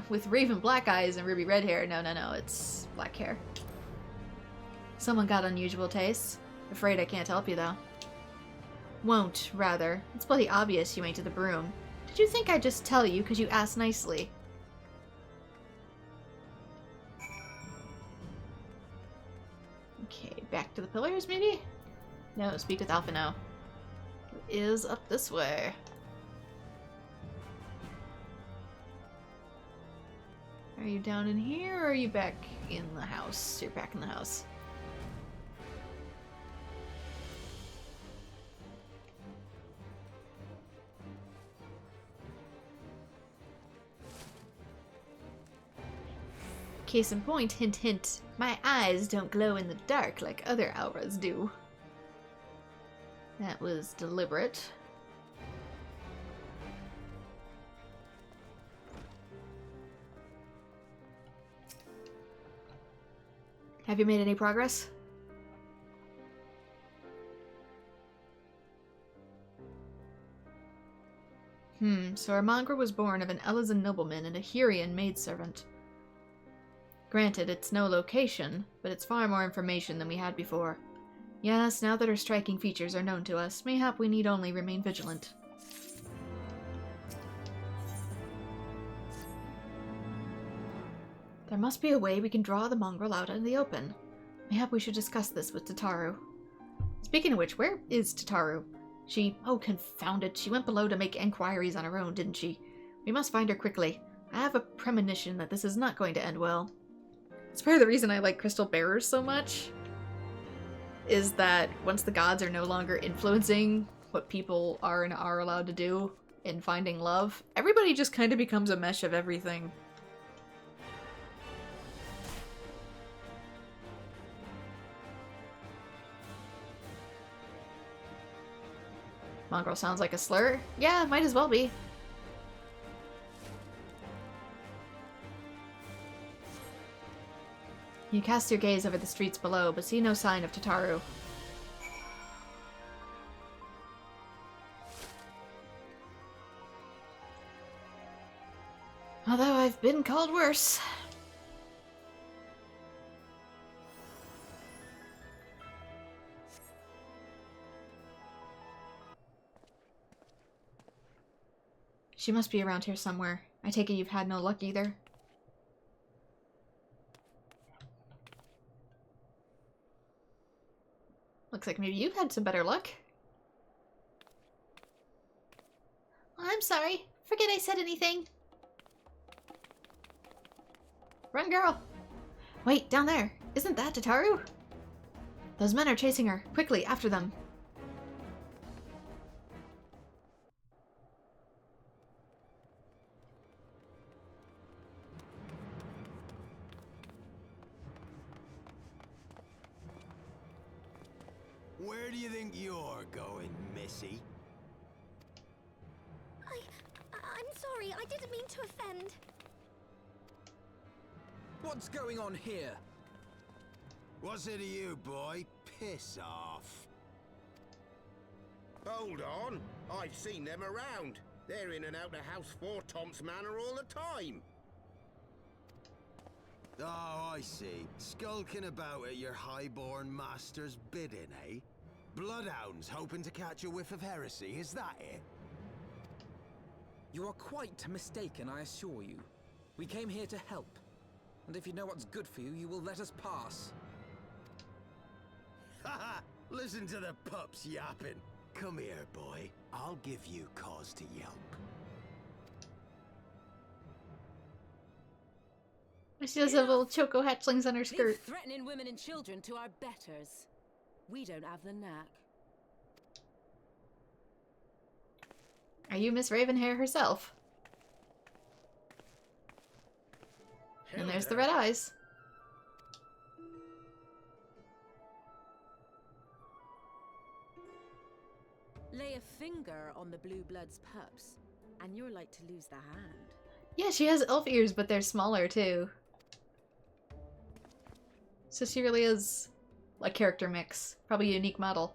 With raven black eyes and ruby red hair. No, it's black hair. Someone got unusual tastes. Afraid I can't help you though. Won't, rather. It's bloody obvious you ain't to the broom. Did you think I'd just tell you because you asked nicely? Okay, back to the pillars, maybe? No, speak with Alpha now. is up this way. Are you down in here, or are you back in the house? You're back in the house. Case in point, hint hint, my eyes don't glow in the dark like other auras do. That was deliberate. Have you made any progress? So Armangra was born of an Elizan nobleman and a Hurian maidservant. Granted, it's no location, but it's far more information than we had before. Yes, now that her striking features are known to us, mayhap we need only remain vigilant. There must be a way we can draw the mongrel out in the open. Mayhap we should discuss this with Tataru. Speaking of which, where is Tataru? Oh, confound it, she went below to make enquiries on her own, didn't she? We must find her quickly. I have a premonition that this is not going to end well. It's part of the reason I like Crystal Bearers so much, is that once the gods are no longer influencing what people are and are allowed to do in finding love, everybody just kind of becomes a mesh of everything. Mongrel sounds like a slur? Yeah, might as well be. You cast your gaze over the streets below, but see no sign of Tataru. Although I've been called worse. She must be around here somewhere. I take it you've had no luck either? Looks like maybe you've had some better luck.
I'm sorry. Forget I said anything.
Run, girl! Wait, down there! Isn't that Tataru? Those men are chasing her. Quickly, after them.
Where do you think you're going, Missy?
I'm sorry, I didn't mean to offend.
What's going on here?
What's it to you, boy? Piss off.
Hold on. I've seen them around. They're in and out the house 4 Tom's Manor all the time.
Oh, I see. Skulking about at your highborn master's bidding, eh? Bloodhounds hoping to catch a whiff of heresy, is that it?
You are quite mistaken, I assure you. We came here to help. And if you know what's good for you, you will let us pass.
Haha! Listen to the pups yapping. Come here, boy. I'll give you cause to yelp.
She does have little choco hatchlings on her skirt.
Leave threatening women and children to our betters. We don't have the knack.
Are you Miss Ravenhair herself? And there's the red eyes.
Lay a finger on the blue blood's pups, and you're like to lose the hand.
Yeah, she has elf ears, but they're smaller too. So she really is a character mix. Probably a unique model.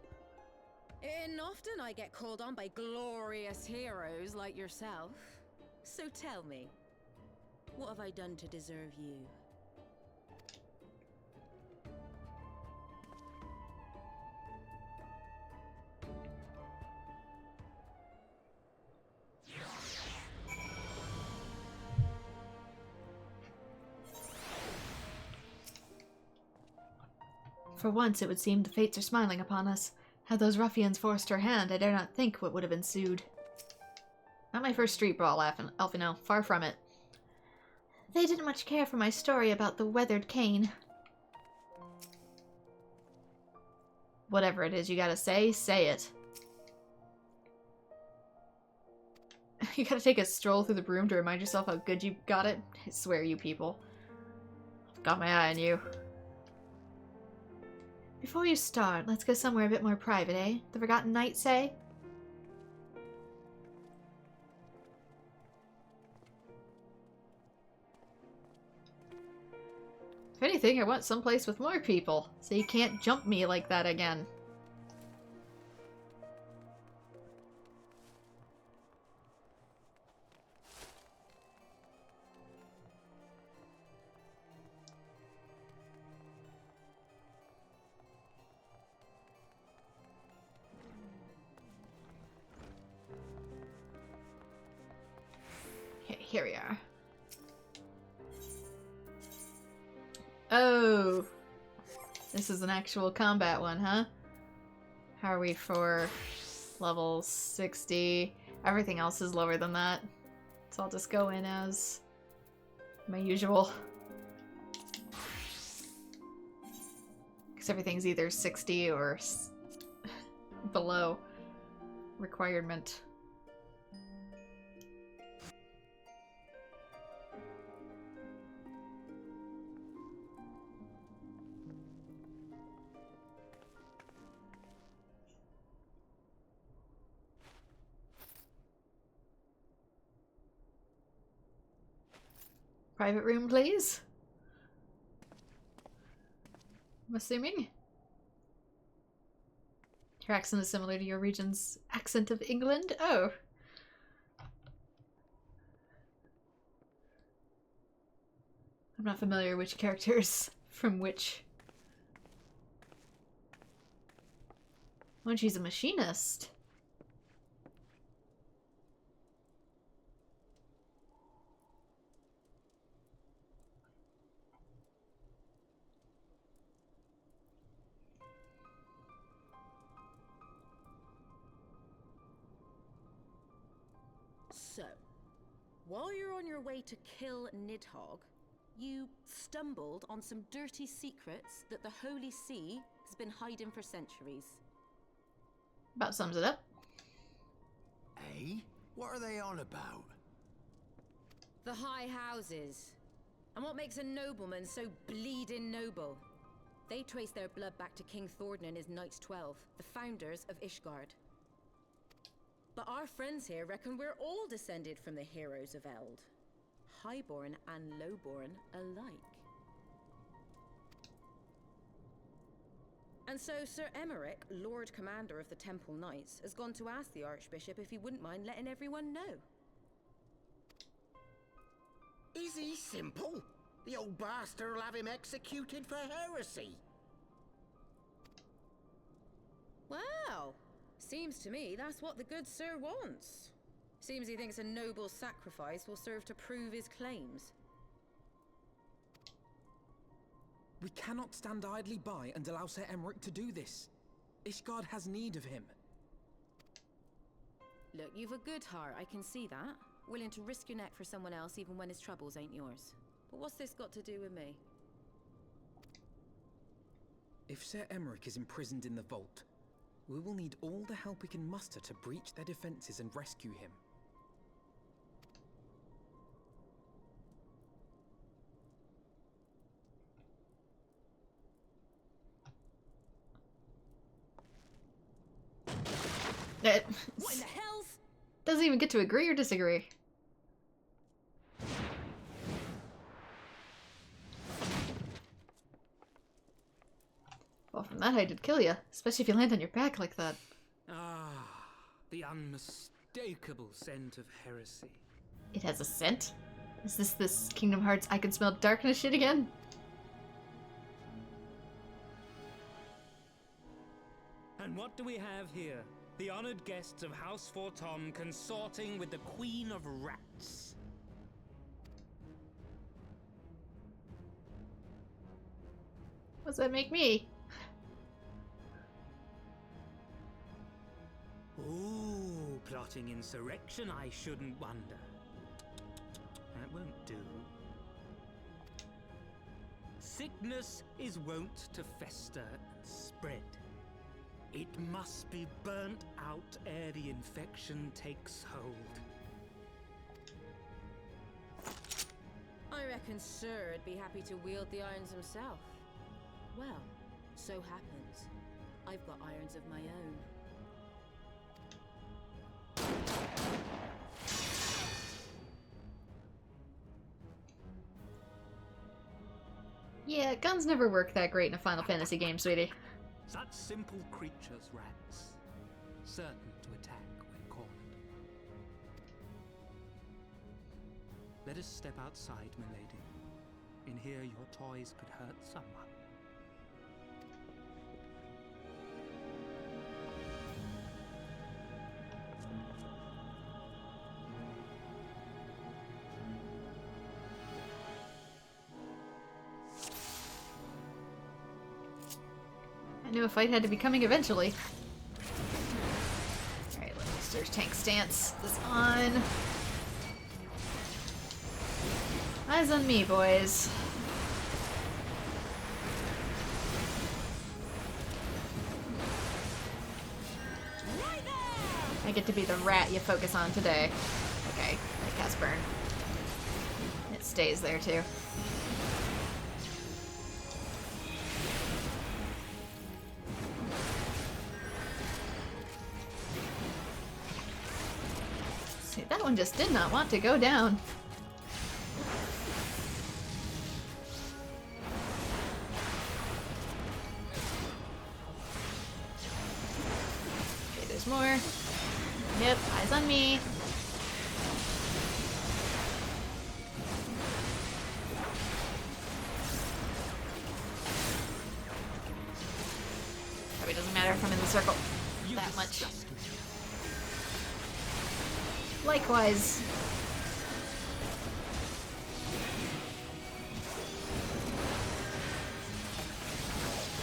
And often I get called on by glorious heroes like yourself. So tell me, what have I done to deserve you?
For once, it would seem the fates are smiling upon us. Had those ruffians forced her hand, I dare not think what would have ensued. Not my first street brawl, Alphino. Far from it. They didn't much care for my story about the weathered cane. Whatever it is you gotta say it. You gotta take a stroll through the room to remind yourself how good you got it. I swear, you people. I've got my eye on you. Before you start, let's go somewhere a bit more private, eh? The Forgotten Knight, say? If anything, I want someplace with more people, so you can't jump me like that again. Here we are. Oh! This is an actual combat one, huh? How are we for level 60? Everything else is lower than that. So I'll just go in as my usual. Because everything's either 60 or below requirement. Private room, please. I'm assuming. Your accent is similar to your region's accent of England? Oh. I'm not familiar which characters from which. Oh, she's a machinist.
So, while you're on your way to kill Nidhogg, you stumbled on some dirty secrets that the Holy See has been hiding for centuries.
About sums it up.
Eh? What are they on about?
The High Houses. And what makes a nobleman so bleeding noble? They trace their blood back to King Thordan and his Knights 12, the founders of Ishgard. But our friends here reckon we're all descended from the heroes of Eld. Highborn and lowborn alike. And so Sir Emmerich, Lord Commander of the Temple Knights, has gone to ask the Archbishop if he wouldn't mind letting everyone know.
Is he simple? The old bastard will have him executed for heresy.
Well, seems to me that's what the good sir wants. Seems he thinks a noble sacrifice will serve to prove his claims.
We cannot stand idly by and allow Sir Emmerich to do this. Ishgard has need of him.
Look, you've a good heart, I can see that. Willing to risk your neck for someone else even when his troubles ain't yours. But what's this got to do with me?
If Sir Emmerich is imprisoned in the vault, we will need all the help we can muster to breach their defenses and rescue him.
What in the hell's?
Doesn't even get to agree or disagree. Well, from that I did kill you, especially if you land on your back like that.
Ah, the unmistakable scent of heresy.
It has a scent? Is this Kingdom Hearts I can smell darkness shit again?
And what do we have here? The honored guests of House Fortom consorting with the Queen of Rats.
What does that make me?
Ooh, plotting insurrection, I shouldn't wonder. That won't do. Sickness is wont to fester and spread. It must be burnt out ere the infection takes hold.
I reckon Sir'd be happy to wield the irons himself. Well, so happens I've got irons of my own.
Yeah, guns never work that great in a Final Fantasy game, sweetie.
Such simple creatures, rats, certain to attack when cornered. Let us step outside, milady. In here your toys could hurt someone.
I knew a fight had to be coming eventually. Alright, let's tank stance. This on. Eyes on me, boys. I get to be the rat you focus on today. Okay, I cast burn. It stays there too. See, that one just did not want to go down. Okay, there's more. Yep, eyes on me. Probably doesn't matter if I'm in the circle that much. Likewise.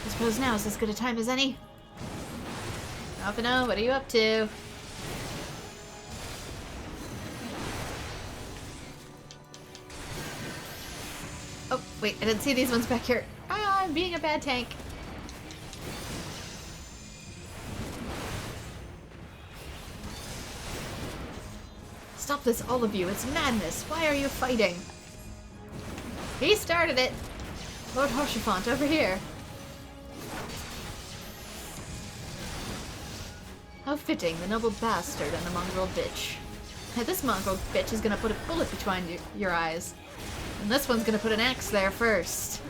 I suppose now is as good a time as any. Alphino, what are you up to? Oh, wait, I didn't see these ones back here. Ah, I'm being a bad tank. Stop this, all of you. It's madness. Why are you fighting? He started it. Lord Hoshafont, over here. How fitting, the noble bastard and the mongrel bitch. Hey, this mongrel bitch is gonna put a bullet between your eyes. And this one's gonna put an axe there first.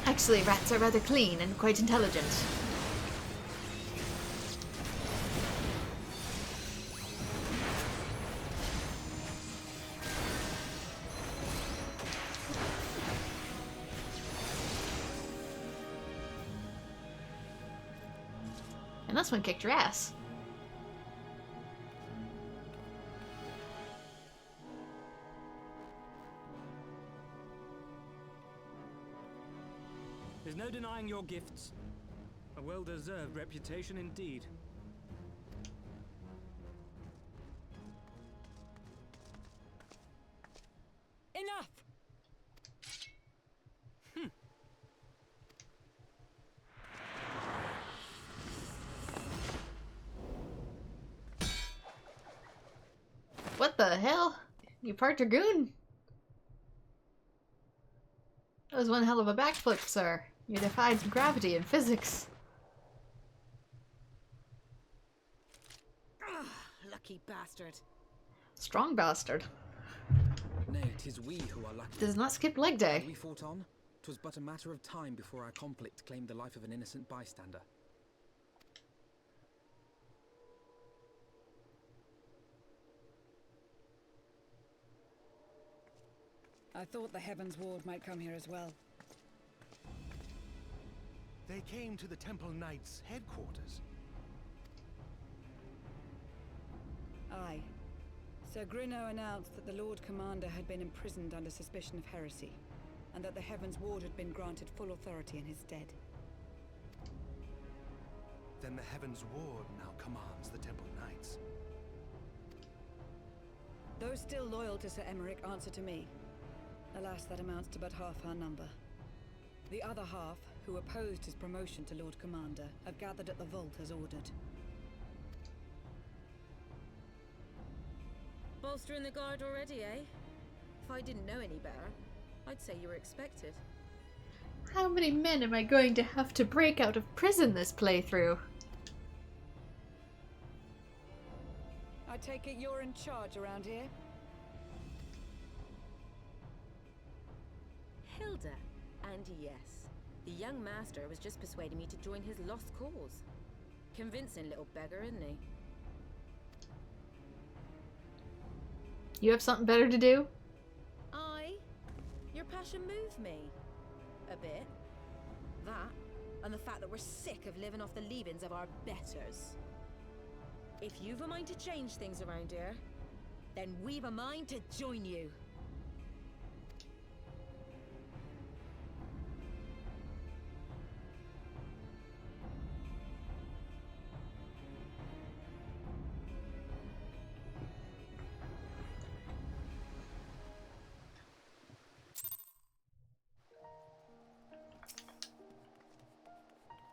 Actually, rats are rather clean and quite intelligent. And this one kicked your ass.
There's no denying your gifts. A well-deserved reputation indeed.
Enough!
What the hell? You part Dragoon? That was one hell of a backflip, sir. You defied gravity and physics.
Lucky bastard.
Strong bastard.
Nay, 'tis we who are lucky.
Does not skip leg day.
As we fought on, 'twas but a matter of time before our conflict claimed the life of an innocent bystander.
I thought the Heavensward might come here as well.
They came to the Temple Knights' headquarters.
Aye. Sir Grinno announced that the Lord Commander had been imprisoned under suspicion of heresy, and that the Heavensward had been granted full authority in his stead.
Then the Heavensward now commands the Temple Knights.
Those still loyal to Sir Emmerich answer to me. Alas, that amounts to but half our number. The other half, who opposed his promotion to Lord Commander, have gathered at the vault as ordered.
Bolstering the guard already, eh? If I didn't know any better, I'd say you were expected.
How many men am I going to have to break out of prison this playthrough?
I take it you're in charge around here?
Hilda. And yes, the young master was just persuading me to join his lost cause. Convincing little beggar, isn't he?
You have something better to do?
Aye. Your passion moved me. A bit. That, and the fact that we're sick of living off the leavings of our betters. If you've a mind to change things around here, then we've a mind to join you.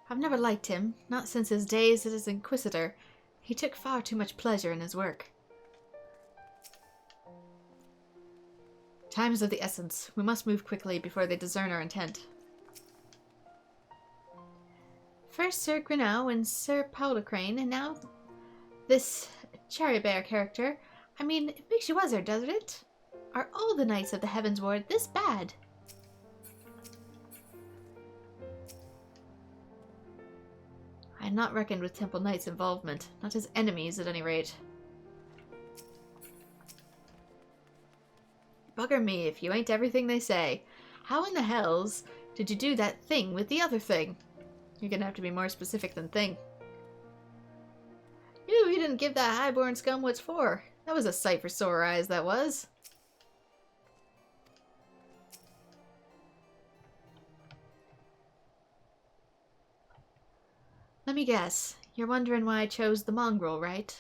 I've never liked him, not since his days as Inquisitor. He took far too much pleasure in his work. Time is of the essence. We must move quickly before they discern our intent. First Sir Grinno and Sir Paulocrane, and now this Cherry Bear character. I mean, it makes you wonder, doesn't it? Are all the Knights of the Heavensward this bad? I had not reckoned with Temple Knights' involvement, not as enemies at any rate. Bugger me if you ain't everything they say. How in the hells did you do that thing with the other thing? You're gonna have to be more specific than thing. You didn't give that highborn scum what's for. That was a sight for sore eyes, that was. Let me guess. You're wondering why I chose the mongrel, right?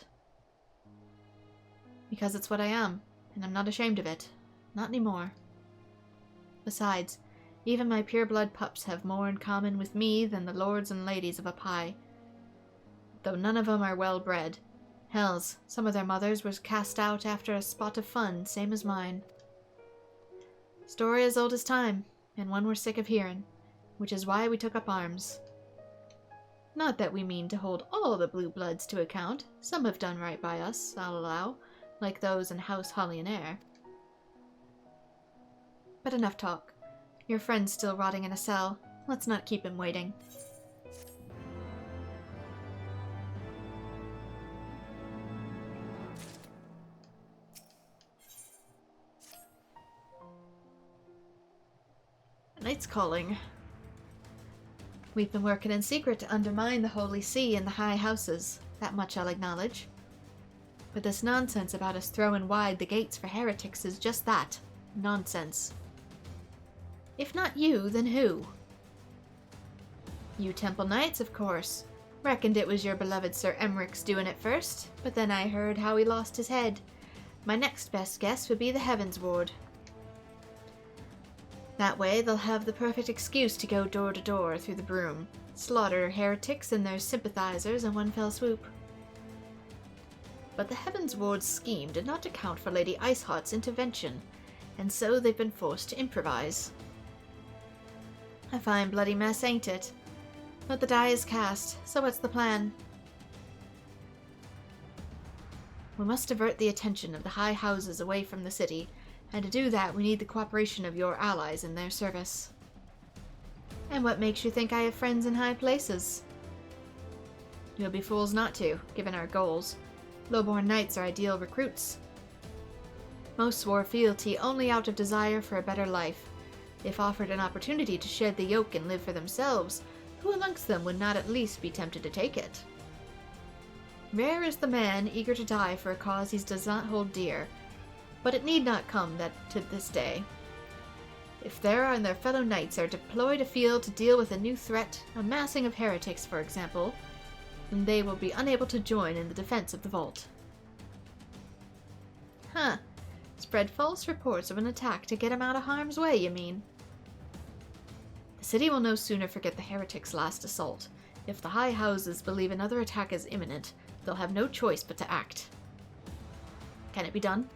Because it's what I am, and I'm not ashamed of it. Not anymore. Besides, even my pureblood pups have more in common with me than the lords and ladies of a pie. Though none of 'em are well bred. Hells, some of their mothers was cast out after a spot of fun, same as mine. Story as old as time, and one we're sick of hearing, which is why we took up arms. Not that we mean to hold all the blue bloods to account. Some have done right by us, I'll allow, like those in House Hollionaire. But enough talk. Your friend's still rotting in a cell. Let's not keep him waiting. Night's calling. We've been working in secret to undermine the Holy See and the high houses. That much I'll acknowledge. But this nonsense about us throwing wide the gates for heretics is just that. Nonsense. If not you, then who? You Temple Knights, of course. Reckoned it was your beloved Sir Emmerich's doing it first, but then I heard how he lost his head. My next best guess would be the Heavensward. That way they'll have the perfect excuse to go door to door through the broom, slaughter heretics and their sympathizers in one fell swoop. But the Heavensward's scheme did not account for Lady Iceheart's intervention, and so they've been forced to improvise. A fine bloody mess, ain't it? But the die is cast, so what's the plan? We must divert the attention of the high houses away from the city, and to do that we need the cooperation of your allies in their service. And what makes you think I have friends in high places? You'll be fools not to, given our goals. Lowborn knights are ideal recruits. Most swore fealty only out of desire for a better life. If offered an opportunity to shed the yoke and live for themselves, who amongst them would not at least be tempted to take it? Rare is the man eager to die for a cause he does not hold dear, but it need not come to this day. If there and their fellow knights are deployed afield to deal with a new threat, a massing of heretics, for example, then they will be unable to join in the defense of the vault. Huh. Spread false reports of an attack to get him out of harm's way, you mean? The city will no sooner forget the heretics' last assault. If the high houses believe another attack is imminent, they'll have no choice but to act. Can it be done?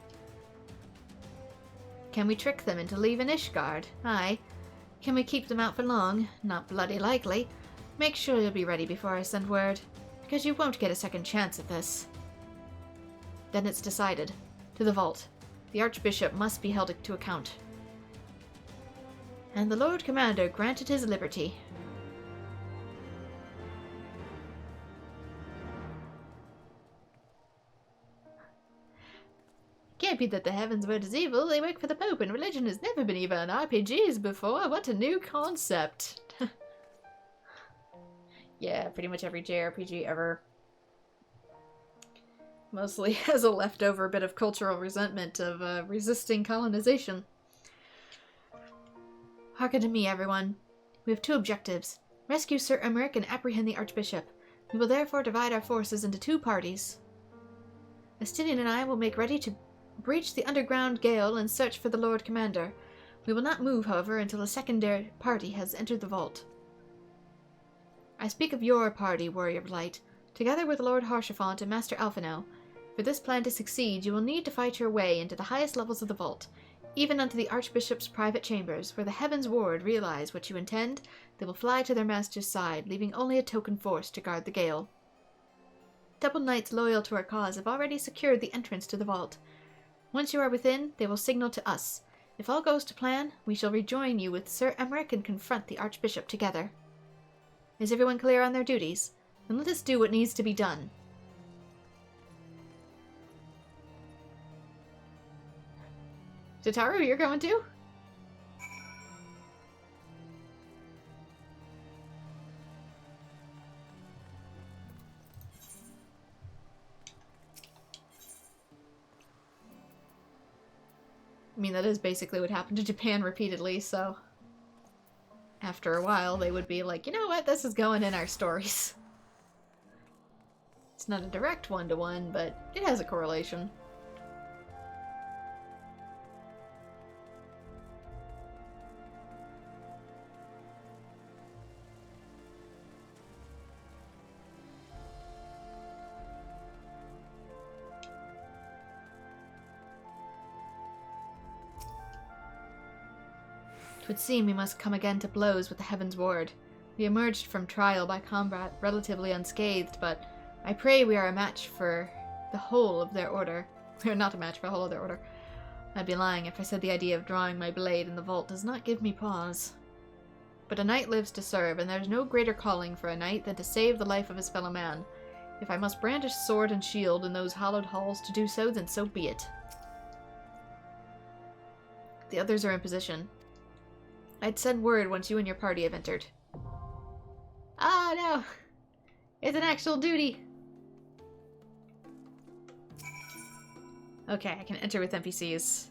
Can we trick them into leaving Ishgard? Aye. Can we keep them out for long? Not bloody likely. Make sure you'll be ready before I send word, because you won't get a second chance at this. Then it's decided. To the vault. The Archbishop must be held to account. And the Lord Commander granted his liberty. Can't be that the Heavensward is evil. They work for the Pope, and religion has never been evil in RPGs before. What a new concept. Yeah, pretty much every JRPG ever. Mostly has a leftover bit of cultural resentment of resisting colonization. Hearken to me, everyone. We have two objectives. Rescue Sir Emmerich and apprehend the Archbishop. We will therefore divide our forces into two parties. Estinian and I will make ready to breach the underground gale and search for the Lord Commander. We will not move, however, until a secondary party has entered the vault. I speak of your party, Warrior of Light, together with Lord Haurchefant and Master Alphinaud. For this plan to succeed, you will need to fight your way into the highest levels of the vault, even unto the Archbishop's private chambers, where the Heavensward realize what you intend. They will fly to their master's side, leaving only a token force to guard the gale. Double knights loyal to our cause have already secured the entrance to the vault. Once you are within, they will signal to us. If all goes to plan, we shall rejoin you with Sir Emmerich and confront the Archbishop together. Is everyone clear on their duties? Then let us do what needs to be done. Jataru, you're going too? I mean, that is basically what happened to Japan repeatedly, so after a while they would be like, you know what, this is going in our stories. It's not a direct one-to-one, but it has a correlation. It would seem we must come again to blows with the Heavensward. We emerged from trial by combat relatively unscathed, but I pray we are a match for the whole of their order. We are not a match for the whole of their order. I'd be lying if I said the idea of drawing my blade in the vault does not give me pause. But a knight lives to serve, and there's no greater calling for a knight than to save the life of his fellow man. If I must brandish sword and shield in those hallowed halls to do so, then so be it. The others are in position. I'd send word once you and your party have entered. Ah, no! It's an actual duty! Okay, I can enter with NPCs.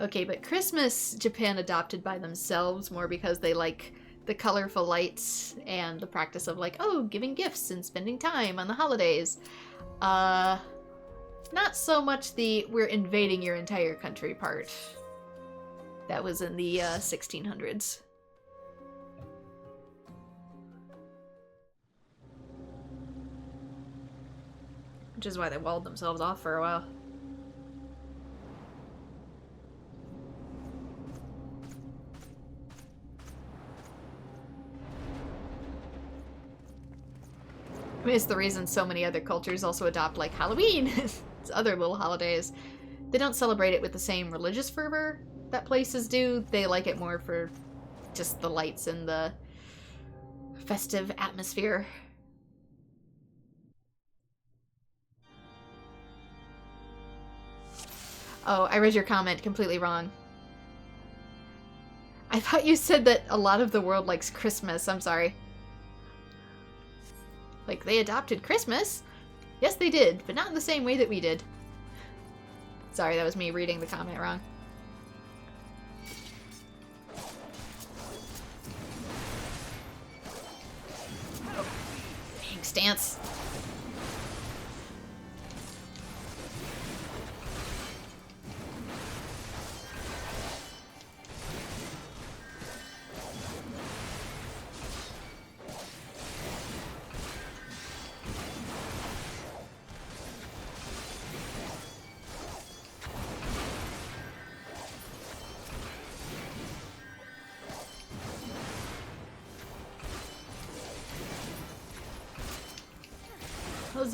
Okay, but Christmas, Japan adopted by themselves more because they like the colorful lights and the practice of like, oh, giving gifts and spending time on the holidays. Not so much the we're invading your entire country part. That was in the 1600s. Which is why they walled themselves off for a while. I mean, it's the reason so many other cultures also adopt, like, Halloween! It's other little holidays. They don't celebrate it with the same religious fervor that places do. They like it more for just the lights and the festive atmosphere. Oh, I read your comment completely wrong. I thought you said that a lot of the world likes Christmas. I'm sorry. Like, they adopted Christmas? Yes, they did, but not in the same way that we did. Sorry, that was me reading the comment wrong. Oh, dang stance.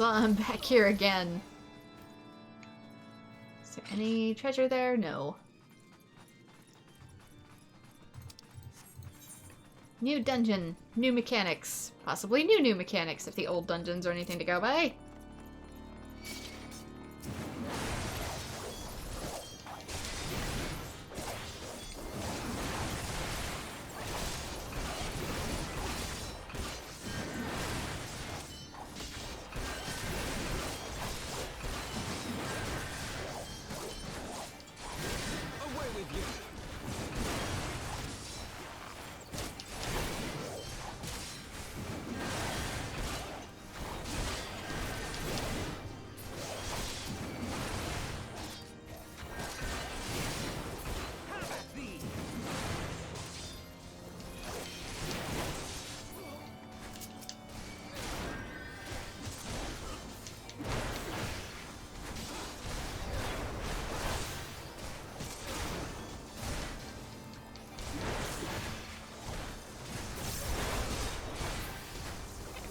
I'm back here again. Is there any treasure there? No. New dungeon, new mechanics. Possibly new mechanics if the old dungeons are anything to go by.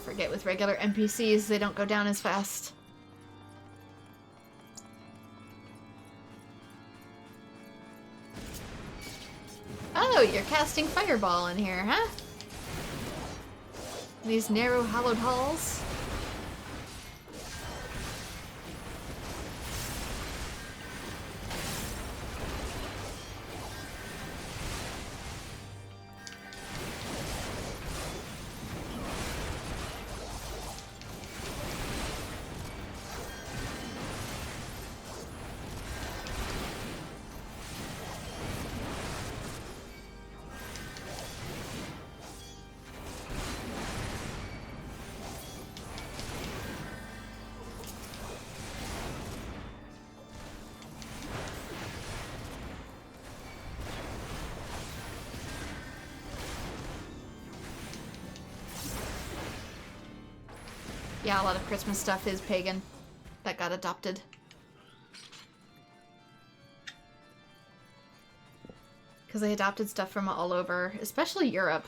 Forget with regular NPCs, they don't go down as fast. Oh, you're casting Fireball in here, huh? These narrow, hollowed halls. Yeah, a lot of Christmas stuff is pagan. That got adopted. Because they adopted stuff from all over, especially Europe.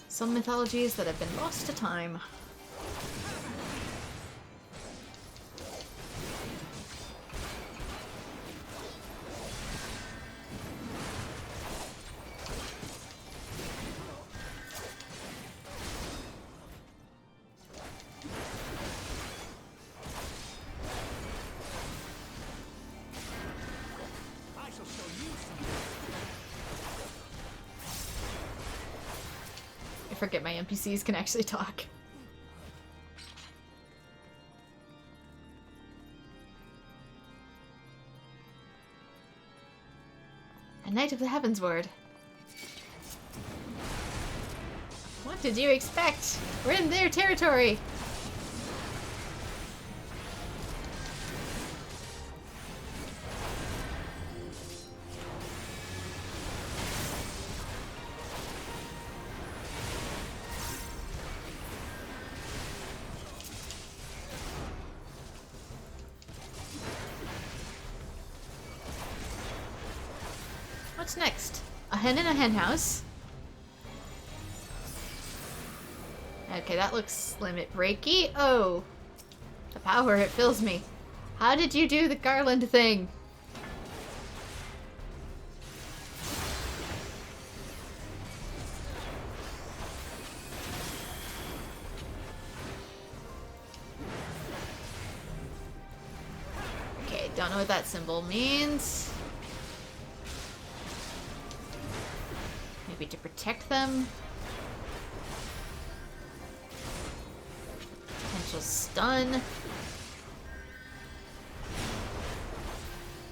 Some mythologies that have been lost to time. I forget my NPCs can actually talk. A Knight of the Heavensward. What did you expect? We're in their territory! What's next? A hen in a hen house. Okay, that looks limit breaky. Oh, the power, it fills me. How did you do the garland thing? Don't know what that symbol means. Maybe to protect them. Potential stun.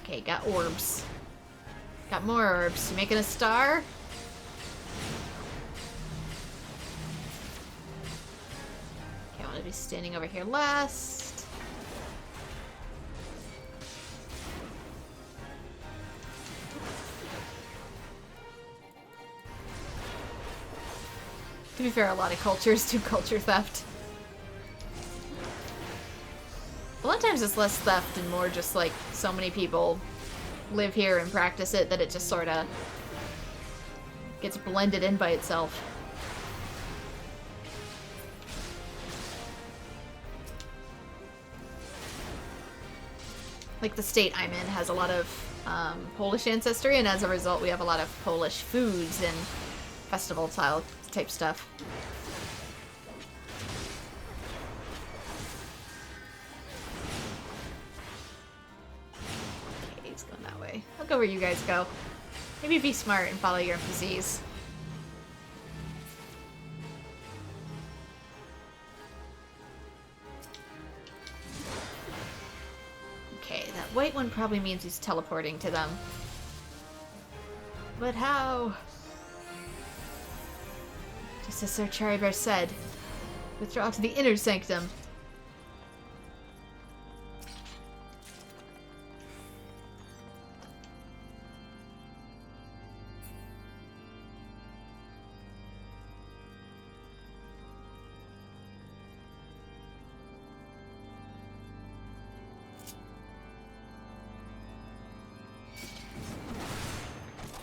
Okay, got orbs. Got more orbs. You making a star? Okay, I want to be standing over here last. To be fair, a lot of cultures do culture theft. A lot of times it's less theft and more just like so many people live here and practice it that it just sort of gets blended in by itself. Like the state I'm in has a lot of Polish ancestry, and as a result we have a lot of Polish foods and festival style type stuff. Okay, he's going that way. I'll go where you guys go. Maybe be smart and follow your NPCs. Okay, that white one probably means he's teleporting to them. But how? Just as Sir Chariver said, withdraw to the inner sanctum.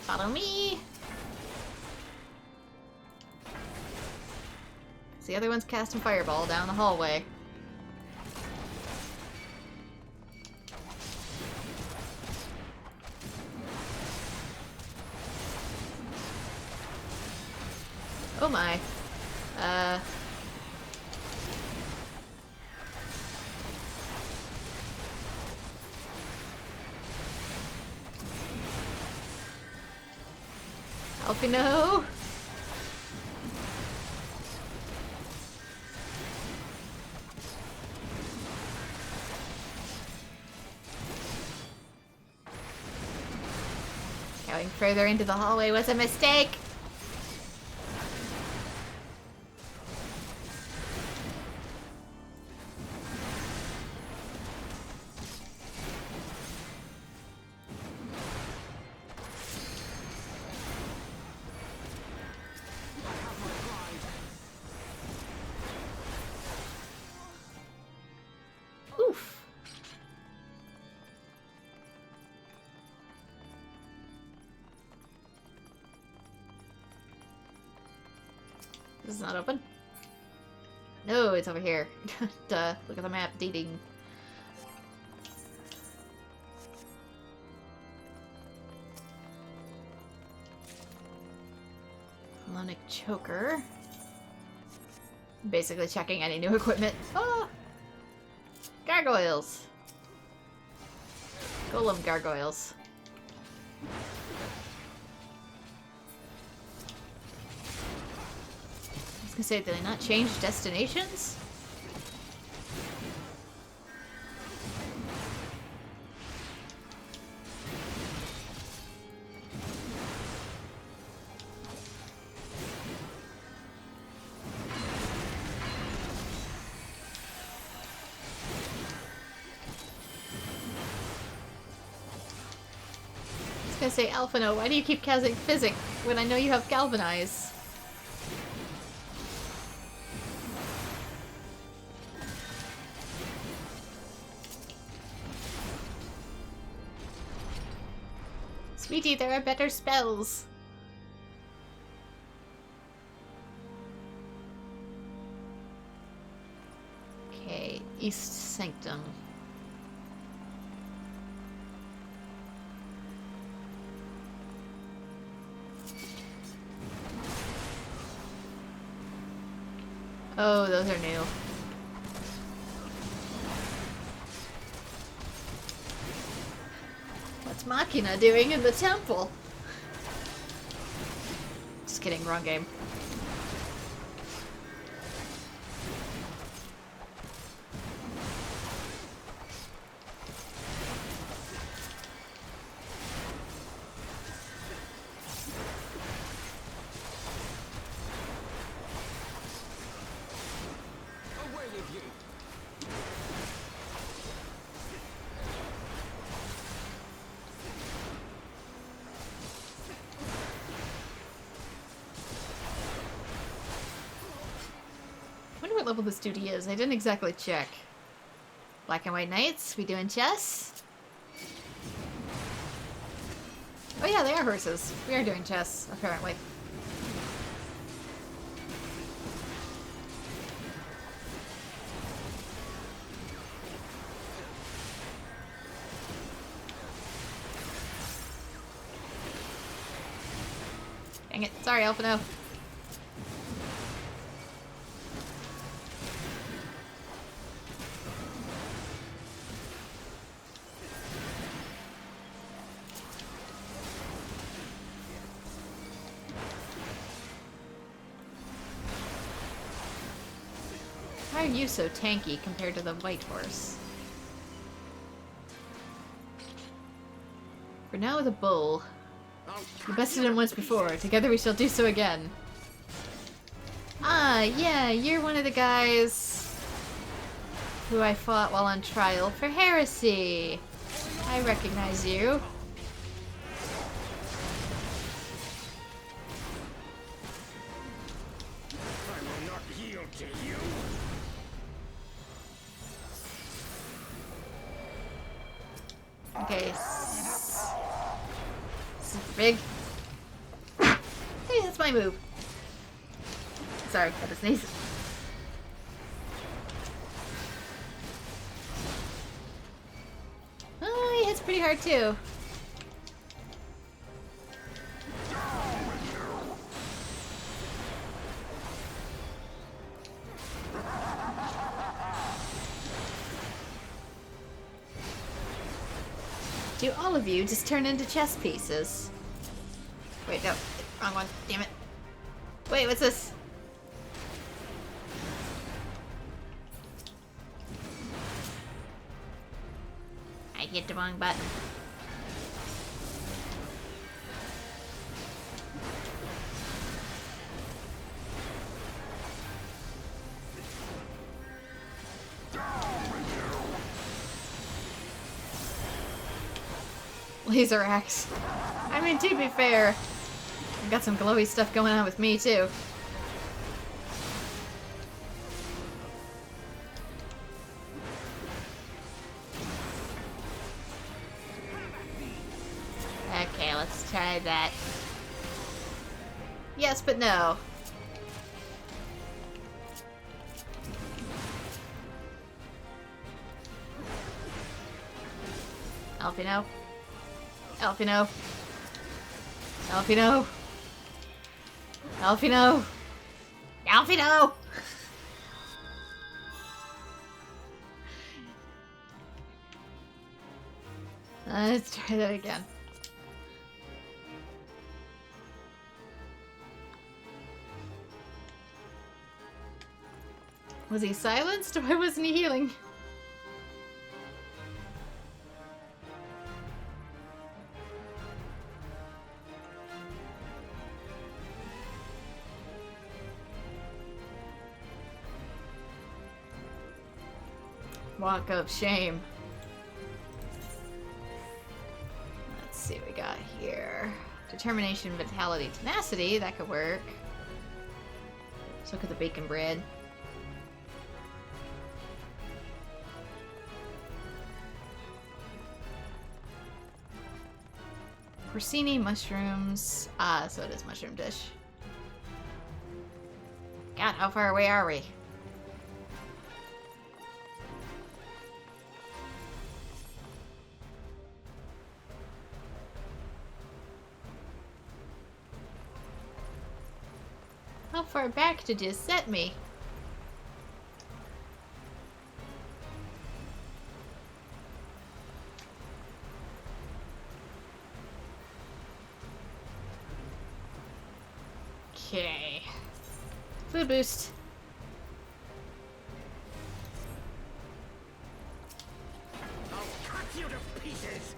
Follow me! So the other one's casting Fireball down the hallway. Oh my. Alfie, no! Going further into the hallway was a mistake! Oof. This is not open. No, it's over here. Duh. Look at the map. Dating. Melonic choker. Basically checking any new equipment. Oh! Gargoyles! Golem gargoyles. I was gonna say, did I not change destinations? I was gonna say, Alphino, why do you keep casting Physic when I know you have Galvanize? Sweetie, there are better spells. Okay, East Sanctum. Oh, those are new. Ex Machina doing in the temple? Just kidding, wrong game. What level this duty is. I didn't exactly check. Black and White Knights, we doing chess? Oh yeah, they are horses. We are doing chess, apparently. Dang it. Sorry, Alphino. Why are you so tanky compared to the white horse? For now, the bull. We bested him once before. Together we shall do so again. Ah, yeah, you're one of the guys who I fought while on trial for heresy. I recognize you.
I will not yield to you.
Okay. Super big. Hey, that's my move. Sorry, had to sneeze. Oh, he hits pretty hard too. Do all of you just turn into chess pieces? Wait, no. Wrong one. Damn it. Wait, what's this? I hit the wrong button. Laser axe. I mean, to be fair, I've got some glowy stuff going on with me too. Okay, let's try that. Yes, but no. Alphino. Alphino. Alphino. Alphino. Alphino! Let's try that again. Was he silenced? Why wasn't he healing? Walk of shame. Let's see what we got here. Determination, vitality, tenacity. That could work. Let's look at the bacon bread. Porcini, mushrooms. Ah, so it is mushroom dish. God, how far away are we? How far back did you set me? Okay. Food boost.
I'll cut you to pieces!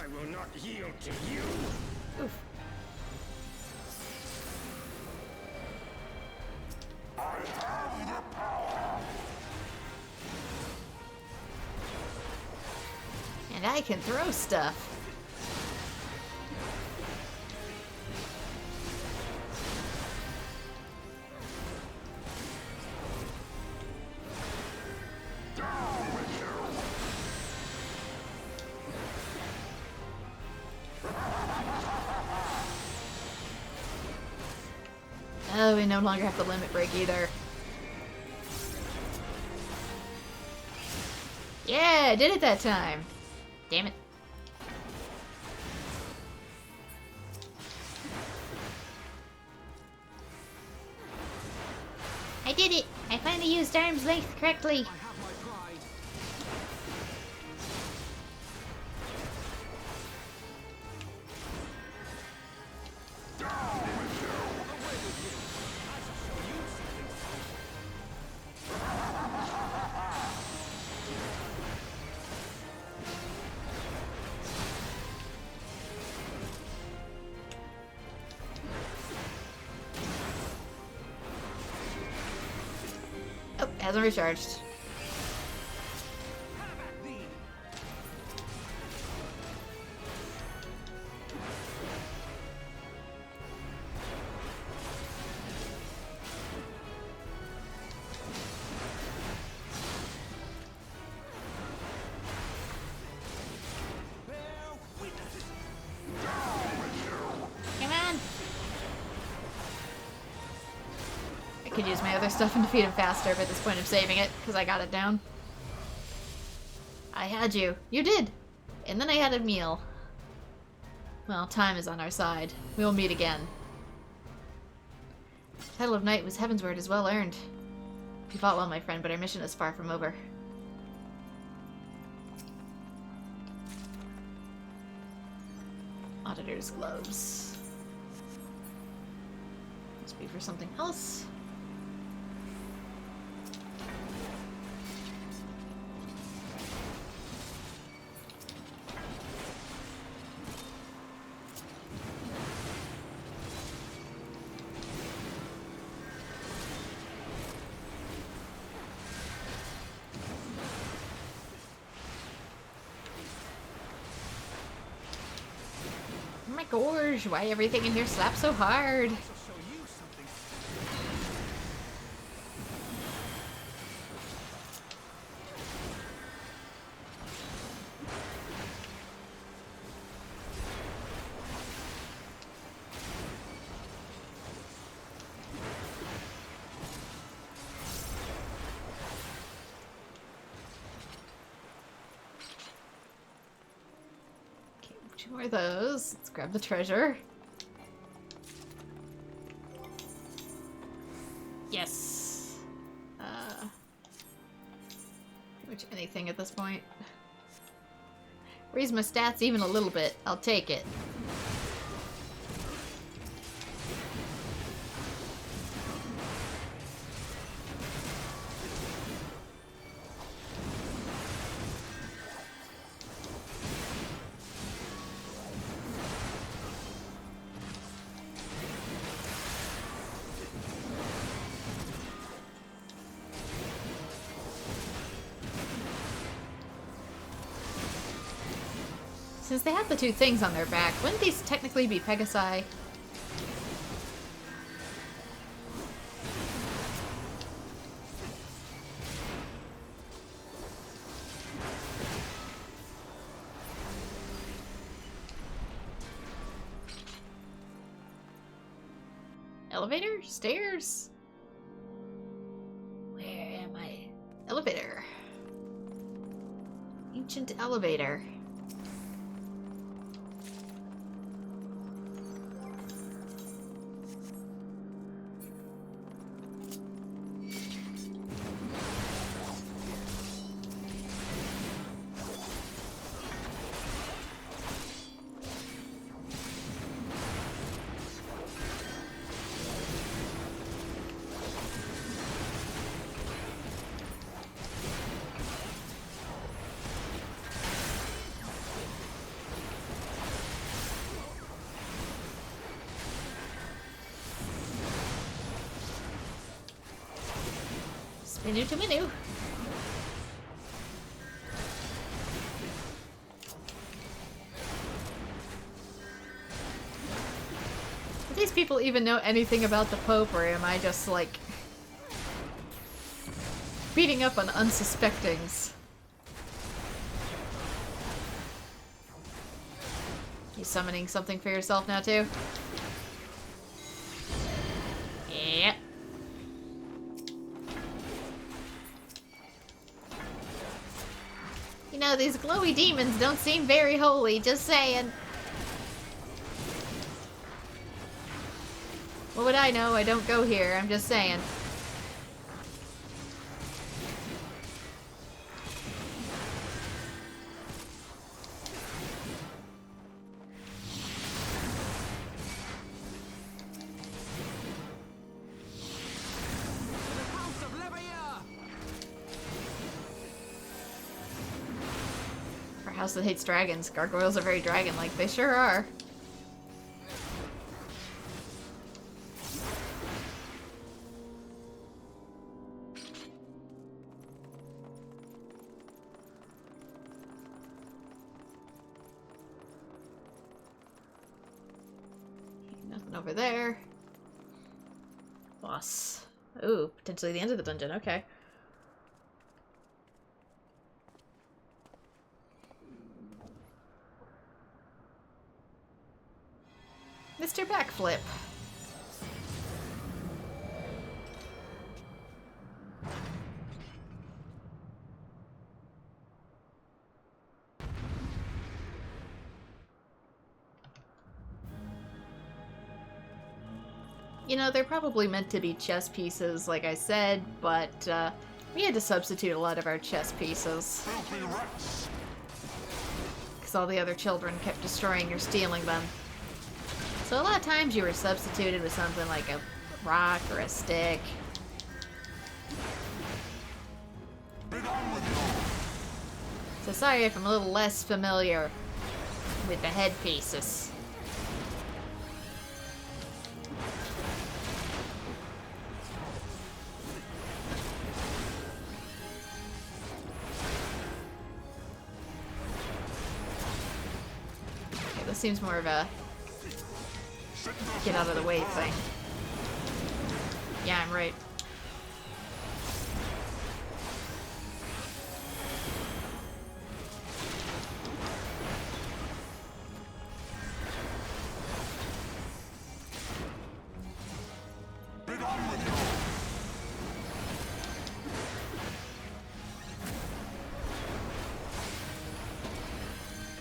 I will not yield to you!
Oof. And I can throw stuff. Oh, we no longer have the limit break either. Yeah, I did it that time. Damn it.
I did it! I finally used arm's length correctly.
Oh, hasn't recharged.
Come on!
I could use my other stuff and defeat him faster, but at this point I'm saving it, because I got it down. I had you. You did! And then I had a meal. Well, time is on our side. We will meet again. Title of Knight was Heavensward is well earned. You fought well, my friend, but our mission is far from over. Auditor's gloves. Must be for something else. Oh my gosh, why everything in here slaps so hard? Two more of those. Let's grab the treasure. Yes. Pretty much anything at this point. Raise my stats even a little bit. I'll take it. Since they have the two things on their back, wouldn't these technically be Pegasi? Elevator? Stairs? Where am Ancient elevator. Menu to menu. Do these people even know anything about the Pope, or am I just like beating up on unsuspectings? You summoning something for yourself now too? Yeah. You know, these glowy demons don't seem very holy, just saying. What would I know? I don't go here, I'm just saying. House that hates dragons. Gargoyles are very dragon-like. They sure are. Nothing over there. Boss. Ooh, potentially the end of the dungeon. Okay. Mr. Backflip. You know, they're probably meant to be chess pieces, like I said, but we had to substitute a lot of our chess pieces. Because all the other children kept destroying or stealing them. So a lot of times you were substituted with something like a rock or a stick. So sorry if I'm a little less familiar with the headpieces. Okay, this seems more of a get out of the way thing. Yeah, I'm right.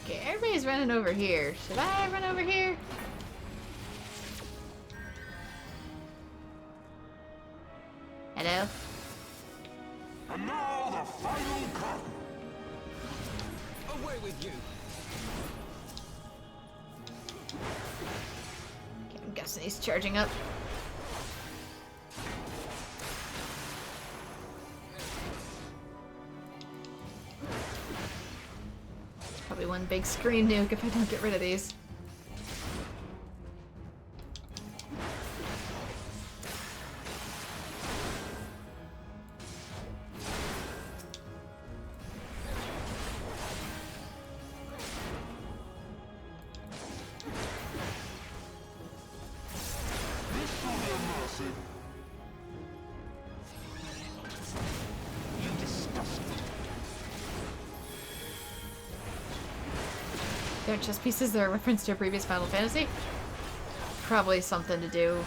Okay, everybody's running over here. Should I run over here? Hello?
And now the final cut.
Away with you.
Okay, I'm guessing he's charging up. Probably one big screen nuke if I don't get rid of these. They're chess pieces that are referenced to a previous Final Fantasy. Probably something to do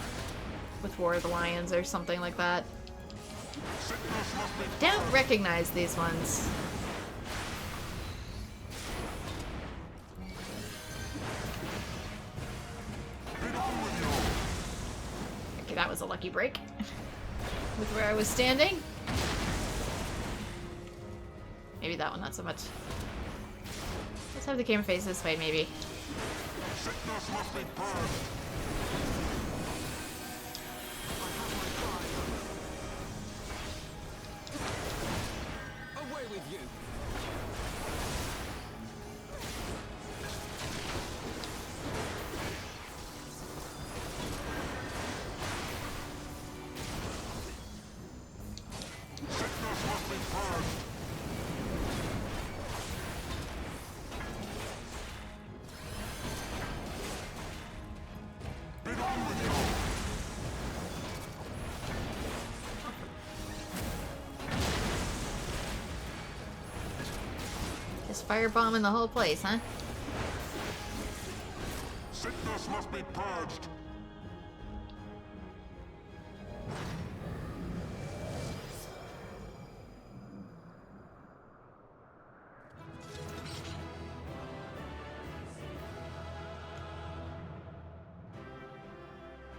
with War of the Lions or something like that. Don't recognize these ones. gravity break with where I was standing. Maybe that one, not so much. Let's have the camera face this way, maybe.
Sickness must be burned.
Away with you!
Sickness must be burned. Be gone with you.
Just firebombing the whole place, huh?
Sickness must be purged.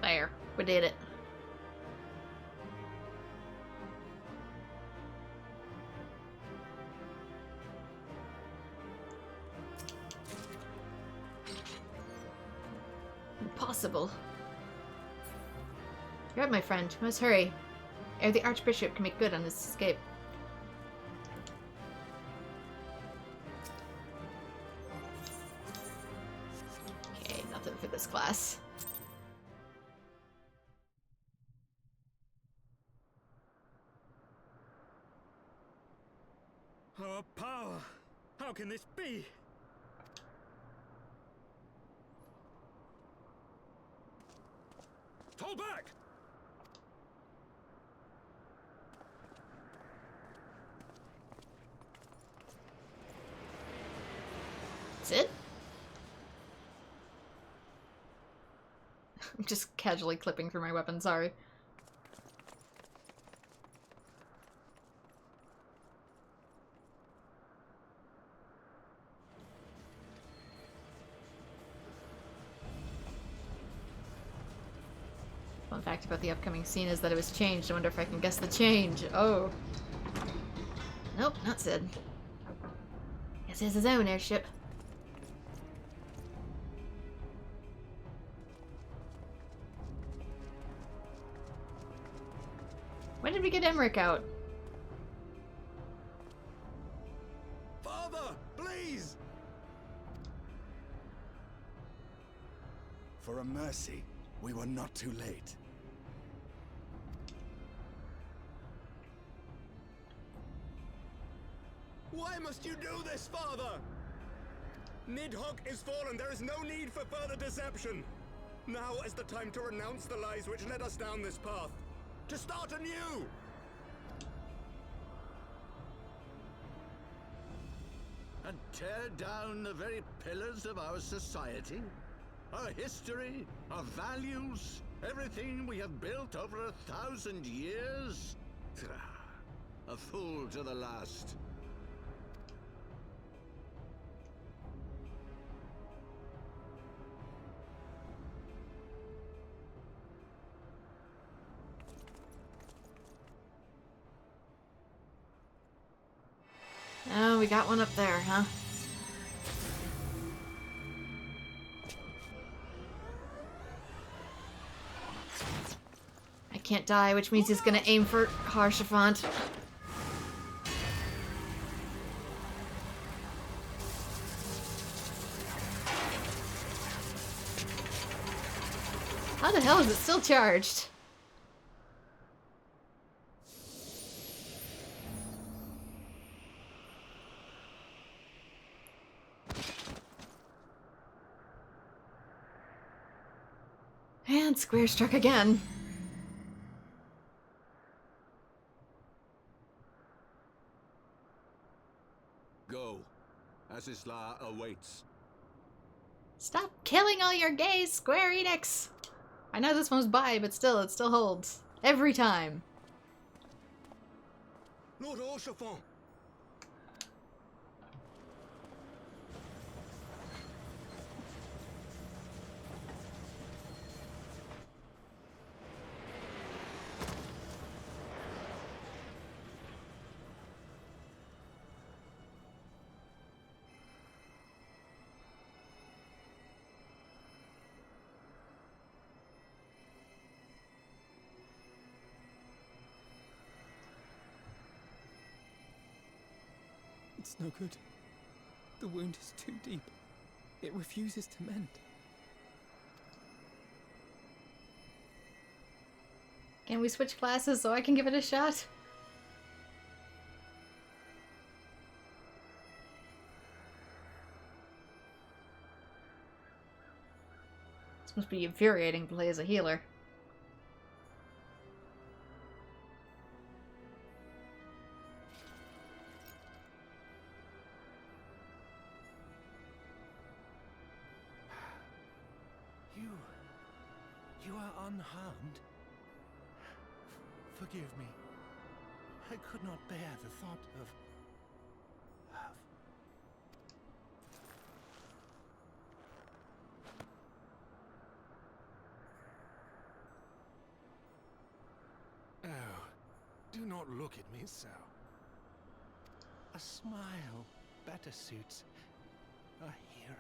There. We did it. Impossible. You're up, my friend. We must hurry. Ere the Archbishop can make good on his escape. Okay, nothing for this class.
Our power! How can this be? Fall back!
That's it? I'm just casually clipping through my weapon, sorry. Fun fact about the upcoming scene is that it was changed. I wonder if I can guess the change. Oh. Nope, not Sid. Guess he has his own airship. When did we get Emmerich out?
Father, please!
For a mercy, we were not too late.
Why must you do this, Father? Nidhogg is fallen. There is no need for further deception. Now is the time to renounce the lies which led us down this path. To start anew!
And tear down the very pillars of our society? Our history, our values, everything we have built over 1,000 years? A fool to the last.
Oh, we got one up there, huh? I can't die, which means he's gonna aim for Haurchefant. How the hell is it still charged? And square struck again.
Go. Asisla awaits.
Stop killing all your gays, Square Enix! I know this one's bi, but still, it still holds. Every time.
Lord Haurchefant!
It's no good. The wound is too deep. It refuses to mend.
Can we switch classes so I can give it a shot? This must be infuriating to play as a healer.
You are unharmed. Forgive me. I could not bear the thought of... Oh, do not look at me so. A smile better suits a hero.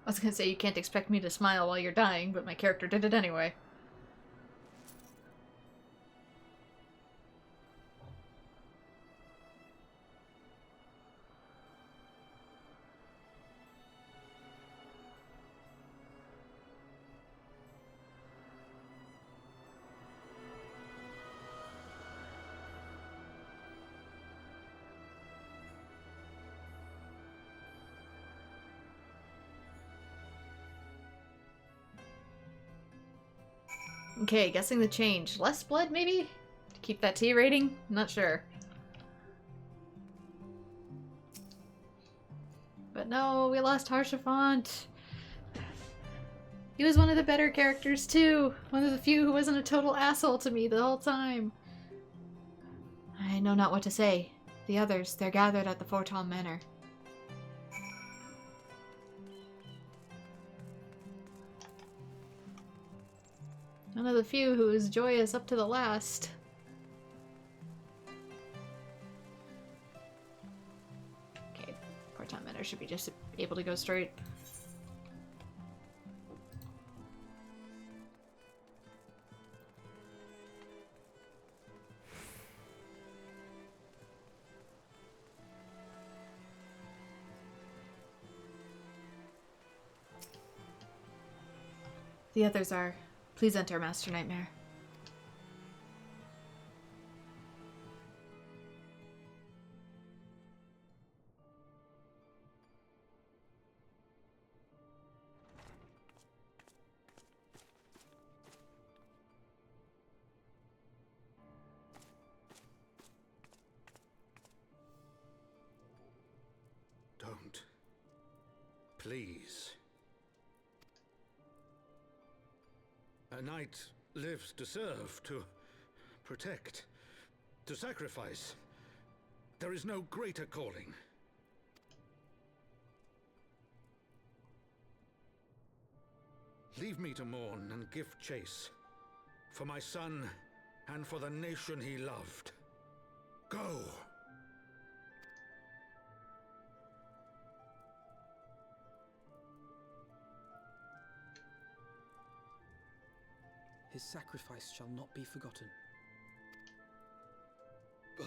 I was gonna say you can't expect me to smile while you're dying, but my character did it anyway. Okay, guessing the change. Less blood, maybe? To keep that T rating? Not sure. But no, we lost Harshafant. He was one of the better characters, too. One of the few who wasn't a total asshole to me the whole time. I know not what to say. The others, they're gathered at the Fortom Manor. One of the few who was joyous up to the last. Okay, Fortom Manor should be just able to go straight. The others are... Please enter, Master Nightmare.
Don't. Please. A knight lives to serve, to protect, to sacrifice. There is no greater calling. Leave me to mourn and give chase. For my son and for the nation he loved. Go!
His sacrifice shall not be forgotten.
My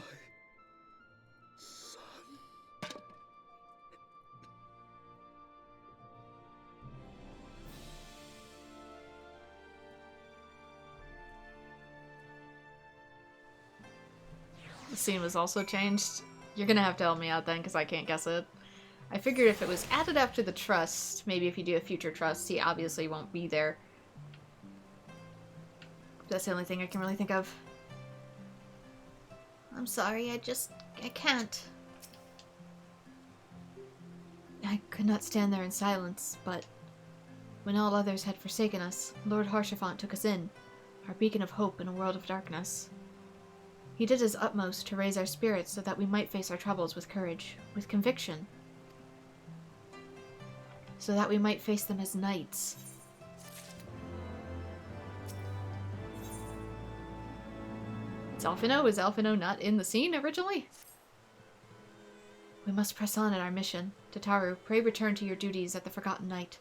son.
The scene was also changed. You're gonna have to help me out then, because I can't guess it. I figured if it was added after the trust, maybe if you do a future trust, he obviously won't be there. That's the only thing I can really think of.
I'm sorry, I can't.
I could not stand there in silence, but when all others had forsaken us, Lord Harshafant took us in, our beacon of hope in a world of darkness. He did his utmost to raise our spirits so that we might face our troubles with courage, with conviction. So that we might face them as knights. It's Alphino? Is Alphino not in the scene originally? We must press on in our mission. Tataru, pray return to your duties at the Forgotten Knight.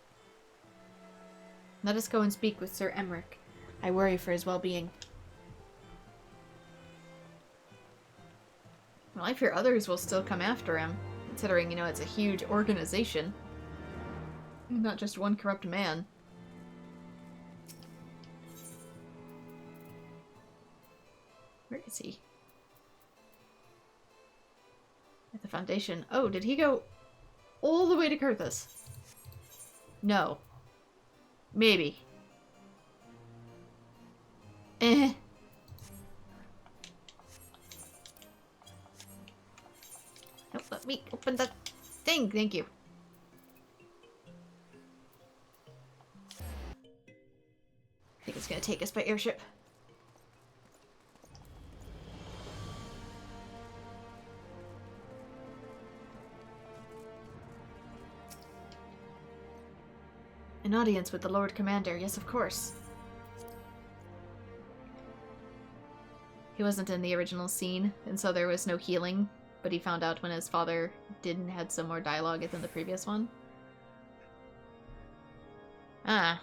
Let us go and speak with Sir Emmerich, I worry for his well-being. Well, I fear others will still come after him, considering, you know, it's a huge organization. Not just one corrupt man. Where is he? At the Foundation. Oh, did he go all the way to Kurthus? No. Maybe. Eh. No, let me open the thing. Thank you. I think it's gonna take us by airship. An audience with the Lord Commander, yes, of course. He wasn't in the original scene, and so there was no healing, but he found out when his father didn't had some more dialogue than the previous one. Ah.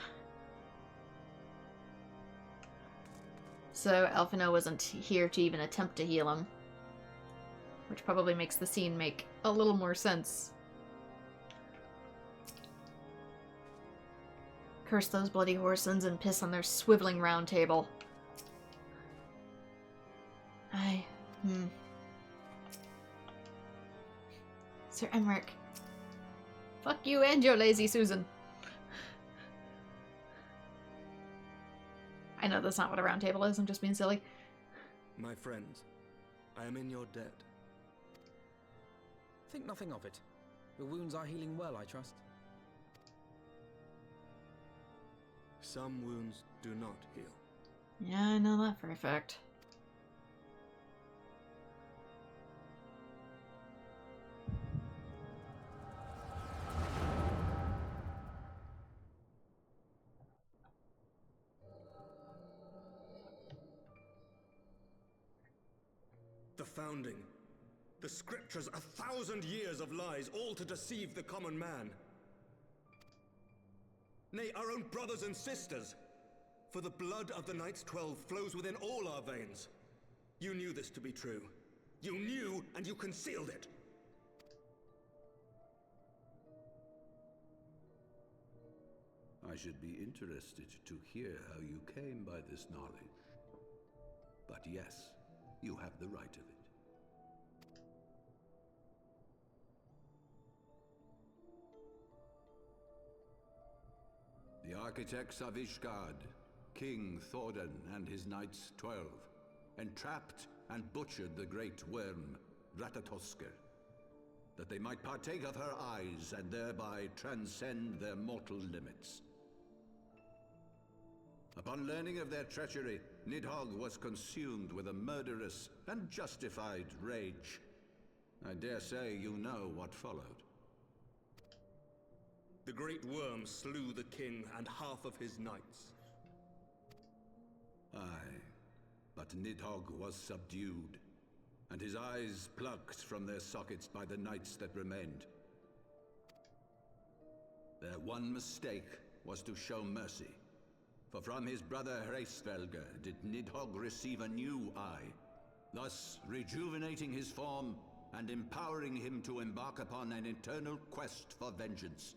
So Alphino wasn't here to even attempt to heal him. Which probably makes the scene make a little more sense. Curse those bloody Horsons and piss on their swiveling round table. Sir Emmerich. Fuck you and your lazy Susan. I know that's not what a round table is, I'm just being silly.
My friends, I am in your debt.
Think nothing of it. Your wounds are healing well, I trust.
Some wounds do not heal.
Yeah, I know that for a fact.
The founding. The scriptures, 1,000 years of lies, all to deceive the common man. Nay, our own brothers and sisters. For the blood of the Knights 12 flows within all our veins. You knew this to be true. You knew, and you concealed it.
I should be interested to hear how you came by this knowledge. But yes, you have the right of it. The architects of Ishgard, King Thordan and his Knights 12, entrapped and butchered the great worm, Ratatosker, that they might partake of her eyes and thereby transcend their mortal limits. Upon learning of their treachery, Nidhogg was consumed with a murderous and justified rage. I dare say you know what followed.
The great worm slew the king and half of his knights.
Aye, but Nidhogg was subdued, and his eyes plucked from their sockets by the knights that remained. Their one mistake was to show mercy, for from his brother Hreysvelgr did Nidhogg receive a new eye, thus rejuvenating his form and empowering him to embark upon an eternal quest for vengeance.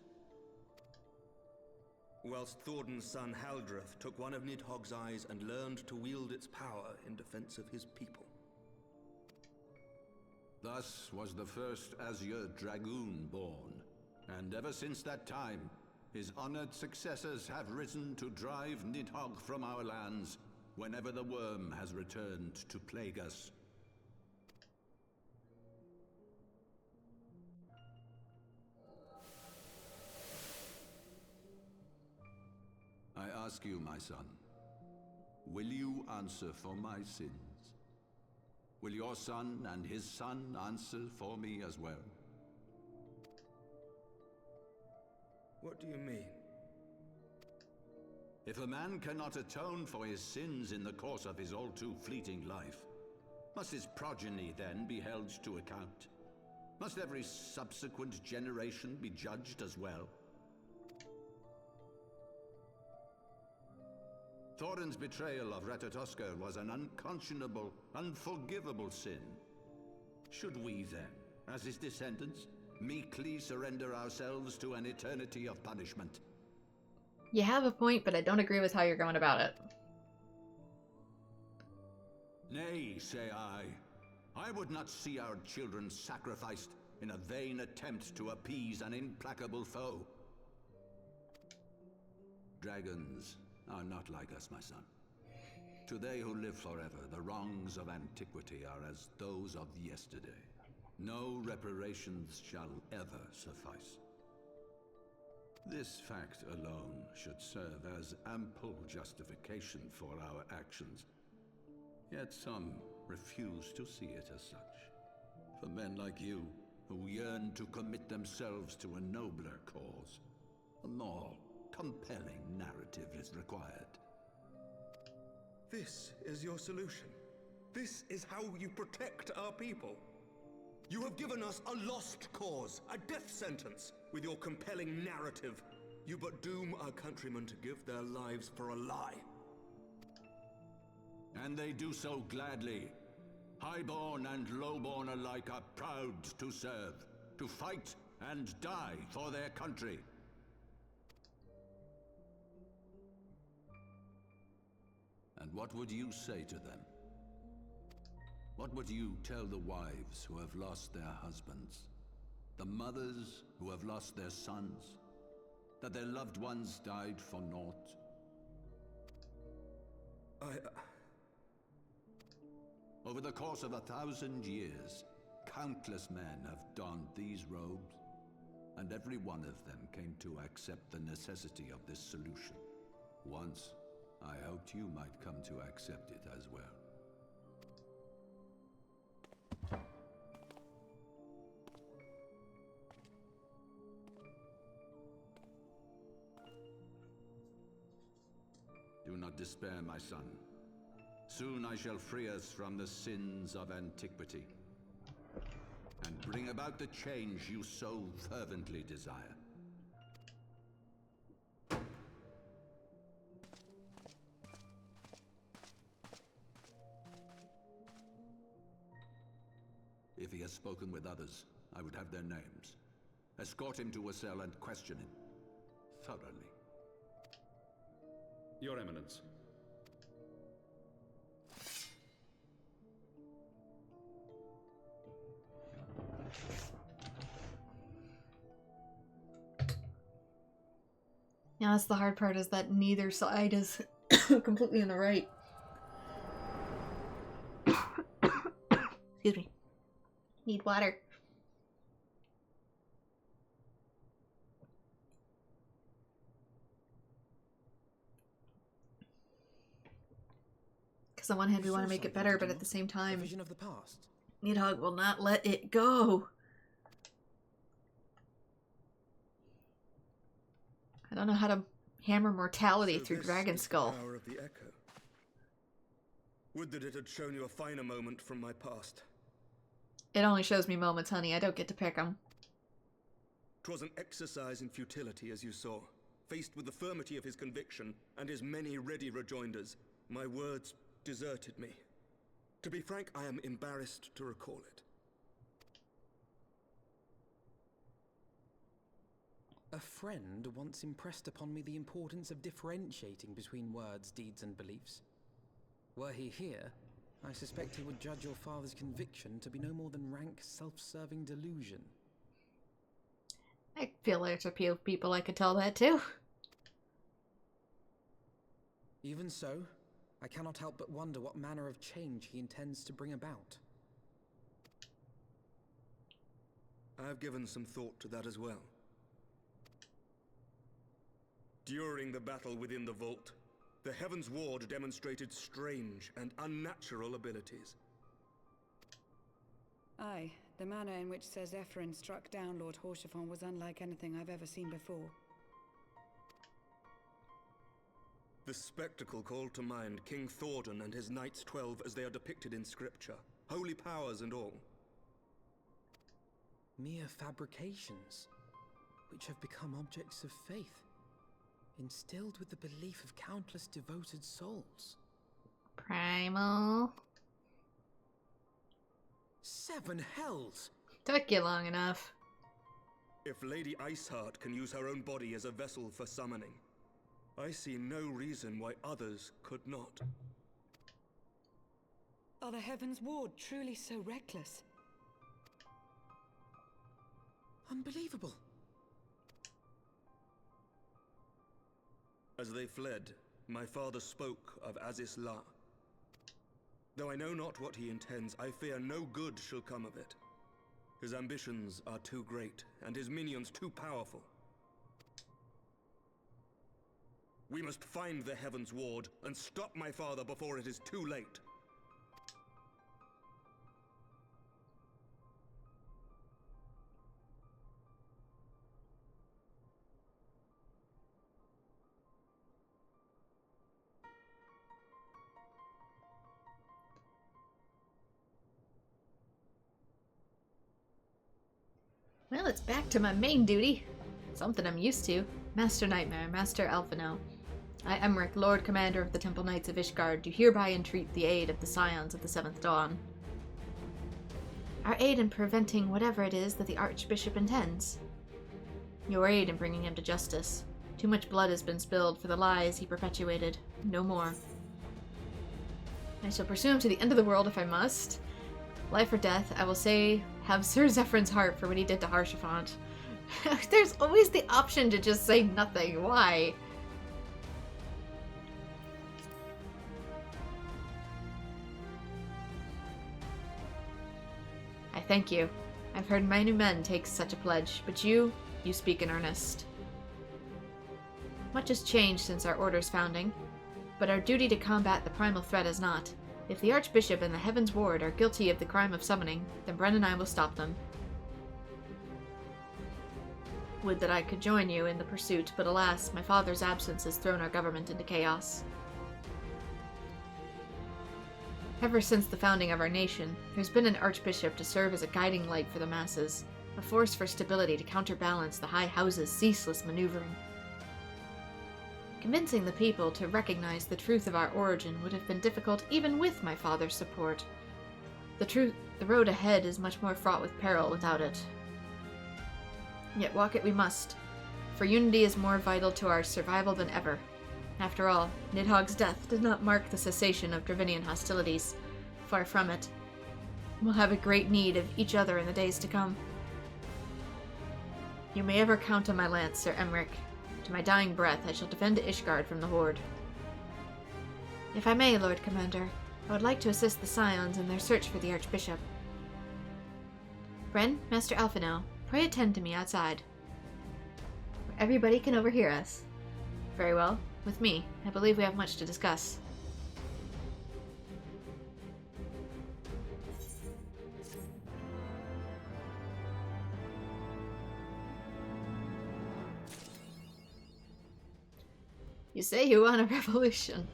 Whilst Thordan's son Haldreth took one of Nidhogg's eyes and learned to wield its power in defense of his people.
Thus was the first Azure Dragoon born, and ever since that time, his honored successors have risen to drive Nidhogg from our lands whenever the worm has returned to plague us. I ask you, my son, will you answer for my sins? Will your son and his son answer for me as well?
What do you mean?
If a man cannot atone for his sins in the course of his all-too fleeting life, must his progeny then be held to account? Must every subsequent generation be judged as well? Thorin's betrayal of Ratatoskr was an unconscionable, unforgivable sin. Should we then, as his descendants, meekly surrender ourselves to an eternity of punishment?
You have a point, but I don't agree with how you're going about it.
Nay, say I. I would not see our children sacrificed in a vain attempt to appease an implacable foe. Dragons are not like us, my son. To they who live forever, the wrongs of antiquity are as those of yesterday. No reparations shall ever suffice. This fact alone should serve as ample justification for our actions. Yet some refuse to see it as such. For men like you, who yearn to commit themselves to a nobler cause, a more compelling narrative is required.
This is your solution. This is how you protect our people. You have given us a lost cause, a death sentence. With your compelling narrative, you but doom our countrymen to give their lives for a lie.
And they do so gladly. Highborn and lowborn alike are proud to serve, to fight and die for their country. And what would you say to them? What would you tell the wives who have lost their husbands? The mothers who have lost their sons? That their loved ones died for naught? Over the course of 1,000 years, countless men have donned these robes, and every one of them came to accept the necessity of this solution. Once, I hoped you might come to accept it as well. Do not despair, my son. Soon I shall free us from the sins of antiquity, and bring about the change you so fervently desire. If he has spoken with others, I would have their names. Escort him to a cell and question him thoroughly.
Your Eminence.
Yeah, that's the hard part, is that neither side is completely in the right. Excuse me. Need water. Because on one hand we want to make it better, but at the same time,
vision of the past.
Nidhogg will not let it go. I don't know how to hammer mortality through Dragon Skull.
Power of the echo. Would that it had shown you a finer moment from my past.
It only shows me moments, honey. I don't get to pick them.
'Twas an exercise in futility, as you saw. Faced with the firmity of his conviction and his many ready rejoinders, my words deserted me. To be frank, I am embarrassed to recall it.
A friend once impressed upon me the importance of differentiating between words, deeds, and beliefs. Were he here, I suspect he would judge your father's conviction to be no more than rank, self-serving delusion.
I feel there's a few people I could tell that to.
Even so, I cannot help but wonder what manner of change he intends to bring about.
I have given some thought to that as well. During the battle within the vault, the Heavensward demonstrated strange and unnatural abilities.
Aye, the manner in which Sir Zephyrin struck down Lord Horschiffon was unlike anything I've ever seen before.
The spectacle called to mind King Thordan and his Knights 12 as they are depicted in scripture, holy powers and all.
Mere fabrications, which have become objects of faith. instilled with the belief of countless devoted souls.
Primal.
7 hells!
Took you long enough.
If Lady Iceheart can use her own body as a vessel for summoning, I see no reason why others could not.
Are the Heavensward truly so reckless?
Unbelievable.
As they fled, my father spoke of Aziz La. Though I know not what he intends, I fear no good shall come of it. His ambitions are too great, and his minions too powerful. We must find the Heavensward and stop my father before it is too late.
Well, it's back to my main duty. Something I'm used to. Master Nightmare, Master Alphino. I, Emmerich, Lord Commander of the Temple Knights of Ishgard, do hereby entreat the aid of the Scions of the Seventh Dawn. Our aid in preventing whatever it is that the Archbishop intends. Your aid in bringing him to justice. Too much blood has been spilled for the lies he perpetuated. No more. I shall pursue him to the end of the world if I must. Life or death, I will say, have Sir Zephyrn's heart for what he did to Haurchefant. There's always the option to just say nothing. Why? I thank you. I've heard many men take such a pledge, but you speak in earnest. Much has changed since our order's founding, but our duty to combat the primal threat has not. If the Archbishop and the Heavensward are guilty of the crime of summoning, then Bren and I will stop them. Would that I could join you in the pursuit, but alas, my father's absence has thrown our government into chaos. Ever since the founding of our nation, there's been an Archbishop to serve as a guiding light for the masses, a force for stability to counterbalance the High House's ceaseless maneuvering. Convincing the people to recognize the truth of our origin would have been difficult even with my father's support. The road ahead is much more fraught with peril without it. Yet walk it we must, for unity is more vital to our survival than ever. After all, Nidhogg's death did not mark the cessation of Dravinian hostilities. Far from it. We'll have a great need of each other in the days to come. You may ever count on my lance, Sir Emmerich. To my dying breath, I shall defend Ishgard from the Horde. If I may, Lord Commander, I would like to assist the Scions in their search for the Archbishop. Bren, Master Alphino, pray attend to me outside. Where everybody can overhear us. Very well. With me, I believe we have much to discuss. You say you want a revolution.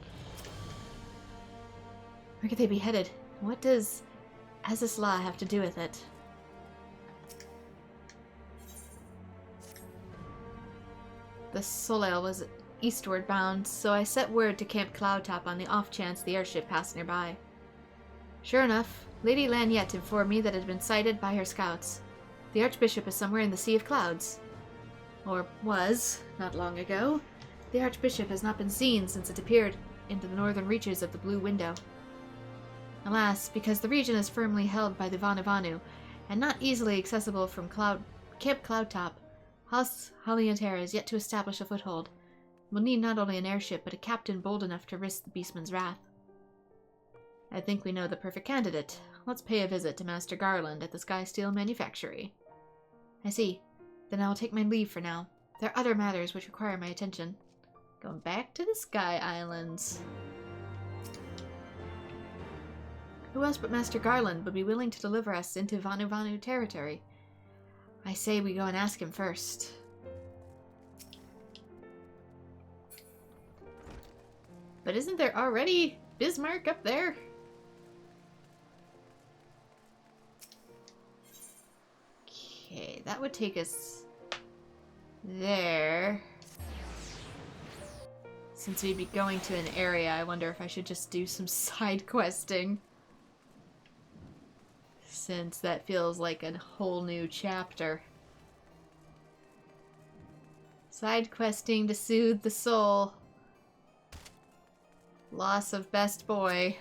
Where could they be headed? What does Aziz La have to do with it? The Soleil was eastward bound, so I set word to Camp Cloudtop on the off chance the airship passed nearby. Sure enough, Lady Lanyette informed me that it had been sighted by her scouts. The Archbishop is somewhere in the Sea of Clouds. Or was, not long ago. The Archbishop has not been seen since it appeared into the northern reaches of the Blue Window. Alas, because the region is firmly held by the Vanu and not easily accessible from Camp Cloudtop, Haus Halianter is yet to establish a foothold. We'll need not only an airship, but a captain bold enough to risk the beastman's wrath. I think we know the perfect candidate. Let's pay a visit to Master Garland at the Skysteel Manufactory. I see. Then I will take my leave for now. There are other matters which require my attention. Going back to the Sky Islands. Who else but Master Garland would be willing to deliver us into Vanu territory? I say we go and ask him first. But isn't there already Bismarck up there? Okay, that would take us there. Since we'd be going to an area, I wonder if I should just do some side questing. Since that feels like a whole new chapter. Side questing to soothe the soul. Loss of best boy.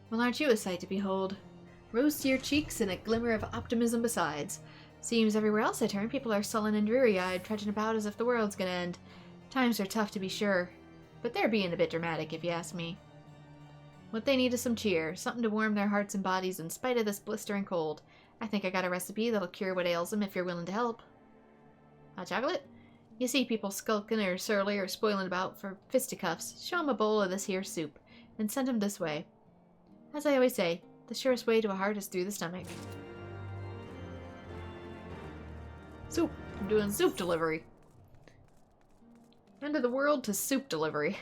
Well, aren't you a sight to behold? Rose to your cheeks and a glimmer of optimism besides. Seems everywhere else I turn, people are sullen and dreary-eyed, trudging about as if the world's gonna end. Times are tough to be sure, but they're being a bit dramatic if you ask me. What they need is some cheer, something to warm their hearts and bodies in spite of this blistering cold. I think I got a recipe that'll cure what ails them if you're willing to help. Hot chocolate? You see people skulking or surly or spoiling about for fisticuffs, show 'em a bowl of this here soup, and send 'em this way. As I always say, the surest way to a heart is through the stomach. Soup. I'm doing soup delivery. End of the world to soup delivery.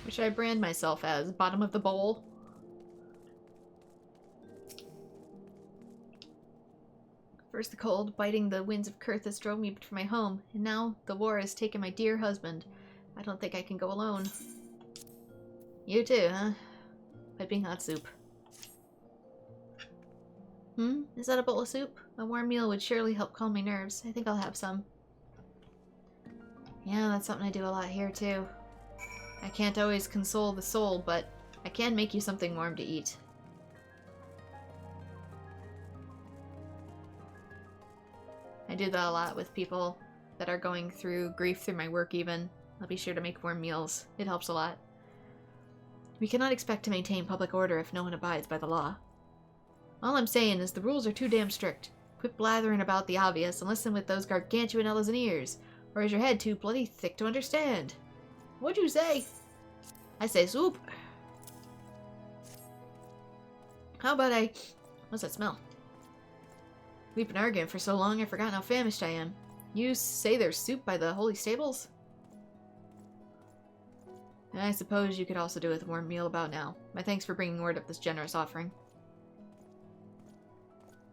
What should I brand myself as? Bottom of the bowl? First the cold, biting the winds of Kurthus drove me from my home, and now the war has taken my dear husband. I don't think I can go alone. You too, huh? Piping hot soup. Is that a bowl of soup? A warm meal would surely help calm my nerves. I think I'll have some. Yeah, that's something I do a lot here too. I can't always console the soul, but I can make you something warm to eat. I do that a lot with people that are going through grief through my work even. I'll be sure to make warm meals. It helps a lot. We cannot expect to maintain public order if no one abides by the law. All I'm saying is the rules are too damn strict. Quit blathering about the obvious and listen with those gargantuan elbows and ears. Or is your head too bloody thick to understand? What'd you say? I say soup. How about what's that smell? We've been arguing for so long I've forgotten how famished I am. You say there's soup by the holy stables? I suppose you could also do with a warm meal about now. My thanks for bringing word of this generous offering.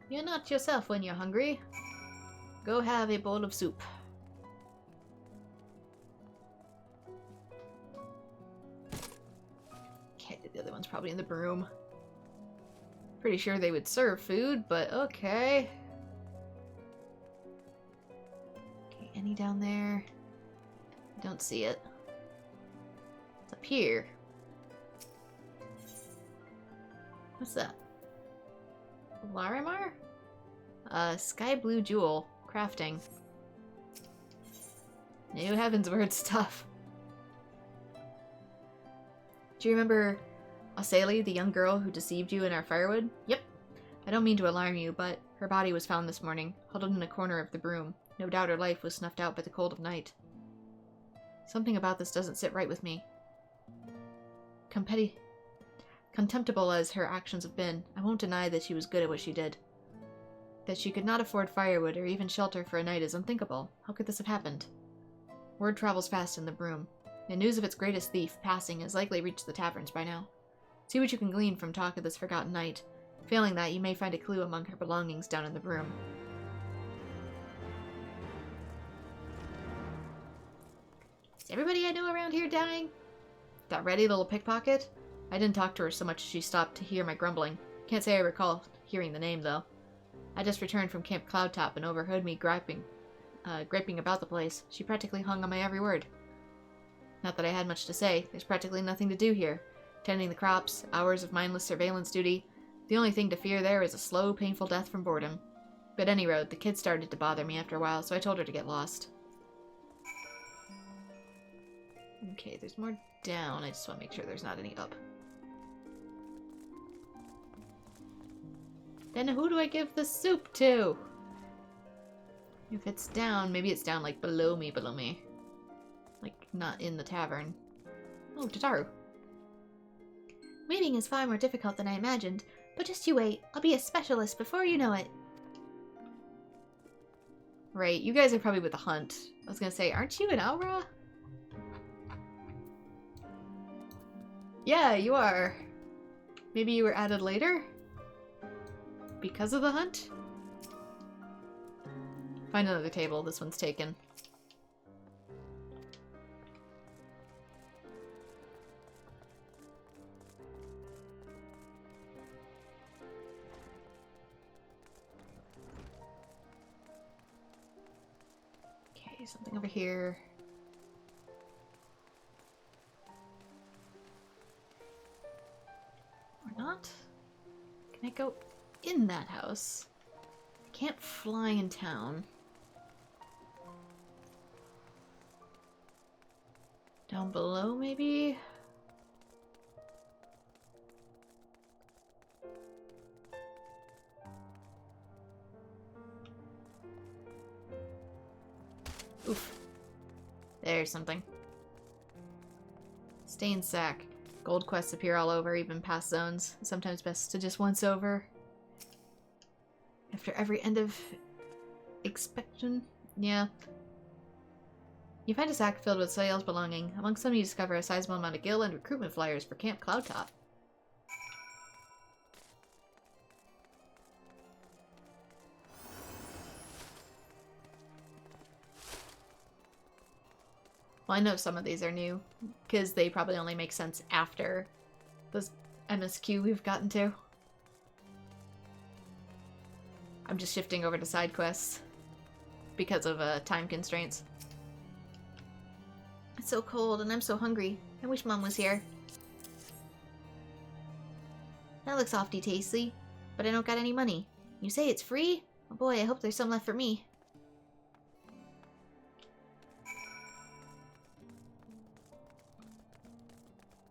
You're not yourself when you're hungry. Go have a bowl of soup. Okay, the other one's probably in the broom. Pretty sure they would serve food, but okay. Okay, any down there? I don't see it. It's up here. What's that? Larimar? Sky Blue Jewel. Crafting. New Heavensward stuff. Do you remember Osali, the young girl who deceived you in our firewood? Yep. I don't mean to alarm you, but her body was found this morning, huddled in a corner of the broom. No doubt her life was snuffed out by the cold of night. Something about this doesn't sit right with me. Contemptible as her actions have been, I won't deny that she was good at what she did. That she could not afford firewood or even shelter for a night is unthinkable. How could this have happened? Word travels fast in the broom, and news of its greatest thief passing has likely reached the taverns by now. See what you can glean from talk of this forgotten night. Failing that, you may find a clue among her belongings down in the broom. Is everybody I know around here dying? That ready little pickpocket? I didn't talk to her so much as she stopped to hear my grumbling. Can't say I recall hearing the name, though. I just returned from Camp Cloudtop and overheard me griping about the place. She practically hung on my every word. Not that I had much to say. There's practically nothing to do here. Tending the crops, hours of mindless surveillance duty. The only thing to fear there is a slow, painful death from boredom. But any road, the kid started to bother me after a while, so I told her to get lost. Okay, there's more down. I just want to make sure there's not any up. Then who do I give the soup to? If it's down, maybe it's down like below me. Like not in the tavern. Oh, Tataru.
Waiting is far more difficult than I imagined, but just you wait. I'll be a specialist before you know it.
Right, you guys are probably with the hunt. I was gonna say, aren't you an Aura? Yeah, you are. Maybe you were added later? Because of the hunt? Find another table. This one's taken. Okay, something over here. Or not? Can I go in that house? I can't fly in town. Down below, maybe? Oof. There's something. Stay in sack. Gold quests appear all over, even past zones. Sometimes best to just once over. After every end of inspection. Yeah. You find a sack filled with Soyle's belonging. Among some you discover a sizable amount of guild and recruitment flyers for Camp Cloudtop. Well, I know some of these are new, because they probably only make sense after this MSQ we've gotten to. I'm just shifting over to side quests because of time constraints. It's so cold and I'm so hungry. I wish Mom was here. That looks awfully tasty, but I don't got any money. You say it's free? Oh boy, I hope there's some left for me.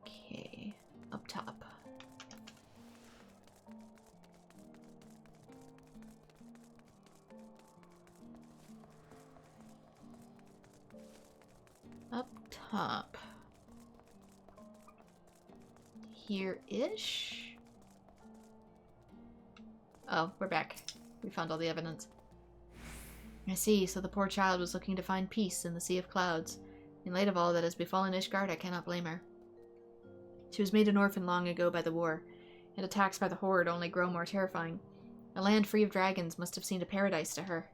Okay, up top. Up top. Here-ish? Oh, we're back. We found all the evidence. I see, so the poor child was looking to find peace in the sea of clouds. In light of all that has befallen Ishgard, I cannot blame her. She was made an orphan long ago by the war, and attacks by the Horde only grow more terrifying. A land free of dragons must have seemed a paradise to her.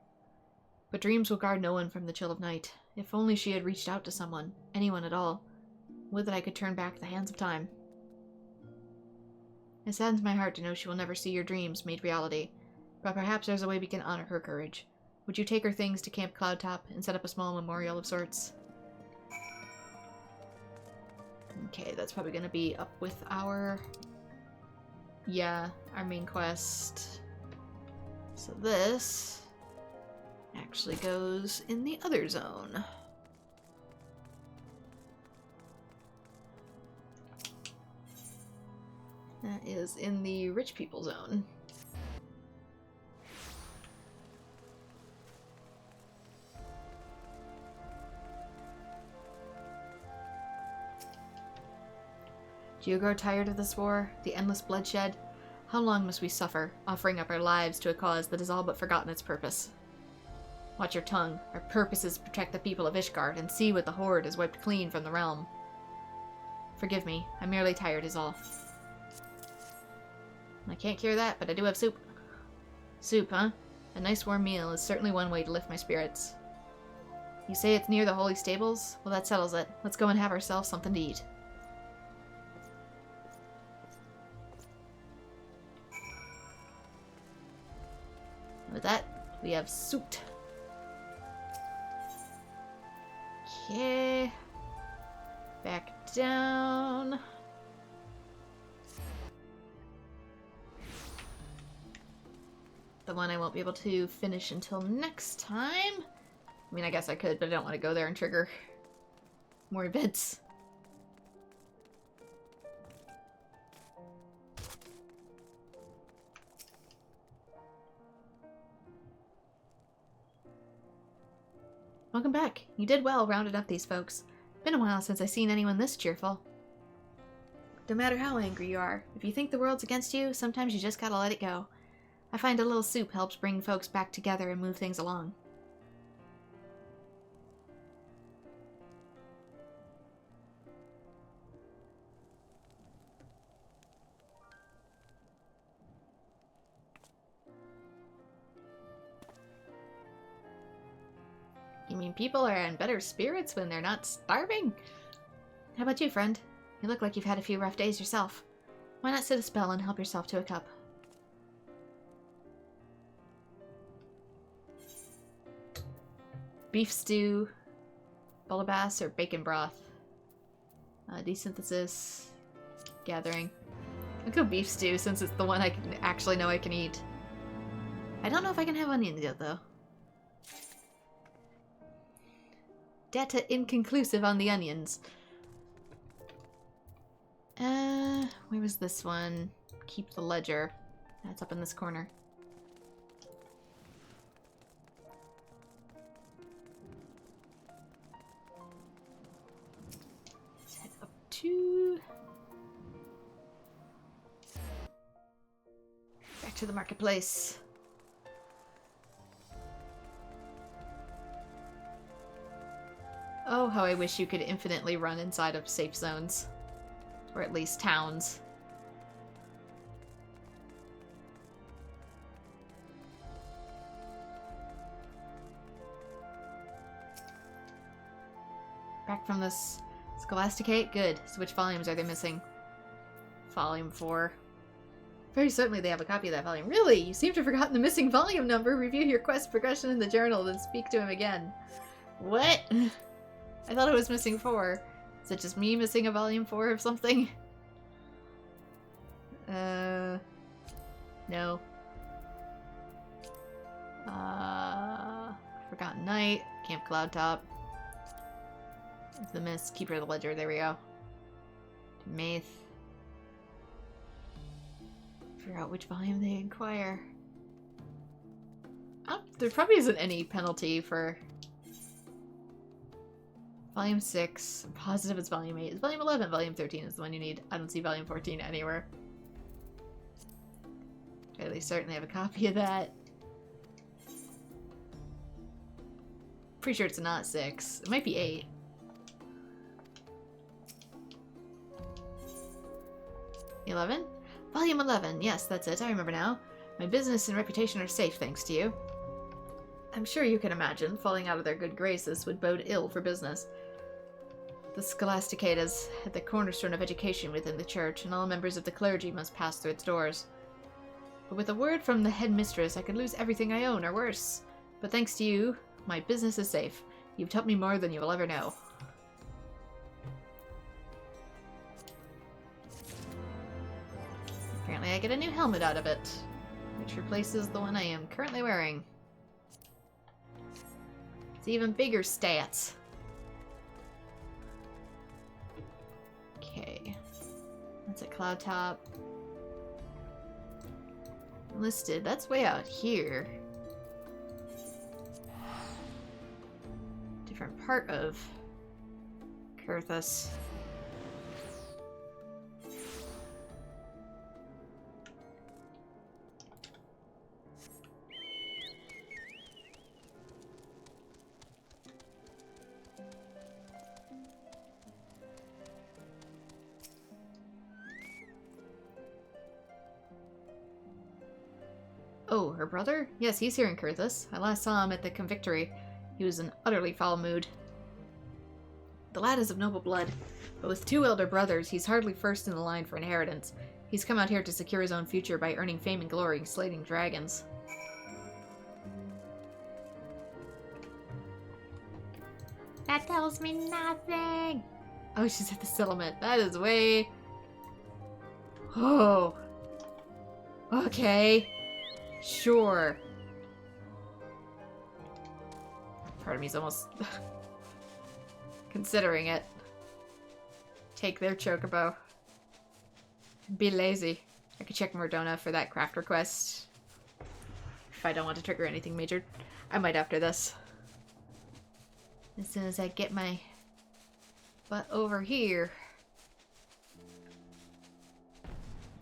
But dreams will guard no one from the chill of night. If only she had reached out to someone, anyone at all. Would that I could turn back the hands of time. It saddens my heart to know she will never see your dreams made reality, but perhaps there's a way we can honor her courage. Would you take her things to Camp Cloudtop and set up a small memorial of sorts? Okay, that's probably going to be up with our... yeah, our main quest. So this actually goes in the other zone. That is in the rich people zone. Do you grow tired of this war? The endless bloodshed? How long must we suffer, offering up our lives to a cause that has all but forgotten its purpose? Watch your tongue. Our purpose is to protect the people of Ishgard and see what the Horde has wiped clean from the realm. Forgive me, I'm merely tired is all. I can't cure that, but I do have soup. Soup, huh? A nice warm meal is certainly one way to lift my spirits. You say it's near the holy stables? Well, that settles it. Let's go and have ourselves something to eat. And with that, we have soup. Okay. Back down. The one I won't be able to finish until next time. I mean, I guess I could, but I don't want to go there and trigger more events. Welcome back. You did well rounding up these folks. Been a while since I've seen anyone this cheerful. No matter how angry you are, if you think the world's against you, sometimes you just gotta let it go. I find a little soup helps bring folks back together and move things along. mean, people are in better spirits when they're not starving. How about you, friend? You look like you've had a few rough days yourself. Why not sit a spell and help yourself to a cup? Beef stew, bullabass, or bacon broth? Desynthesis, gathering. I'll go beef stew since it's the one I can actually know I can eat. I don't know if I can have onions yet, though. Data inconclusive on the onions. Where was this one? Keep the ledger. That's up in this corner. Let's head up to... back to the marketplace. Oh, how I wish you could infinitely run inside of safe zones. Or at least towns. Back from this Scholasticate? Good. So which volumes are they missing? Volume 4. Very certainly they have a copy of that volume. Really? You seem to have forgotten the missing volume number. Review your quest progression in the journal, then speak to him again. What? I thought it was missing 4. Is it just me missing a volume 4 of something? No. Forgotten Night, Camp Cloudtop. The Mist, Keeper of the Ledger, there we go. Maith. Figure out which volume they inquire. Oh, there probably isn't any penalty for... Volume 6. I'm positive it's Volume 8. It's Volume 11. Volume 13 is the one you need. I don't see Volume 14 anywhere. Okay, they certainly have a copy of that. Pretty sure it's not 6. It might be 8. $11? Volume 11. Yes, that's it. I remember now. My business and reputation are safe thanks to you. I'm sure you can imagine falling out of their good graces would bode ill for business. The Scholasticate is at the cornerstone of education within the church, and all members of the clergy must pass through its doors. But with a word from the headmistress, I could lose everything I own, or worse. But thanks to you, my business is safe. You've taught me more than you will ever know. Apparently I get a new helmet out of it, which replaces the one I am currently wearing. It's even bigger stats. Okay. That's at Cloudtop. Listed. That's way out here. Different part of Kurthus. Oh, her brother? Yes, he's here in Kurthus. I last saw him at the Convictory. He was in utterly foul mood. The lad is of noble blood, but with 2 elder brothers, he's hardly first in the line for inheritance. He's come out here to secure his own future by earning fame and glory, slaying dragons.
That tells me nothing.
Oh, she's at the settlement. That is way... Oh. Okay. Sure. Part of me's almost considering it. Take their chocobo. Be lazy. I could check Mordona for that craft request. If I don't want to trigger anything major. I might after this. As soon as I get my butt over here.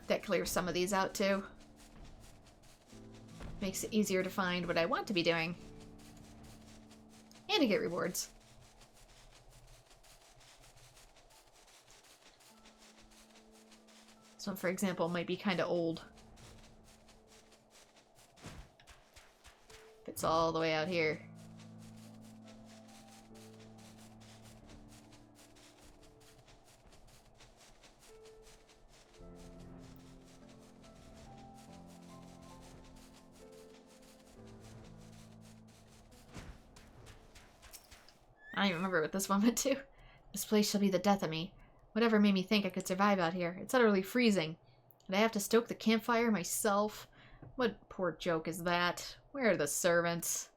That clears some of these out too. Makes it easier to find what I want to be doing. And to get rewards. This one, for example, might be kind of old. If it's all the way out here. don't even remember what this one went to. This place shall be the death of me. Whatever made me think I could survive out here. It's utterly freezing. And I have to stoke the campfire myself? What poor joke is that? Where are the servants?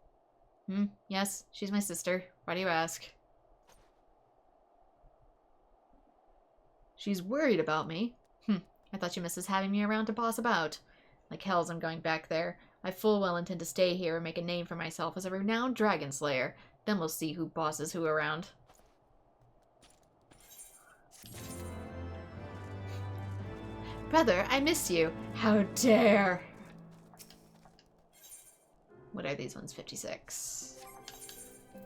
Yes, she's my sister. Why do you ask? She's worried about me? I thought she misses having me around to boss about. Like hells I'm going back there. I full well intend to stay here and make a name for myself as a renowned dragon slayer. Then we'll see who bosses who around. Brother, I miss you. How dare! What are these ones? 56.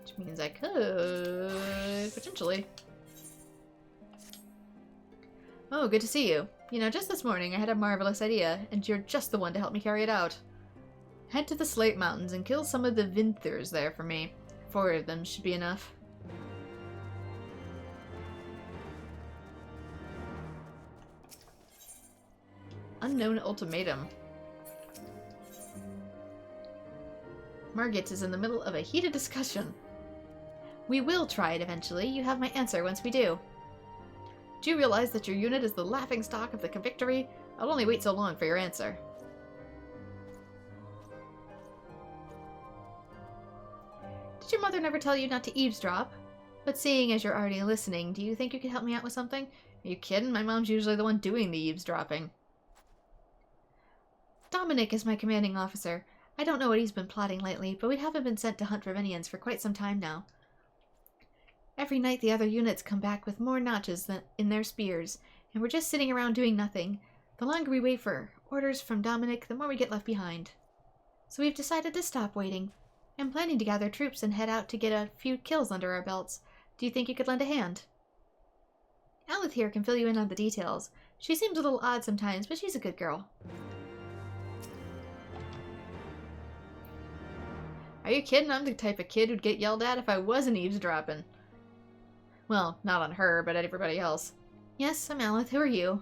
Which means I could... potentially. Oh, good to see you. You know, just this morning I had a marvelous idea, and you're just the one to help me carry it out. Head to the Slate Mountains and kill some of the Vinthers there for me. 4 of them should be enough. Unknown ultimatum. Margit is in the middle of a heated discussion. We will try it eventually. You have my answer once we do. Do you realize that your unit is the laughingstock of the Convictory? I'll only wait so long for your answer. Did your mother never tell you not to eavesdrop? But seeing as you're already listening, do you think you could help me out with something? Are you kidding? My mom's usually the one doing the eavesdropping. Dominic is my commanding officer. I don't know what he's been plotting lately, but we haven't been sent to hunt Revenians for quite some time now. Every night the other units come back with more notches than in their spears, and we're just sitting around doing nothing. The longer we wait for orders from Dominic, the more we get left behind. So we've decided to stop waiting. I'm planning to gather troops and head out to get a few kills under our belts. Do you think you could lend a hand? Alith here can fill you in on the details. She seems a little odd sometimes, but she's a good girl. Are you kidding? I'm the type of kid who'd get yelled at if I wasn't eavesdropping. Well, not on her, but at everybody else. Yes, I'm Alith. Who are you?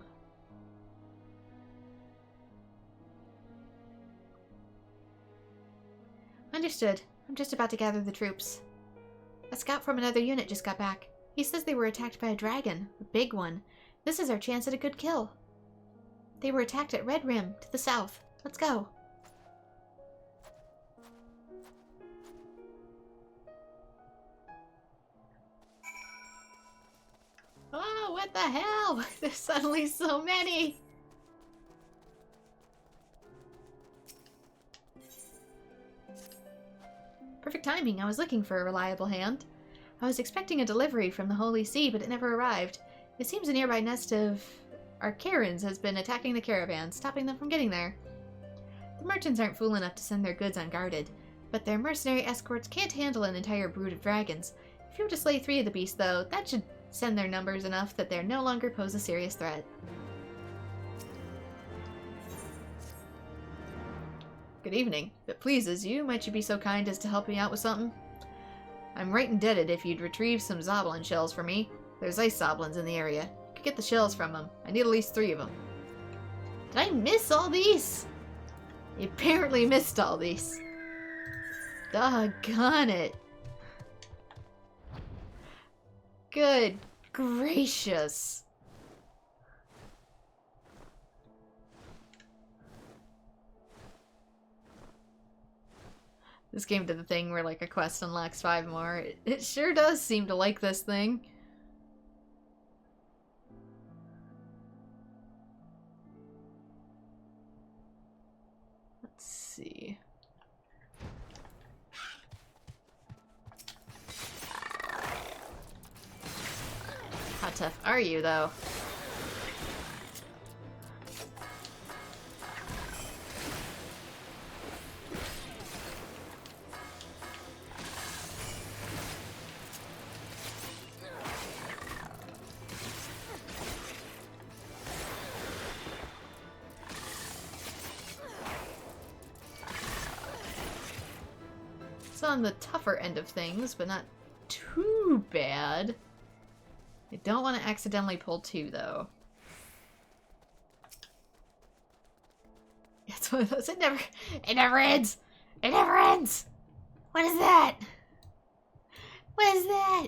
Understood. I'm just about to gather the troops. A scout from another unit just got back. He says they were attacked by a dragon. A big one. This is our chance at a good kill. They were attacked at Red Rim, to the south. Let's go. Oh, what the hell? There's suddenly so many! Perfect timing. I was looking for a reliable hand. I was expecting a delivery from the Holy See, but it never arrived. It seems a nearby nest of Arcarans has been attacking the caravan, stopping them from getting there. The merchants aren't fool enough to send their goods unguarded, but their mercenary escorts can't handle an entire brood of dragons. If you were to slay 3 of the beasts, though, that should send their numbers enough that they no longer pose a serious threat. Good evening. If it pleases you, might you be so kind as to help me out with something? I'm right indebted if you'd retrieve some Zoblin shells for me. There's ice Zoblins in the area. You could get the shells from them. I need at least 3 of them. Did I miss all these? I apparently missed all these. Doggone it. Good gracious. This game did the thing where like a quest unlocks 5 more. It sure does seem to like this thing. Let's see. How tough are you, though? It's on the tougher end of things, but not too bad. I don't want to accidentally pull 2, though. It's one of those. It never ends! It never ends! What is that? What is that?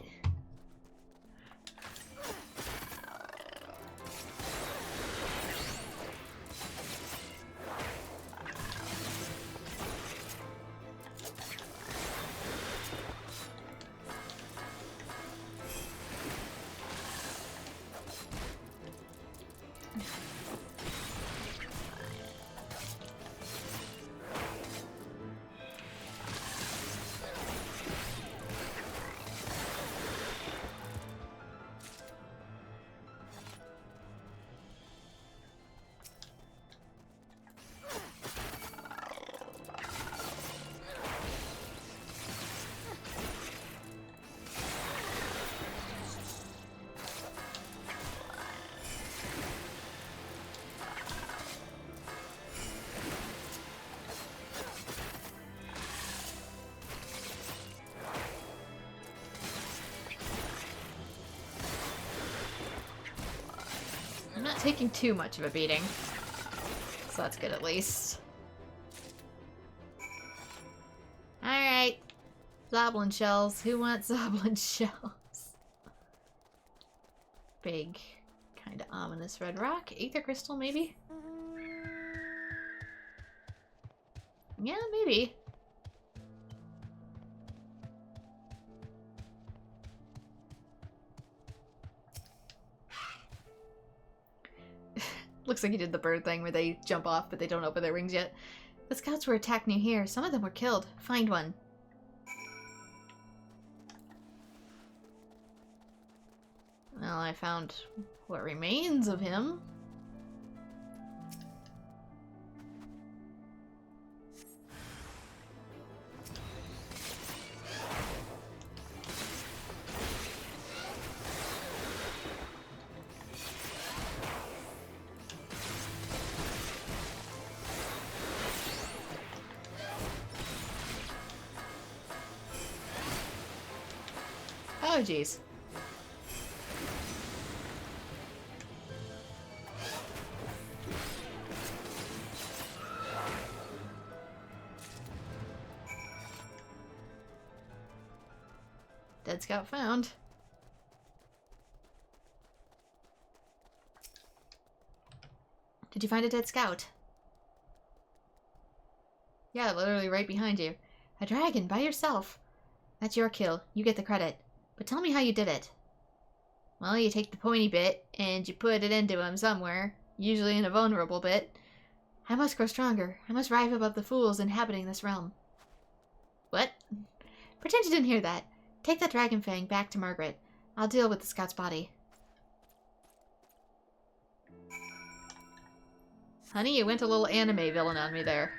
I'm not taking too much of a beating, so that's good at least. Alright. Zoblin shells. Who wants Zoblin shells? Big, kind of ominous red rock. Aether crystal, maybe? Yeah, maybe. Looks like you did the bird thing where they jump off but they don't open their wings yet. The scouts were attacked near here. Some of them were killed. Find one. Well, I found what remains of him. Oh, jeez. Dead scout found. Did you find a dead scout? Yeah, literally right behind you. A dragon, by yourself. That's your kill. You get the credit. But tell me how you did it. Well, you take the pointy bit, and you put it into him somewhere, usually in a vulnerable bit. I must grow stronger. I must rise above the fools inhabiting this realm. What? Pretend you didn't hear that. Take that dragon fang back to Margaret. I'll deal with the scout's body. Honey, you went a little anime villain on me there.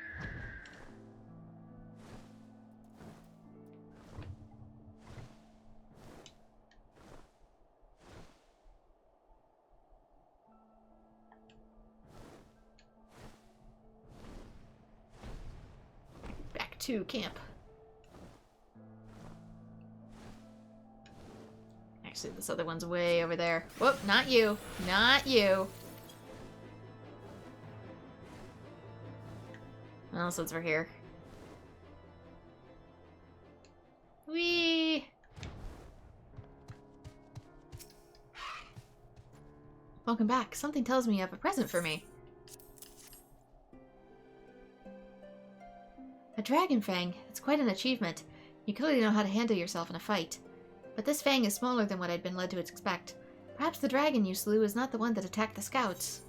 Back to camp. Actually, this other one's way over there. Whoop, not you. Not you. Well, since we're here. Whee! Welcome back. Something tells me you have a present for me. A dragon fang. It's quite an achievement. You clearly know how to handle yourself in a fight. But this fang is smaller than what I'd been led to expect. Perhaps the dragon you slew is not the one that attacked the scouts.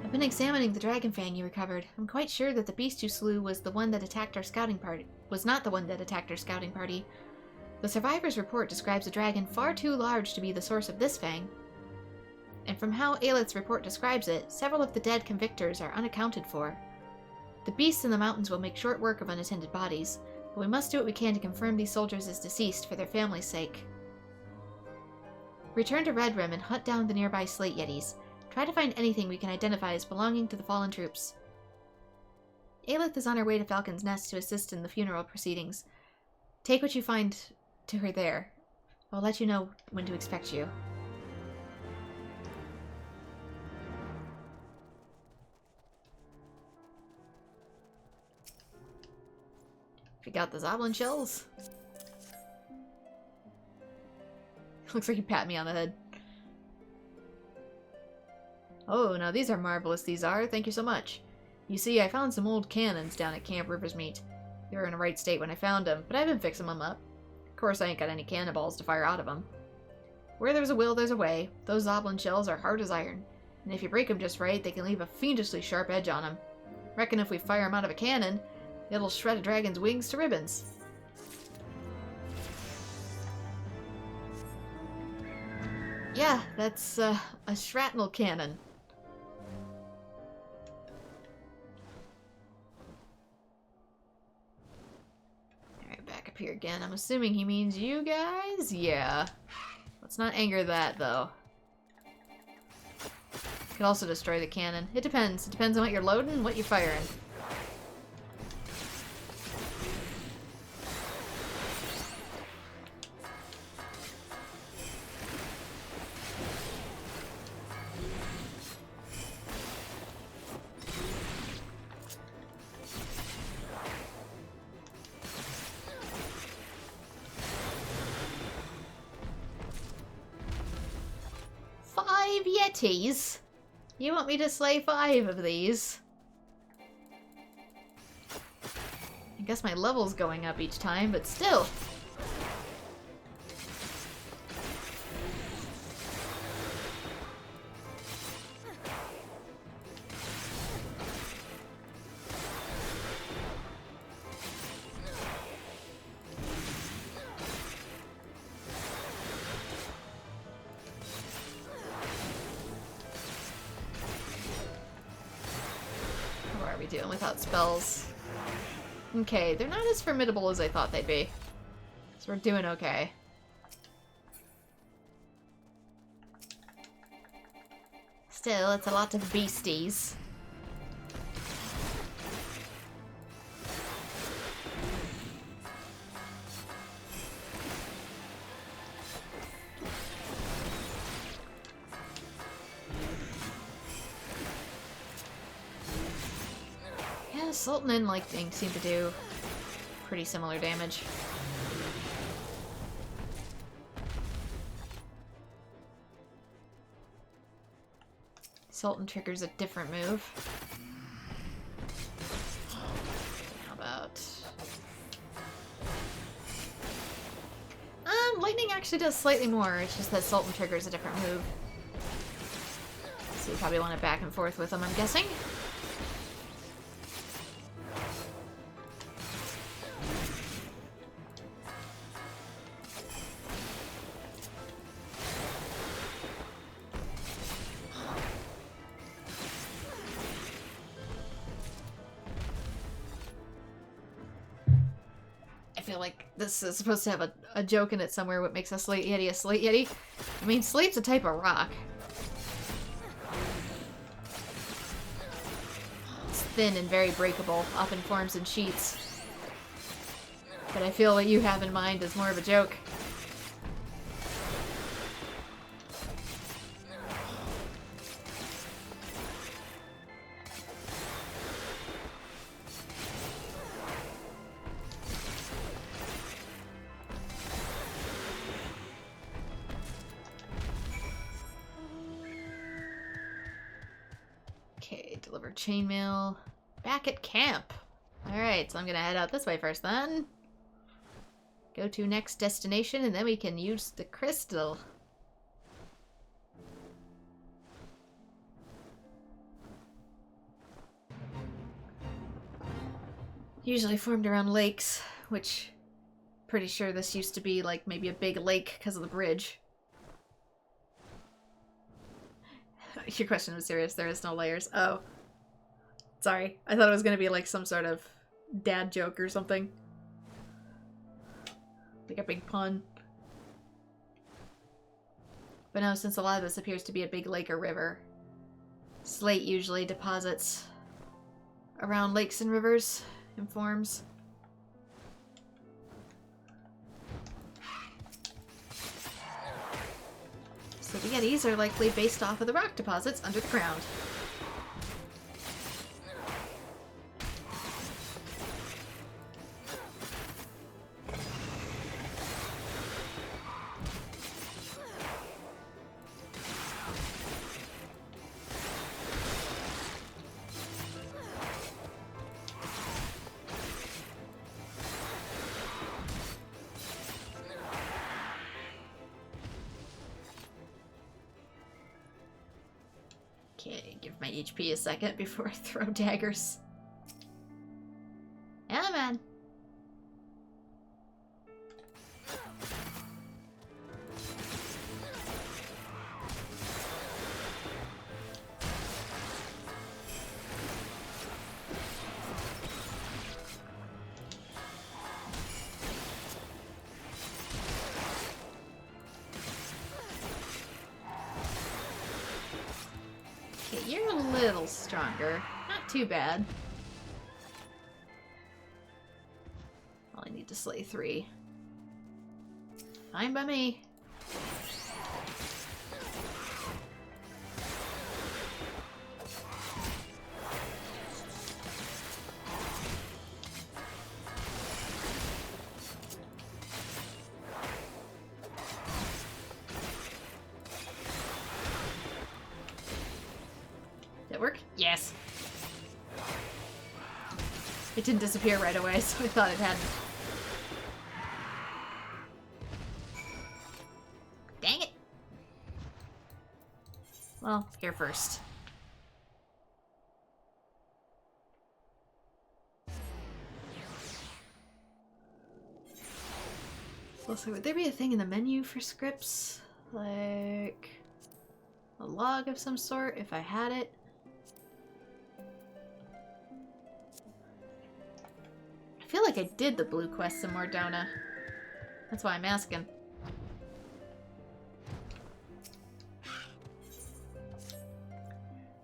I've been examining the dragon fang you recovered. I'm quite sure that the beast you slew was the one that attacked our scouting party. Was not the one that attacked our scouting party. The survivor's report describes a dragon far too large to be the source of this fang. And from how Aelith's report describes it, several of the dead convictors are unaccounted for. The beasts in the mountains will make short work of unattended bodies, but we must do what we can to confirm these soldiers as deceased for their family's sake. Return to Red Rim and hunt down the nearby slate yetis. Try to find anything we can identify as belonging to the fallen troops. Aelith is on her way to Falcon's Nest to assist in the funeral proceedings. Take what you find to her there. I'll let you know when to expect you. We got the Zoblin shells. Looks like you pat me on the head. Oh, now these are marvelous, these are. Thank you so much. You see, I found some old cannons down at Camp River's Meet. They were in a right state when I found them, but I've been fixing them up. Of course, I ain't got any cannonballs to fire out of them. Where there's a will, there's a way. Those Zoblin shells are hard as iron, and if you break them just right, they can leave a fiendishly sharp edge on them. Reckon if we fire them out of a cannon, it'll shred a dragon's wings to ribbons. Yeah, that's a shrapnel cannon. Alright, back up here again. I'm assuming he means you guys? Yeah. Let's not anger that, though. Could also destroy the cannon. It depends. It depends on what you're loading and what you're firing. Yetis? You want me to slay 5 of these? I guess my level's going up each time, but still. Dealing without spells. Okay, they're not as formidable as I thought they'd be. So we're doing okay. Still, it's a lot of beasties. Sultan and Lightning seem to do pretty similar damage. Sultan triggers a different move. How about... Lightning actually does slightly more, it's just that Sultan triggers a different move. So you probably want it back and forth with them, I'm guessing. This is supposed to have a joke in it somewhere, what makes a slate yeti a slate yeti. I mean, slate's a type of rock. It's thin and very breakable, often forms in sheets. But I feel what you have in mind is more of a joke. Chainmail back at camp. Alright, so I'm gonna head out this way first then. Go to next destination and then we can use the crystal. Usually formed around lakes, which pretty sure this used to be like maybe a big lake because of the bridge. Your question was serious, there is no layers. Oh. Sorry, I thought it was gonna be like some sort of dad joke or something. Like a big pun. But no, since a lot of this appears to be a big lake or river, slate usually deposits around lakes and rivers in forms. So the Yetis are likely based off of the rock deposits under the ground. Okay, give my HP a second before I throw daggers.
Yeah, man.
Okay, you're a little stronger. Not too bad. Only need to slay 3. Fine by me. Did it work? Yes. It didn't disappear right away, so I thought it hadn't.
Dang it.
Well, here first. Also, would there be a thing in the menu for scripts? Like a log of some sort, if I had it? I feel like I did the blue quest somewhere, don't I? That's why I'm asking.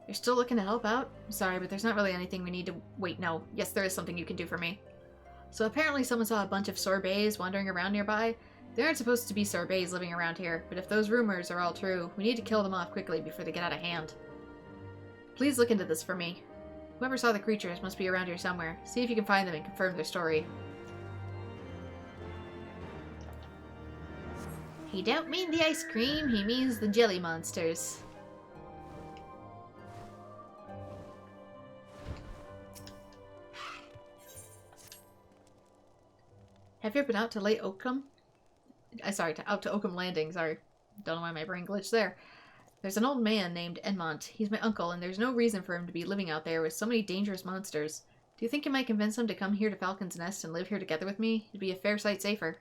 You're still looking to help out? I'm sorry, but there's not really anything we need to... Wait, no. Yes, there is something you can do for me. So apparently someone saw a bunch of sorbets wandering around nearby. There aren't supposed to be sorbets living around here, but if those rumors are all true, we need to kill them off quickly before they get out of hand. Please look into this for me. Whoever saw the creatures must be around here somewhere. See if you can find them and confirm their story. He don't mean the ice cream, he means the jelly monsters. Have you ever been out to Lake Oakham? Out to Oakham Landing, sorry. Don't know why my brain glitched there. There's an old man named Enmont. He's my uncle, and there's no reason for him to be living out there with so many dangerous monsters. Do you think you might convince him to come here to Falcon's Nest and live here together with me? It'd be a fair sight safer.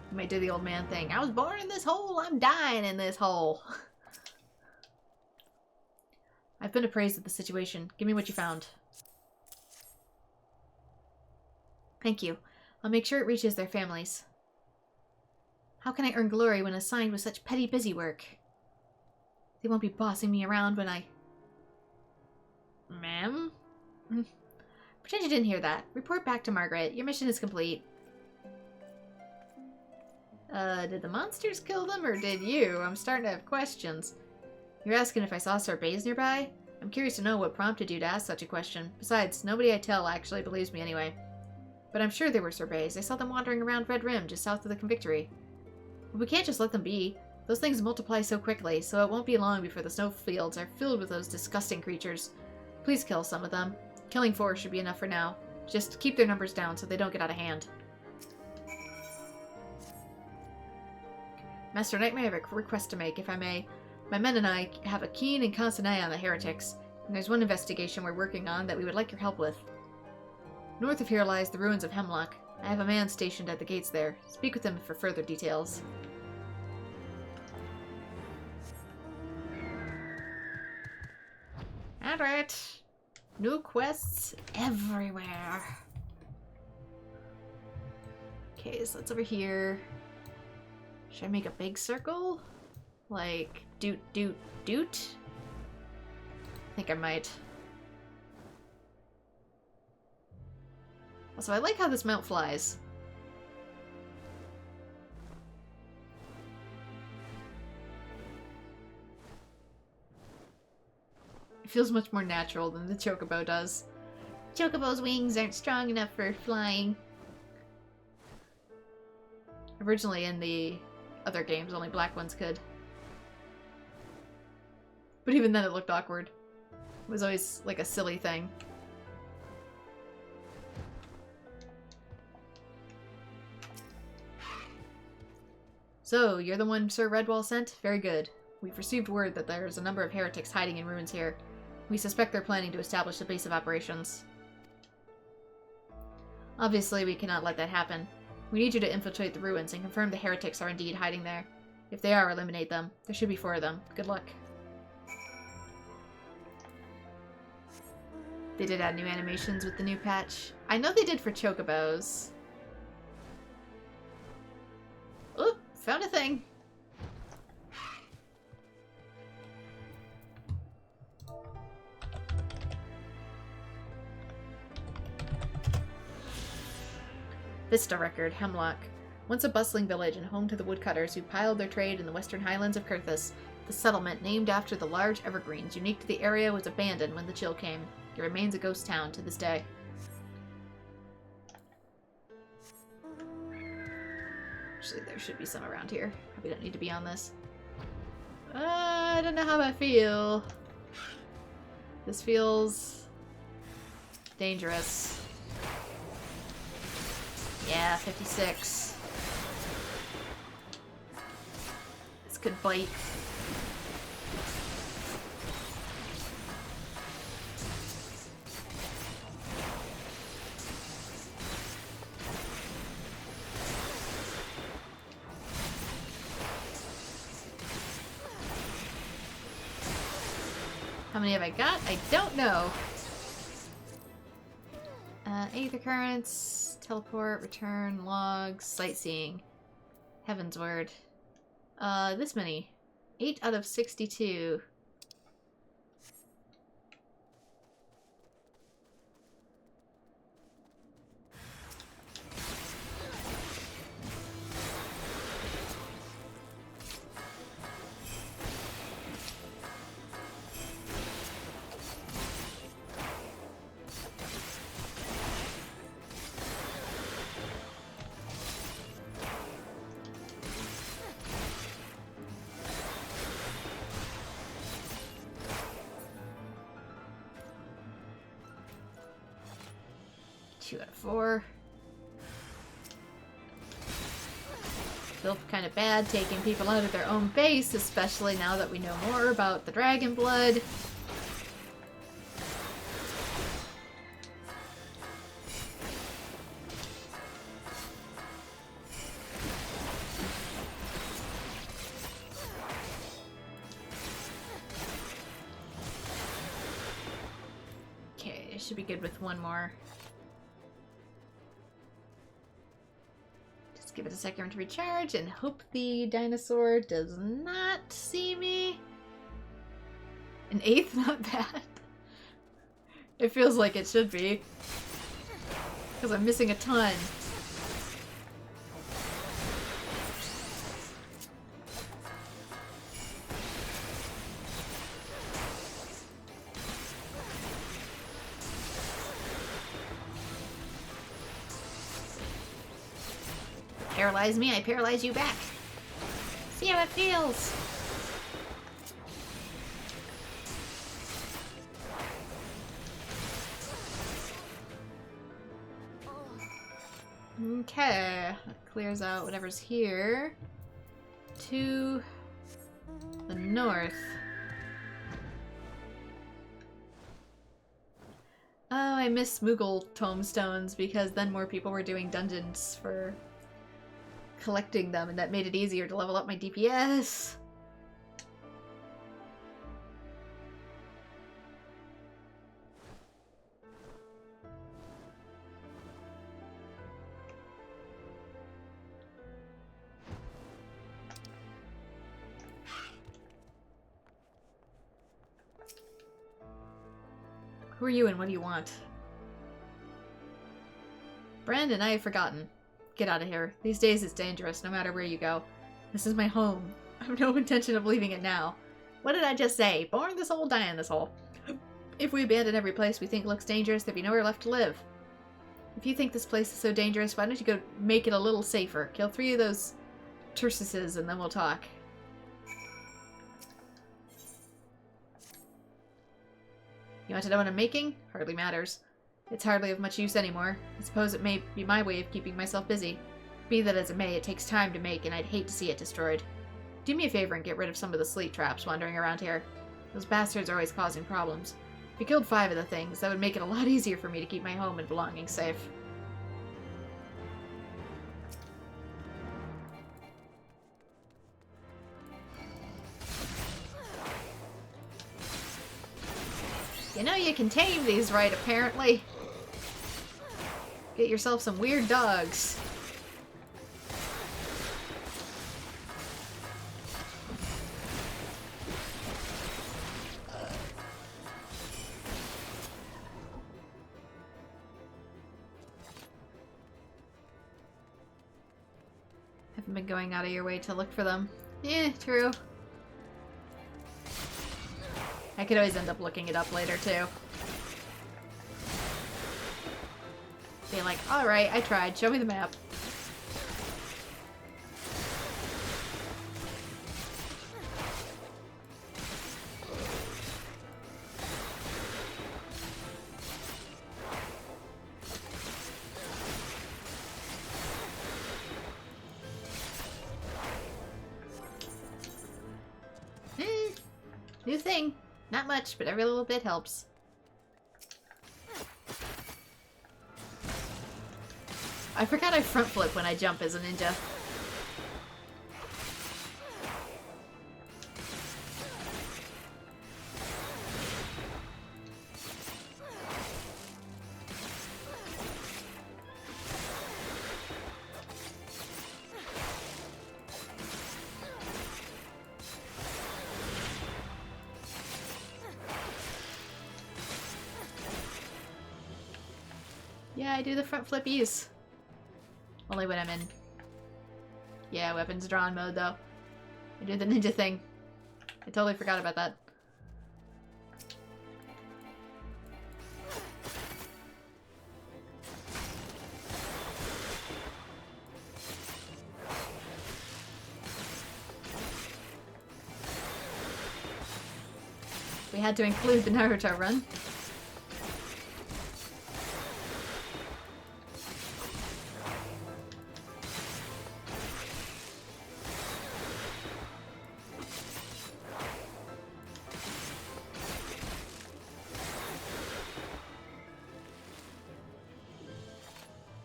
You might do the old man thing. I was born in this hole, I'm dying in this hole. I've been appraised of the situation. Give me what you found. Thank you. I'll make sure it reaches their families. How can I earn glory when assigned with such petty busy work? They won't be bossing me around when I... Ma'am? Pretend you didn't hear that. Report back to Margaret. Your mission is complete. Did the monsters kill them, or did you? I'm starting to have questions. You're asking if I saw sorbets nearby? I'm curious to know what prompted you to ask such a question. Besides, nobody I tell actually believes me anyway. But I'm sure they were sorbets. I saw them wandering around Red Rim, just south of the Convictory. But we can't just let them be. Those things multiply so quickly, so it won't be long before the snowfields are filled with those disgusting creatures. Please kill some of them. Killing 4 should be enough for now. Just keep their numbers down so they don't get out of hand. Master Nightmare, I have a request to make, if I may. My men and I have a keen and constant eye on the heretics, and there's one investigation we're working on that we would like your help with. North of here lies the ruins of Hemlock. I have a man stationed at the gates there. Speak with him for further details. Alright. New quests everywhere. Okay, so that's over here. Should I make a big circle? Like, doot, doot, doot? I think I might. Also, I like how this mount flies. It feels much more natural than the Chocobo does.
Chocobo's wings aren't strong enough for flying.
Originally in the other games, only black ones could. But even then it looked awkward. It was always like a silly thing. So, you're the one Sir Redwall sent? Very good. We've received word that there's a number of heretics hiding in ruins here. We suspect they're planning to establish a base of operations. Obviously, we cannot let that happen. We need you to infiltrate the ruins and confirm the heretics are indeed hiding there. If they are, eliminate them. There should be 4 of them. Good luck. They did add new animations with the new patch. I know they did for chocobos. Oh, found a thing. Vista Record, Hemlock. Once a bustling village and home to the woodcutters who piled their trade in the western highlands of Kurthus, the settlement, named after the large evergreens unique to the area, was abandoned when the chill came. It remains a ghost town to this day. Actually, there should be some around here. Probably don't need to be on this. I don't know how I feel. This feels dangerous. Yeah, 56. This could bite. How many have I got? I don't know. Aether currents, teleport, return, logs, sightseeing, Heavensward. This many. 8 out of 62. Two out of 4. Feel kind of bad taking people out of their own base, especially now that we know more about the dragon blood. Okay, I should be good with one more. Give it a second to recharge and hope the dinosaur does not see me. An 8th, not bad. It feels like it should be. Because I'm missing a ton. Paralyze me, I paralyze you back. See how it feels. Okay, that clears out whatever's here. To the north. Oh, I miss Moogle tomestones because then more people were doing dungeons for collecting them, and that made it easier to level up my DPS. Who are you and what do you want? Brandon, I have forgotten. Get out of here. These days it's dangerous, no matter where you go. This is my home. I have no intention of leaving it now. What did I just say? Born this hole, die in this hole. If we abandon every place we think looks dangerous, there'd be nowhere left to live. If you think this place is so dangerous, why don't you go make it a little safer? Kill 3 of those Tursuses and then we'll talk. You want to know what I'm making? Hardly matters. It's hardly of much use anymore. I suppose it may be my way of keeping myself busy. Be that as it may, it takes time to make, and I'd hate to see it destroyed. Do me a favor and get rid of some of the sleet traps wandering around here. Those bastards are always causing problems. If you killed 5 of the things, that would make it a lot easier for me to keep my home and belongings safe. You know you can tame these right, apparently. Get yourself some weird dogs. Haven't been going out of your way to look for them. Yeah, true. I could always end up looking it up later, too. Being like, alright, I tried. Show me the map. New thing. Not much, but every little bit helps. I forgot I front flip when I jump as a ninja. Yeah, I do the front flippies. Only when I'm in... yeah, weapons drawn mode, though. I do the ninja thing. I totally forgot about that. We had to include the Naruto run.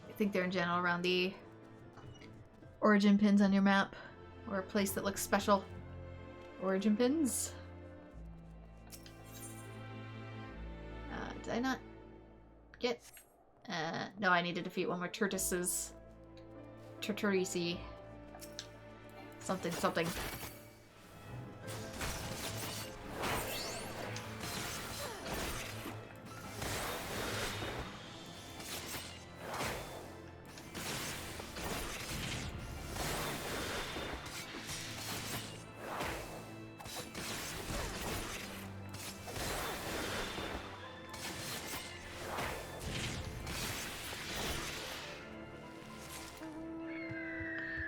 I think they're in general around the origin pins on your map, or a place that looks special. Origin pins? Did I not get... no, I need to defeat one more Turtoses. Turturisi. Something, something.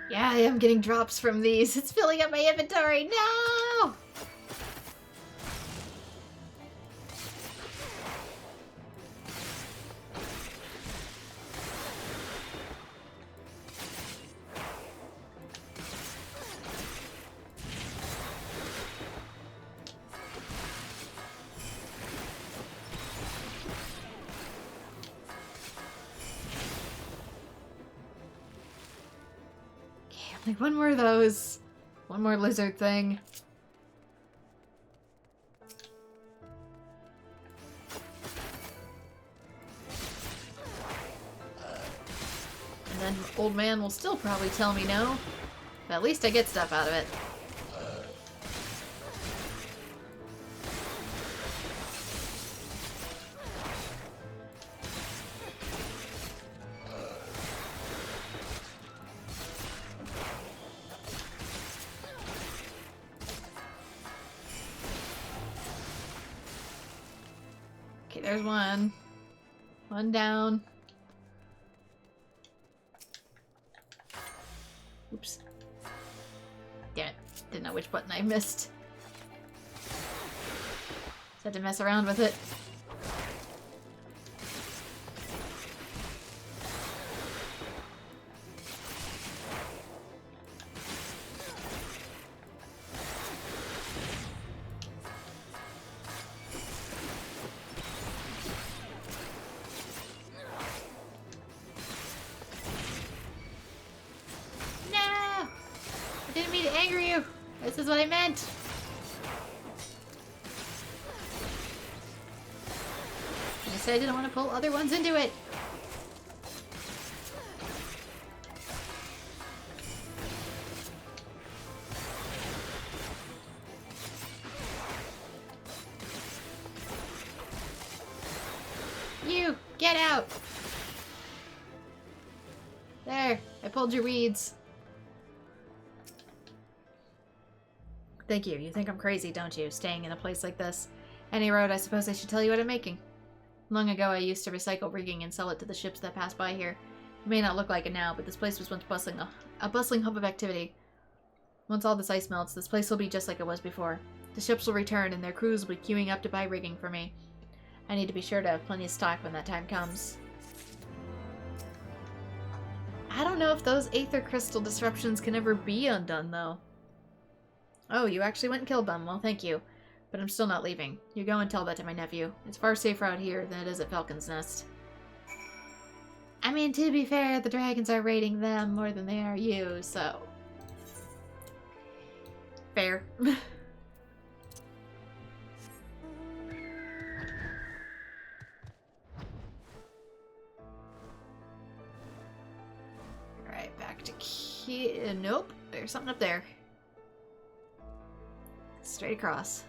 Yeah, I am getting drops from these. It's filling up my inventory. No! Like, one more of those. One more lizard thing. And then old man will still probably tell me no. But at least I get stuff out of it. There's one. One down. Oops. Damn it. Didn't know which button I missed. Just had to mess around with it. Didn't mean to anger you. This is what I meant. I said I didn't want to pull other ones into it. You, get out. There, I pulled your weeds. Thank you. You think I'm crazy, don't you? Staying in a place like this. Any road, I suppose I should tell you what I'm making. Long ago, I used to recycle rigging and sell it to the ships that pass by here. It may not look like it now, but this place was once a bustling hub of activity. Once all this ice melts, this place will be just like it was before. The ships will return, and their crews will be queuing up to buy rigging for me. I need to be sure to have plenty of stock when that time comes. I don't know if those Aether Crystal disruptions can ever be undone, though. Oh, you actually went and killed them. Well, thank you. But I'm still not leaving. You go and tell that to my nephew. It's far safer out here than it is at Falcon's Nest. I mean, to be fair, the dragons are raiding them more than they are you, so... Fair. Alright, back to nope, there's something up there. Straight across.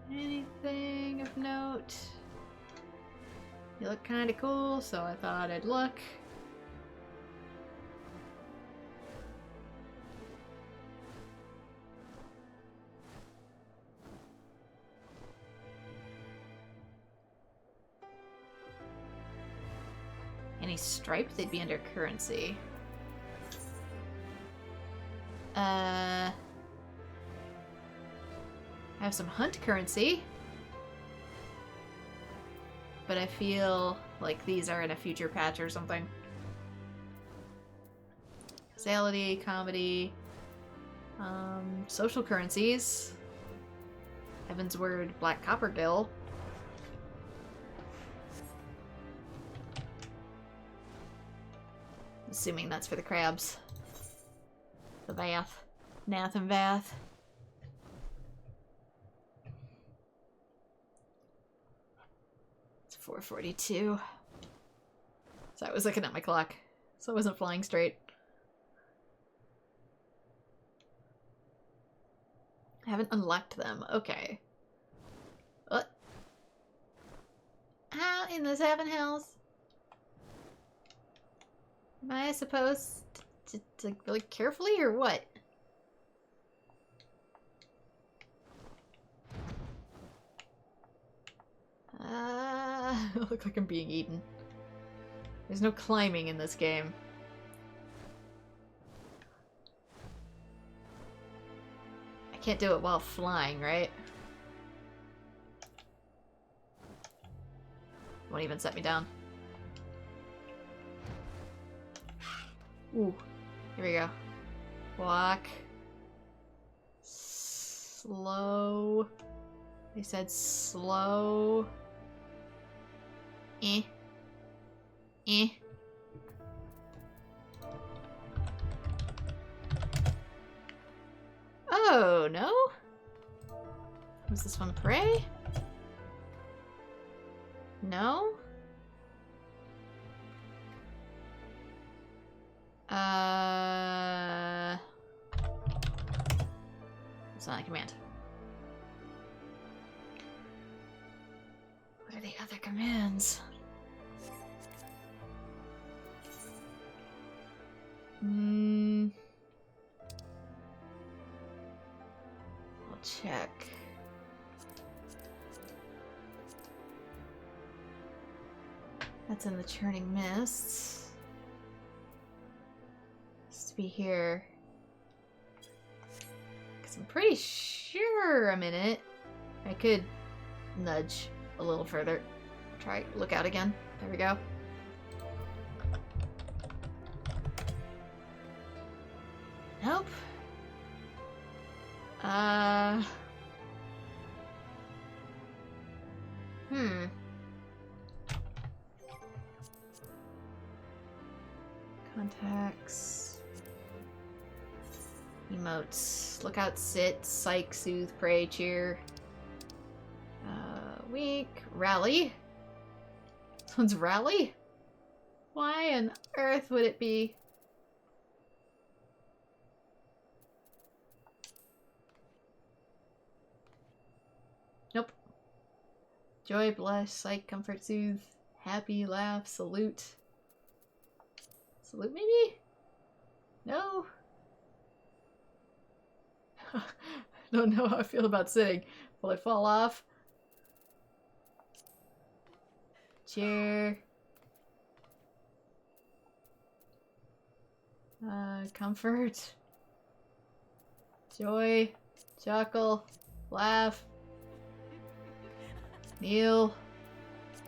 Anything of note? You look kind of cool, so I thought I'd look. Any stripe? They'd be under currency. I have some hunt currency. But I feel like these are in a future patch or something. Causality, comedy, social currencies. Heavensward, Black Copper Bill. Assuming that's for the crabs. The bath. Nath and Vath. It's 4:42. So I was looking at my clock. So I wasn't flying straight. I haven't unlocked them. Okay. What? How in the Seven Hells? Am I supposed to like, really carefully or what? I look like I'm being eaten. There's no climbing in this game. I can't do it while flying, right? Won't even set me down. Ooh. Here we go. Walk. Slow. They said slow. Eh. Eh. Oh, no? Was this one prey? No? It's not a command. What are the other commands? I'll check. That's in the Churning Mists. Has to be here. Because I'm pretty sure I'm in it. I could nudge a little further. Try, look out again. There we go. Nope. Contacts. Emotes. Lookout, sit, psych, soothe, pray, cheer. Weak. Rally. This one's rally? Why on earth would it be? Nope. Joy, blush, psych, comfort, soothe, happy, laugh, salute. Salute maybe? No? Don't know how I feel about sitting. Will I fall off? Cheer. Comfort. Joy. Chuckle. Laugh. Kneel.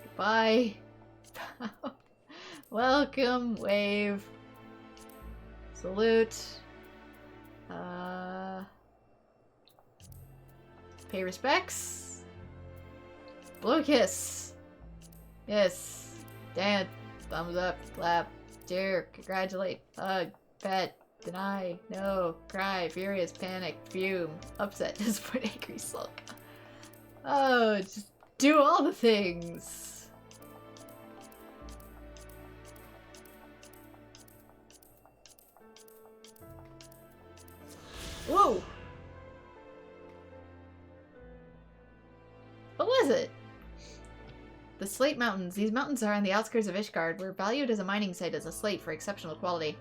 Goodbye. Welcome. Wave. Salute. Pay respects. Blow kiss. Yes. Dance. Thumbs up. Clap. Cheer. Congratulate. Hug. Pet. Deny. No. Cry. Furious. Panic. Fume. Upset. Disappoint. Angry. Sulk. Oh, just do all the things. Whoa! What was it? The Slate Mountains. These mountains are on the outskirts of Ishgard, were valued as a mining site as a slate for exceptional quality.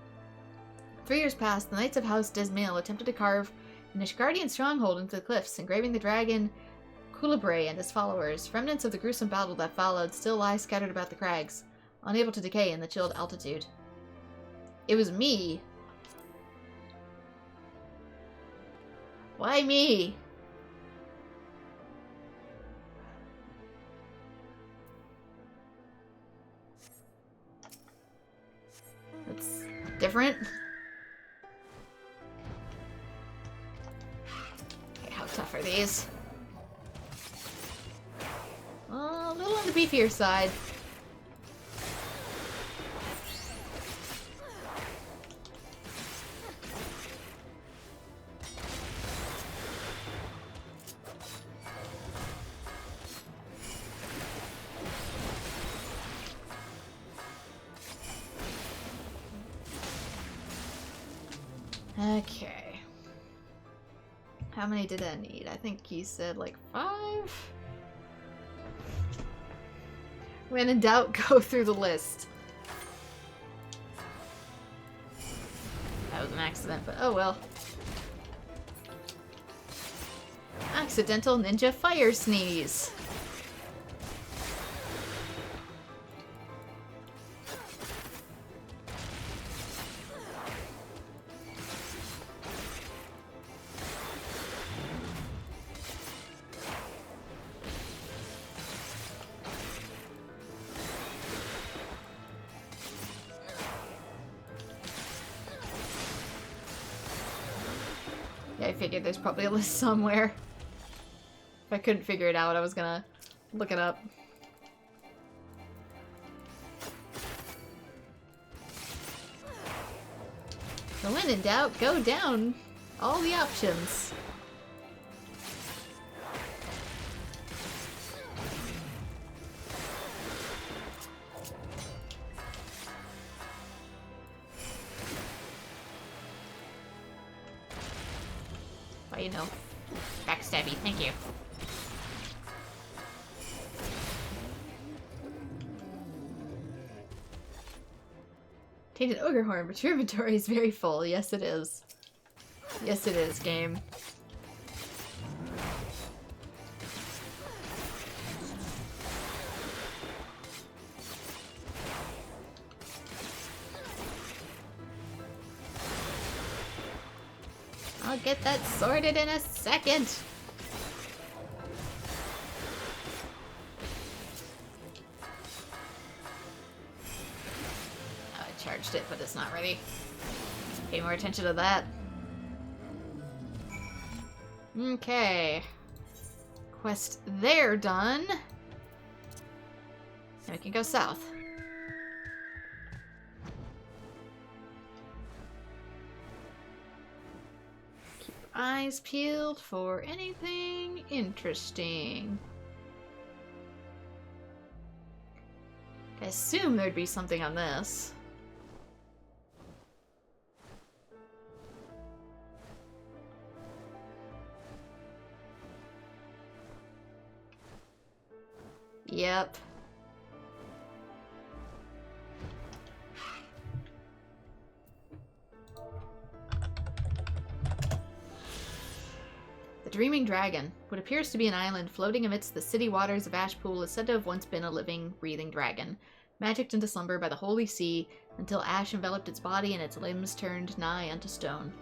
3 years past, the Knights of House Dismail attempted to carve an Ishgardian stronghold into the cliffs, engraving the dragon Kulibre and his followers. Remnants of the gruesome battle that followed still lie scattered about the crags, unable to decay in the chilled altitude. It was me. Why me? That's different. Okay, how tough are these? A little on the beefier side. Okay. How many did I need? I think he said like 5? When in doubt, go through the list. That was an accident, but oh well. Accidental ninja fire sneeze. I figured there's probably a list somewhere. If I couldn't figure it out, I was gonna look it up. So when in doubt, go down all the options. Well, you know, backstabby, thank you. Tainted Ogre Horn, but your inventory is very full. Yes, it is. Yes, it is, game. I'll get that sorted in a second. Oh, I charged it, but it's not ready. Pay more attention to that. Okay. Quest there done. Now we can go south. eyes peeled for anything interesting. I assume there'd be something on this. Yep. The Dreaming Dragon. What appears to be an island floating amidst the city waters of Ashpool is said to have once been a living, breathing dragon, magicked into slumber by the holy sea until ash enveloped its body and its limbs turned nigh unto stone.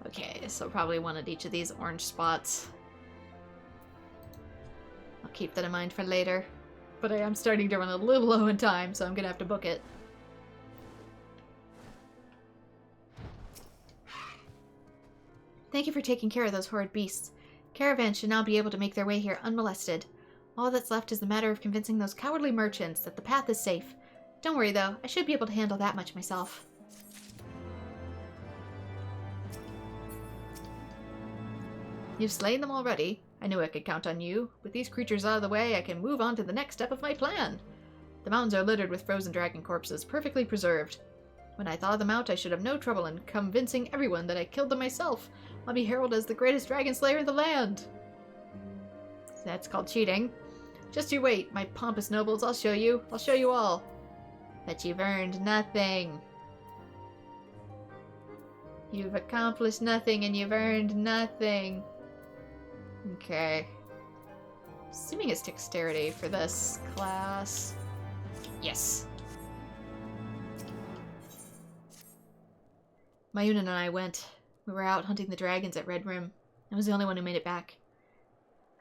Okay, so probably one at each of these orange spots. I'll keep that in mind for later. But I am starting to run a little low in time, so I'm gonna have to book it. Thank you for taking care of those horrid beasts. Caravans should now be able to make their way here unmolested. All that's left is the matter of convincing those cowardly merchants that the path is safe. Don't worry though, I should be able to handle that much myself. You've slain them already. I knew I could count on you. With these creatures out of the way, I can move on to the next step of my plan. The mountains are littered with frozen dragon corpses, perfectly preserved. When I thaw them out, I should have no trouble in convincing everyone that I killed them myself. I'll be heralded as the greatest dragon slayer in the land. That's called cheating. Just you wait, my pompous nobles, I'll show you. I'll show you all. But you've earned nothing. You've accomplished nothing and you've earned nothing. Okay. Assuming it's dexterity for this class. Yes. Mayuna and I went. We were out hunting the dragons at Red Rim. I was the only one who made it back.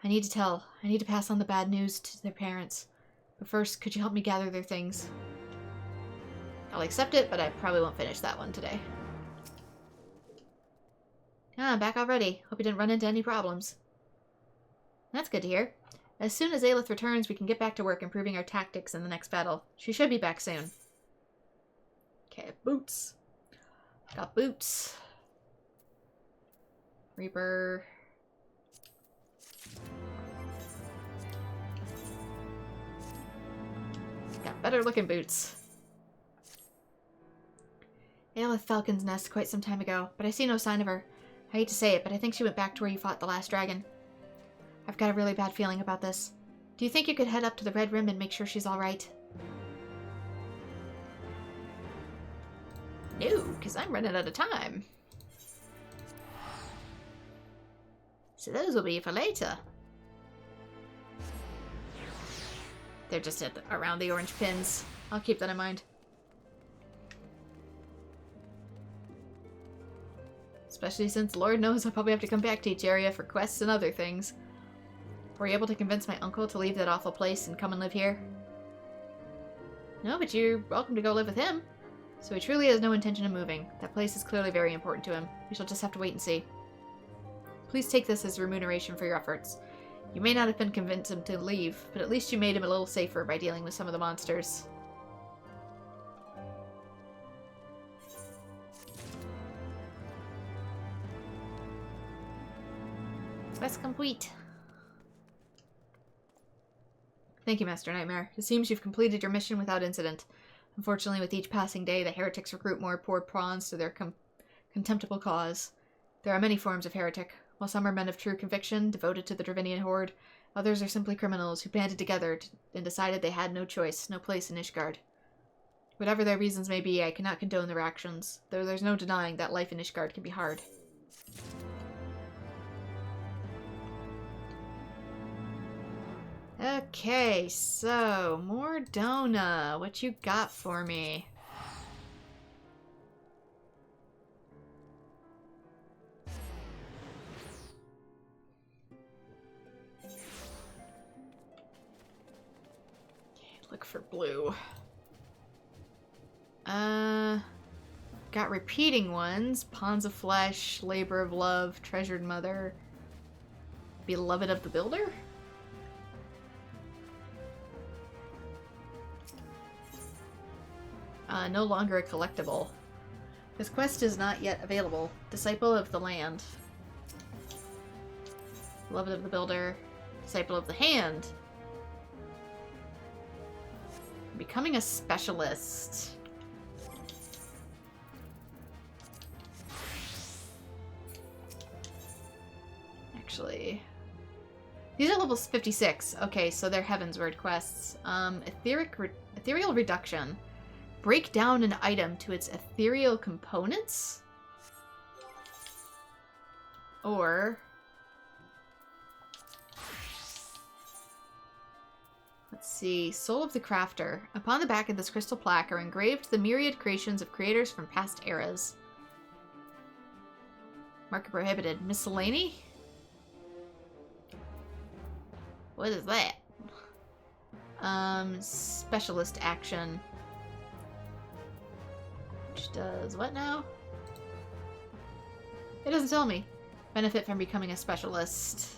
I need to pass on the bad news to their parents. But first, could you help me gather their things? I'll accept it, but I probably won't finish that one today. Ah, back already. Hope you didn't run into any problems. That's good to hear. As soon as Aelith returns, we can get back to work improving our tactics in the next battle. She should be back soon. Okay, boots. Got boots. Reaper. Got better looking boots. Aelith Falcon's nest quite some time ago, but I see no sign of her. I hate to say it, but I think she went back to where you fought the last dragon. I've got a really bad feeling about this. Do you think you could head up to the Red Rim and make sure she's alright? No, because I'm running out of time. So those will be for later. They're just around the orange pins. I'll keep that in mind. Especially since Lord knows I'll probably have to come back to each area for quests and other things. Were you able to convince my uncle to leave that awful place and come and live here? No, but you're welcome to go live with him. So he truly has no intention of moving. That place is clearly very important to him. We shall just have to wait and see. Please take this as remuneration for your efforts. You may not have been convinced him to leave, but at least you made him a little safer by dealing with some of the monsters. Quest complete. Thank you, Master Nightmare. It seems you've completed your mission without incident. Unfortunately, with each passing day, the heretics recruit more poor pawns to their contemptible cause. There are many forms of heretic. While some are men of true conviction, devoted to the Dravinian horde, others are simply criminals who banded together and decided they had no choice, no place in Ishgard. Whatever their reasons may be, I cannot condone their actions, though there's no denying that life in Ishgard can be hard. Okay, so, Mordona, what you got for me? Look for blue. Got repeating ones. Pawns of Flesh, Labor of Love, Treasured Mother, Beloved of the Builder? No longer a collectible. This quest is not yet available. Disciple of the Land. Beloved of the Builder. Disciple of the Hand. Becoming a specialist. Actually, these are levels 56. Okay, so they're Heavensward quests. Ethereal Reduction. Break down an item to its ethereal components? Or... let's see. Soul of the Crafter. Upon the back of this crystal plaque are engraved the myriad creations of creators from past eras. Market prohibited. Miscellany? What is that? Specialist action. Which does what now? It doesn't tell me. Benefit from becoming a specialist.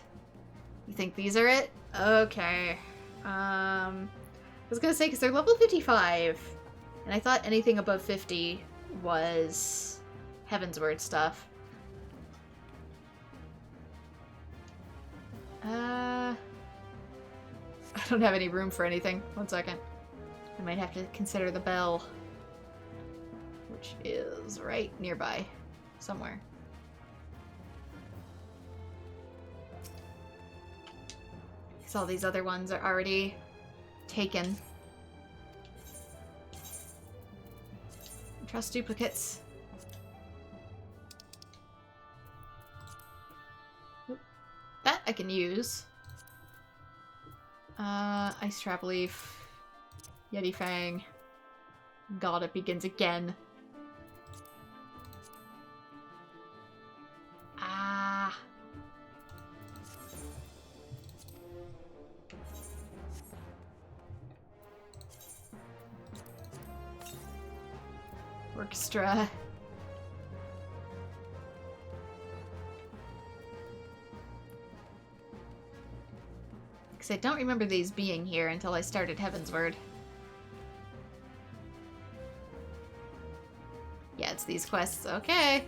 You think these are it? Okay. I was gonna say, because they're level 55. And I thought anything above 50 was Heavensward stuff. I don't have any room for anything. One second. I might have to consider the bell. Which is right nearby. Somewhere. Because all these other ones are already taken. Trust duplicates. Oop. That I can use. Ice Trap Leaf. Yeti Fang. God, it begins again. Ah. Orchestra. Because I don't remember these being here until I started Heavensward. Yeah, it's these quests. Okay.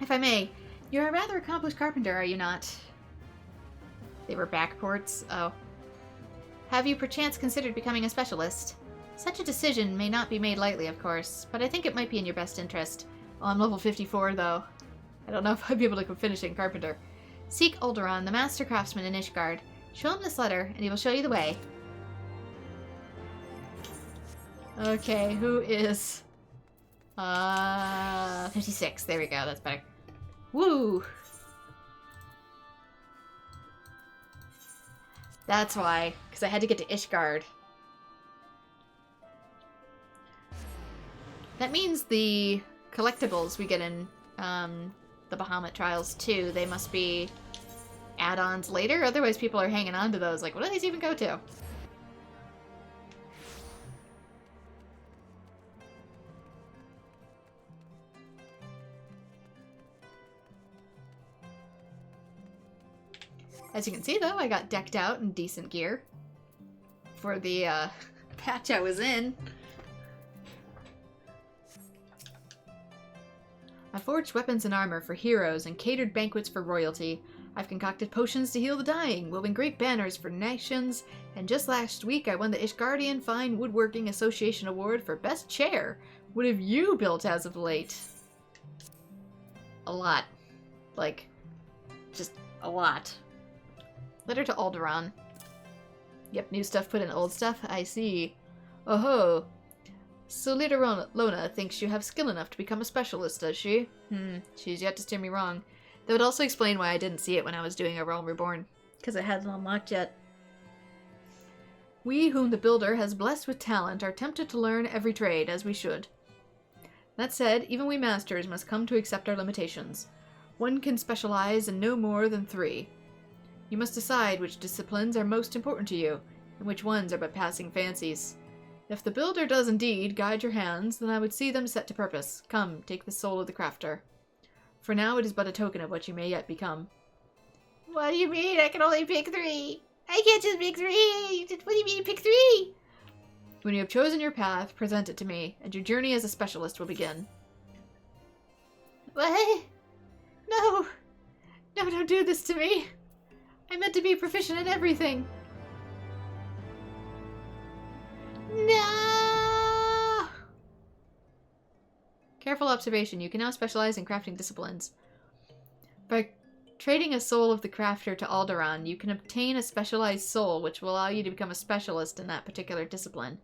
If I may, you're a rather accomplished carpenter, are you not? They were backports. Oh. Have you perchance considered becoming a specialist? Such a decision may not be made lightly, of course, but I think it might be in your best interest. Well, I'm level 54, though. I don't know if I'd be able to finish in carpenter. Seek Alderaan, the master craftsman in Ishgard. Show him this letter, and he will show you the way. Okay, who is... 56. There we go, that's better. Woo! That's why, because I had to get to Ishgard. That means the collectibles we get in the Bahamut Trials too, they must be add-ons later, otherwise people are hanging on to those. Like, what do these even go to? As you can see, though, I got decked out in decent gear for the patch I was in. I forged weapons and armor for heroes and catered banquets for royalty. I've concocted potions to heal the dying, woven great banners for nations, and just last week I won the Ishgardian Fine Woodworking Association Award for Best Chair. What have you built as of late? A lot. Like, just a lot. Letter to Alderaan. Yep, new stuff put in old stuff. I see. Oh-ho. So Lita Lona thinks you have skill enough to become a specialist, does she? She's yet to steer me wrong. That would also explain why I didn't see it when I was doing A Realm Reborn. Because it hadn't unlocked yet. We, whom the Builder has blessed with talent, are tempted to learn every trade, as we should. That said, even we masters must come to accept our limitations. One can specialize in no more than 3. You must decide which disciplines are most important to you, and which ones are but passing fancies. If the Builder does indeed guide your hands, then I would see them set to purpose. Come, take the soul of the crafter. For now it is but a token of what you may yet become.
What do you mean? I can only pick 3. I can't just pick 3. What do you mean pick 3?
When you have chosen your path, present it to me, and your journey as a specialist will begin.
What?
No! No, don't do this to me! I meant to be proficient in everything! No! Careful observation. You can now specialize in crafting disciplines. By trading a soul of the crafter to Alderaan, you can obtain a specialized soul, which will allow you to become a specialist in that particular discipline.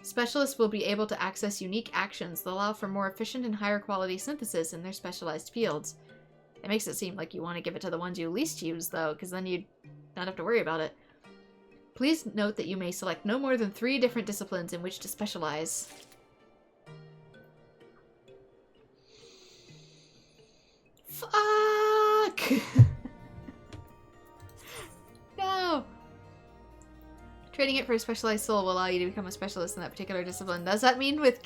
Specialists will be able to access unique actions that allow for more efficient and higher quality synthesis in their specialized fields. It makes it seem like you want to give it to the ones you least use, though, because then you'd not have to worry about it. Please note that you may select no more than 3 different disciplines in which to specialize. Fuck! No! Trading it for a specialized soul will allow you to become a specialist in that particular discipline. Does that mean with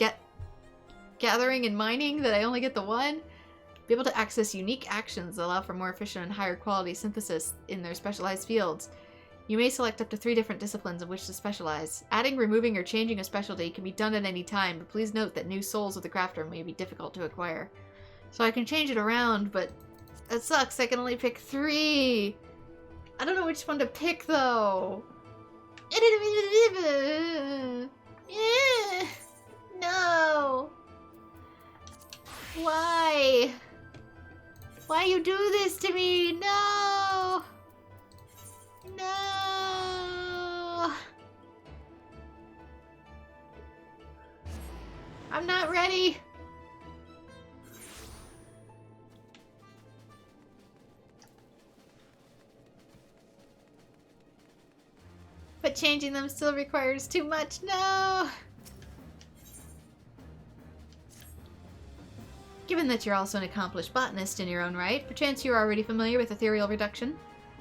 gathering and mining that I only get the one? Be able to access unique actions that allow for more efficient and higher quality synthesis in their specialized fields. You may select up to 3 different disciplines in which to specialize. Adding, removing, or changing a specialty can be done at any time, but please note that new souls of the crafter may be difficult to acquire. So I can change it around, but that sucks. I can only pick 3. I don't know which one to pick, though.
No. Why? Why you do this to me? No. No. I'm not ready. But changing them still requires too much. No!
Given that you're also an accomplished botanist in your own right, perchance you're already familiar with ethereal reduction.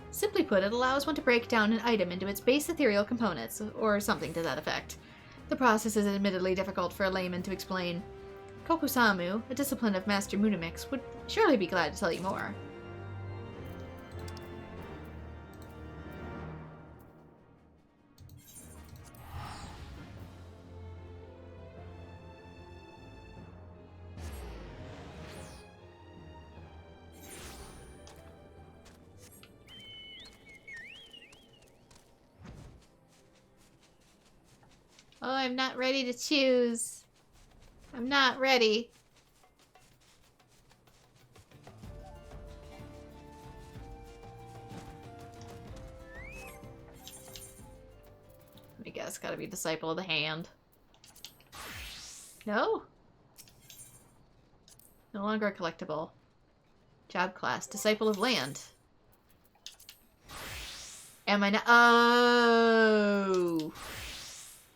Simply put, it allows one to break down an item into its base ethereal components, or something to that effect. The process is admittedly difficult for a layman to explain. Kokusamu, a discipline of Master Munimix, would surely be glad to tell you more.
Oh, I'm not ready to choose. I'm not ready.
Let me guess, gotta be Disciple of the Hand. No? No longer a collectible. Job class, Disciple of Land. Am I not? Oh!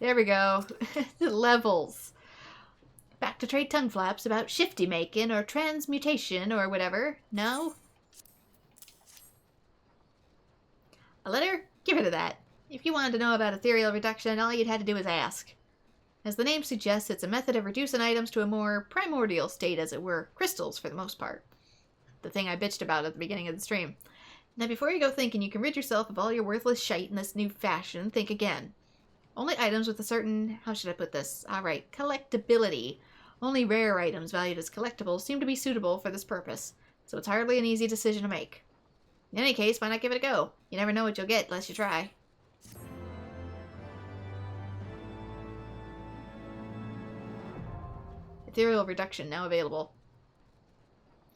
There we go. The levels. Back to trade tongue flaps about shifty making or transmutation or whatever. No? A letter? Give her to that. If you wanted to know about ethereal reduction, all you'd had to do was ask. As the name suggests, it's a method of reducing items to a more primordial state, as it were. Crystals, for the most part. The thing I bitched about at the beginning of the stream. Now, before you go thinking you can rid yourself of all your worthless shite in this new fashion, think again. Only items with a certain, how should I put this? Alright, collectability. Only rare items valued as collectibles seem to be suitable for this purpose, so it's hardly an easy decision to make. In any case, why not give it a go? You never know what you'll get unless you try. Ethereal Reduction now available.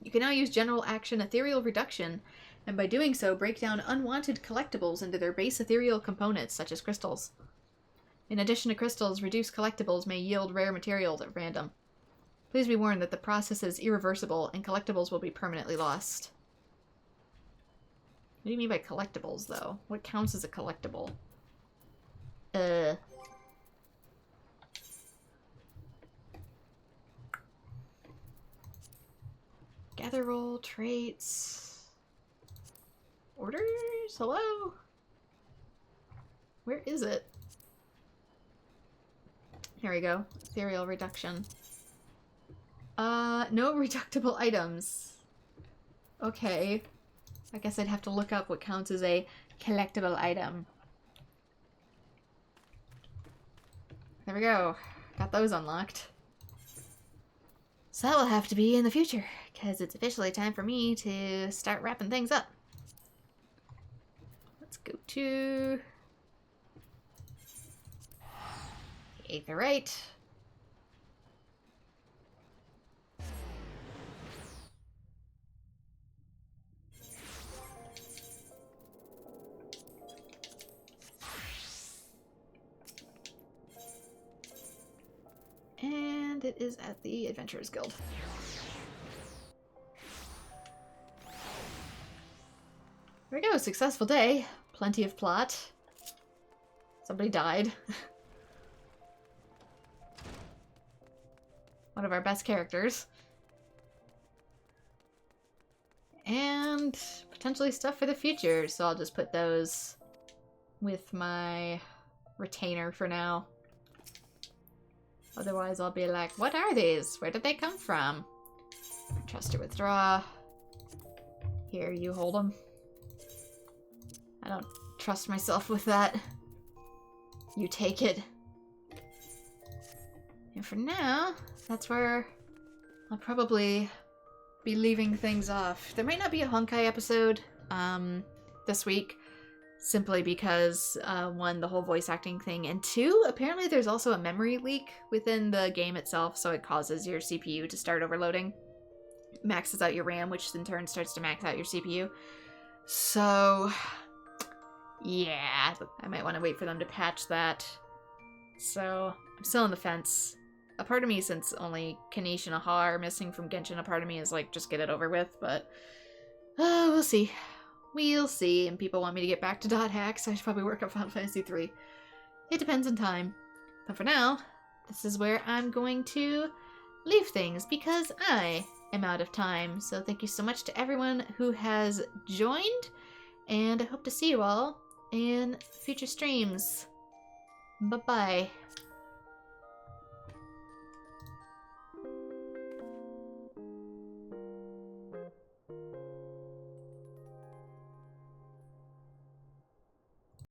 You can now use General Action Ethereal Reduction, and by doing so break down unwanted collectibles into their base ethereal components, such as crystals. In addition to crystals, reduced collectibles may yield rare materials at random. Please be warned that the process is irreversible, and collectibles will be permanently lost. What do you mean by collectibles, though? What counts as a collectible? Gather roll, traits... Orders? Hello? Where is it? Here we go. Ethereal reduction. No reductible items. Okay. I guess I'd have to look up what counts as a collectible item. there we go. Got those unlocked. So that will have to be in the future, because it's officially time for me to start wrapping things up. Let's go to the Aetherite. And it is at the Adventurers Guild. There we go, successful day. Plenty of plot. Somebody died. One of our best characters. And potentially stuff for the future, so I'll just put those with my retainer for now. Otherwise, I'll be like, what are these? Where did they come from? Trust to withdraw. Here, you hold them. I don't trust myself with that. You take it. And for now, that's where I'll probably be leaving things off. There might not be a Honkai episode this week. Simply because, one, the whole voice acting thing, and two, apparently there's also a memory leak within the game itself, so it causes your CPU to start overloading. Maxes out your RAM, which in turn starts to max out your CPU. So, yeah, I might want to wait for them to patch that. So, I'm still on the fence. A part of me, since only Kanish and Aha are missing from Genshin, a part of me is like, just get it over with, but we'll see. We'll see, and people want me to get back to dot hacks, so I should probably work on Final Fantasy III. It depends on time. But for now, this is where I'm going to leave things, because I am out of time. So thank you so much to everyone who has joined, and I hope to see you all in future streams. Bye-bye.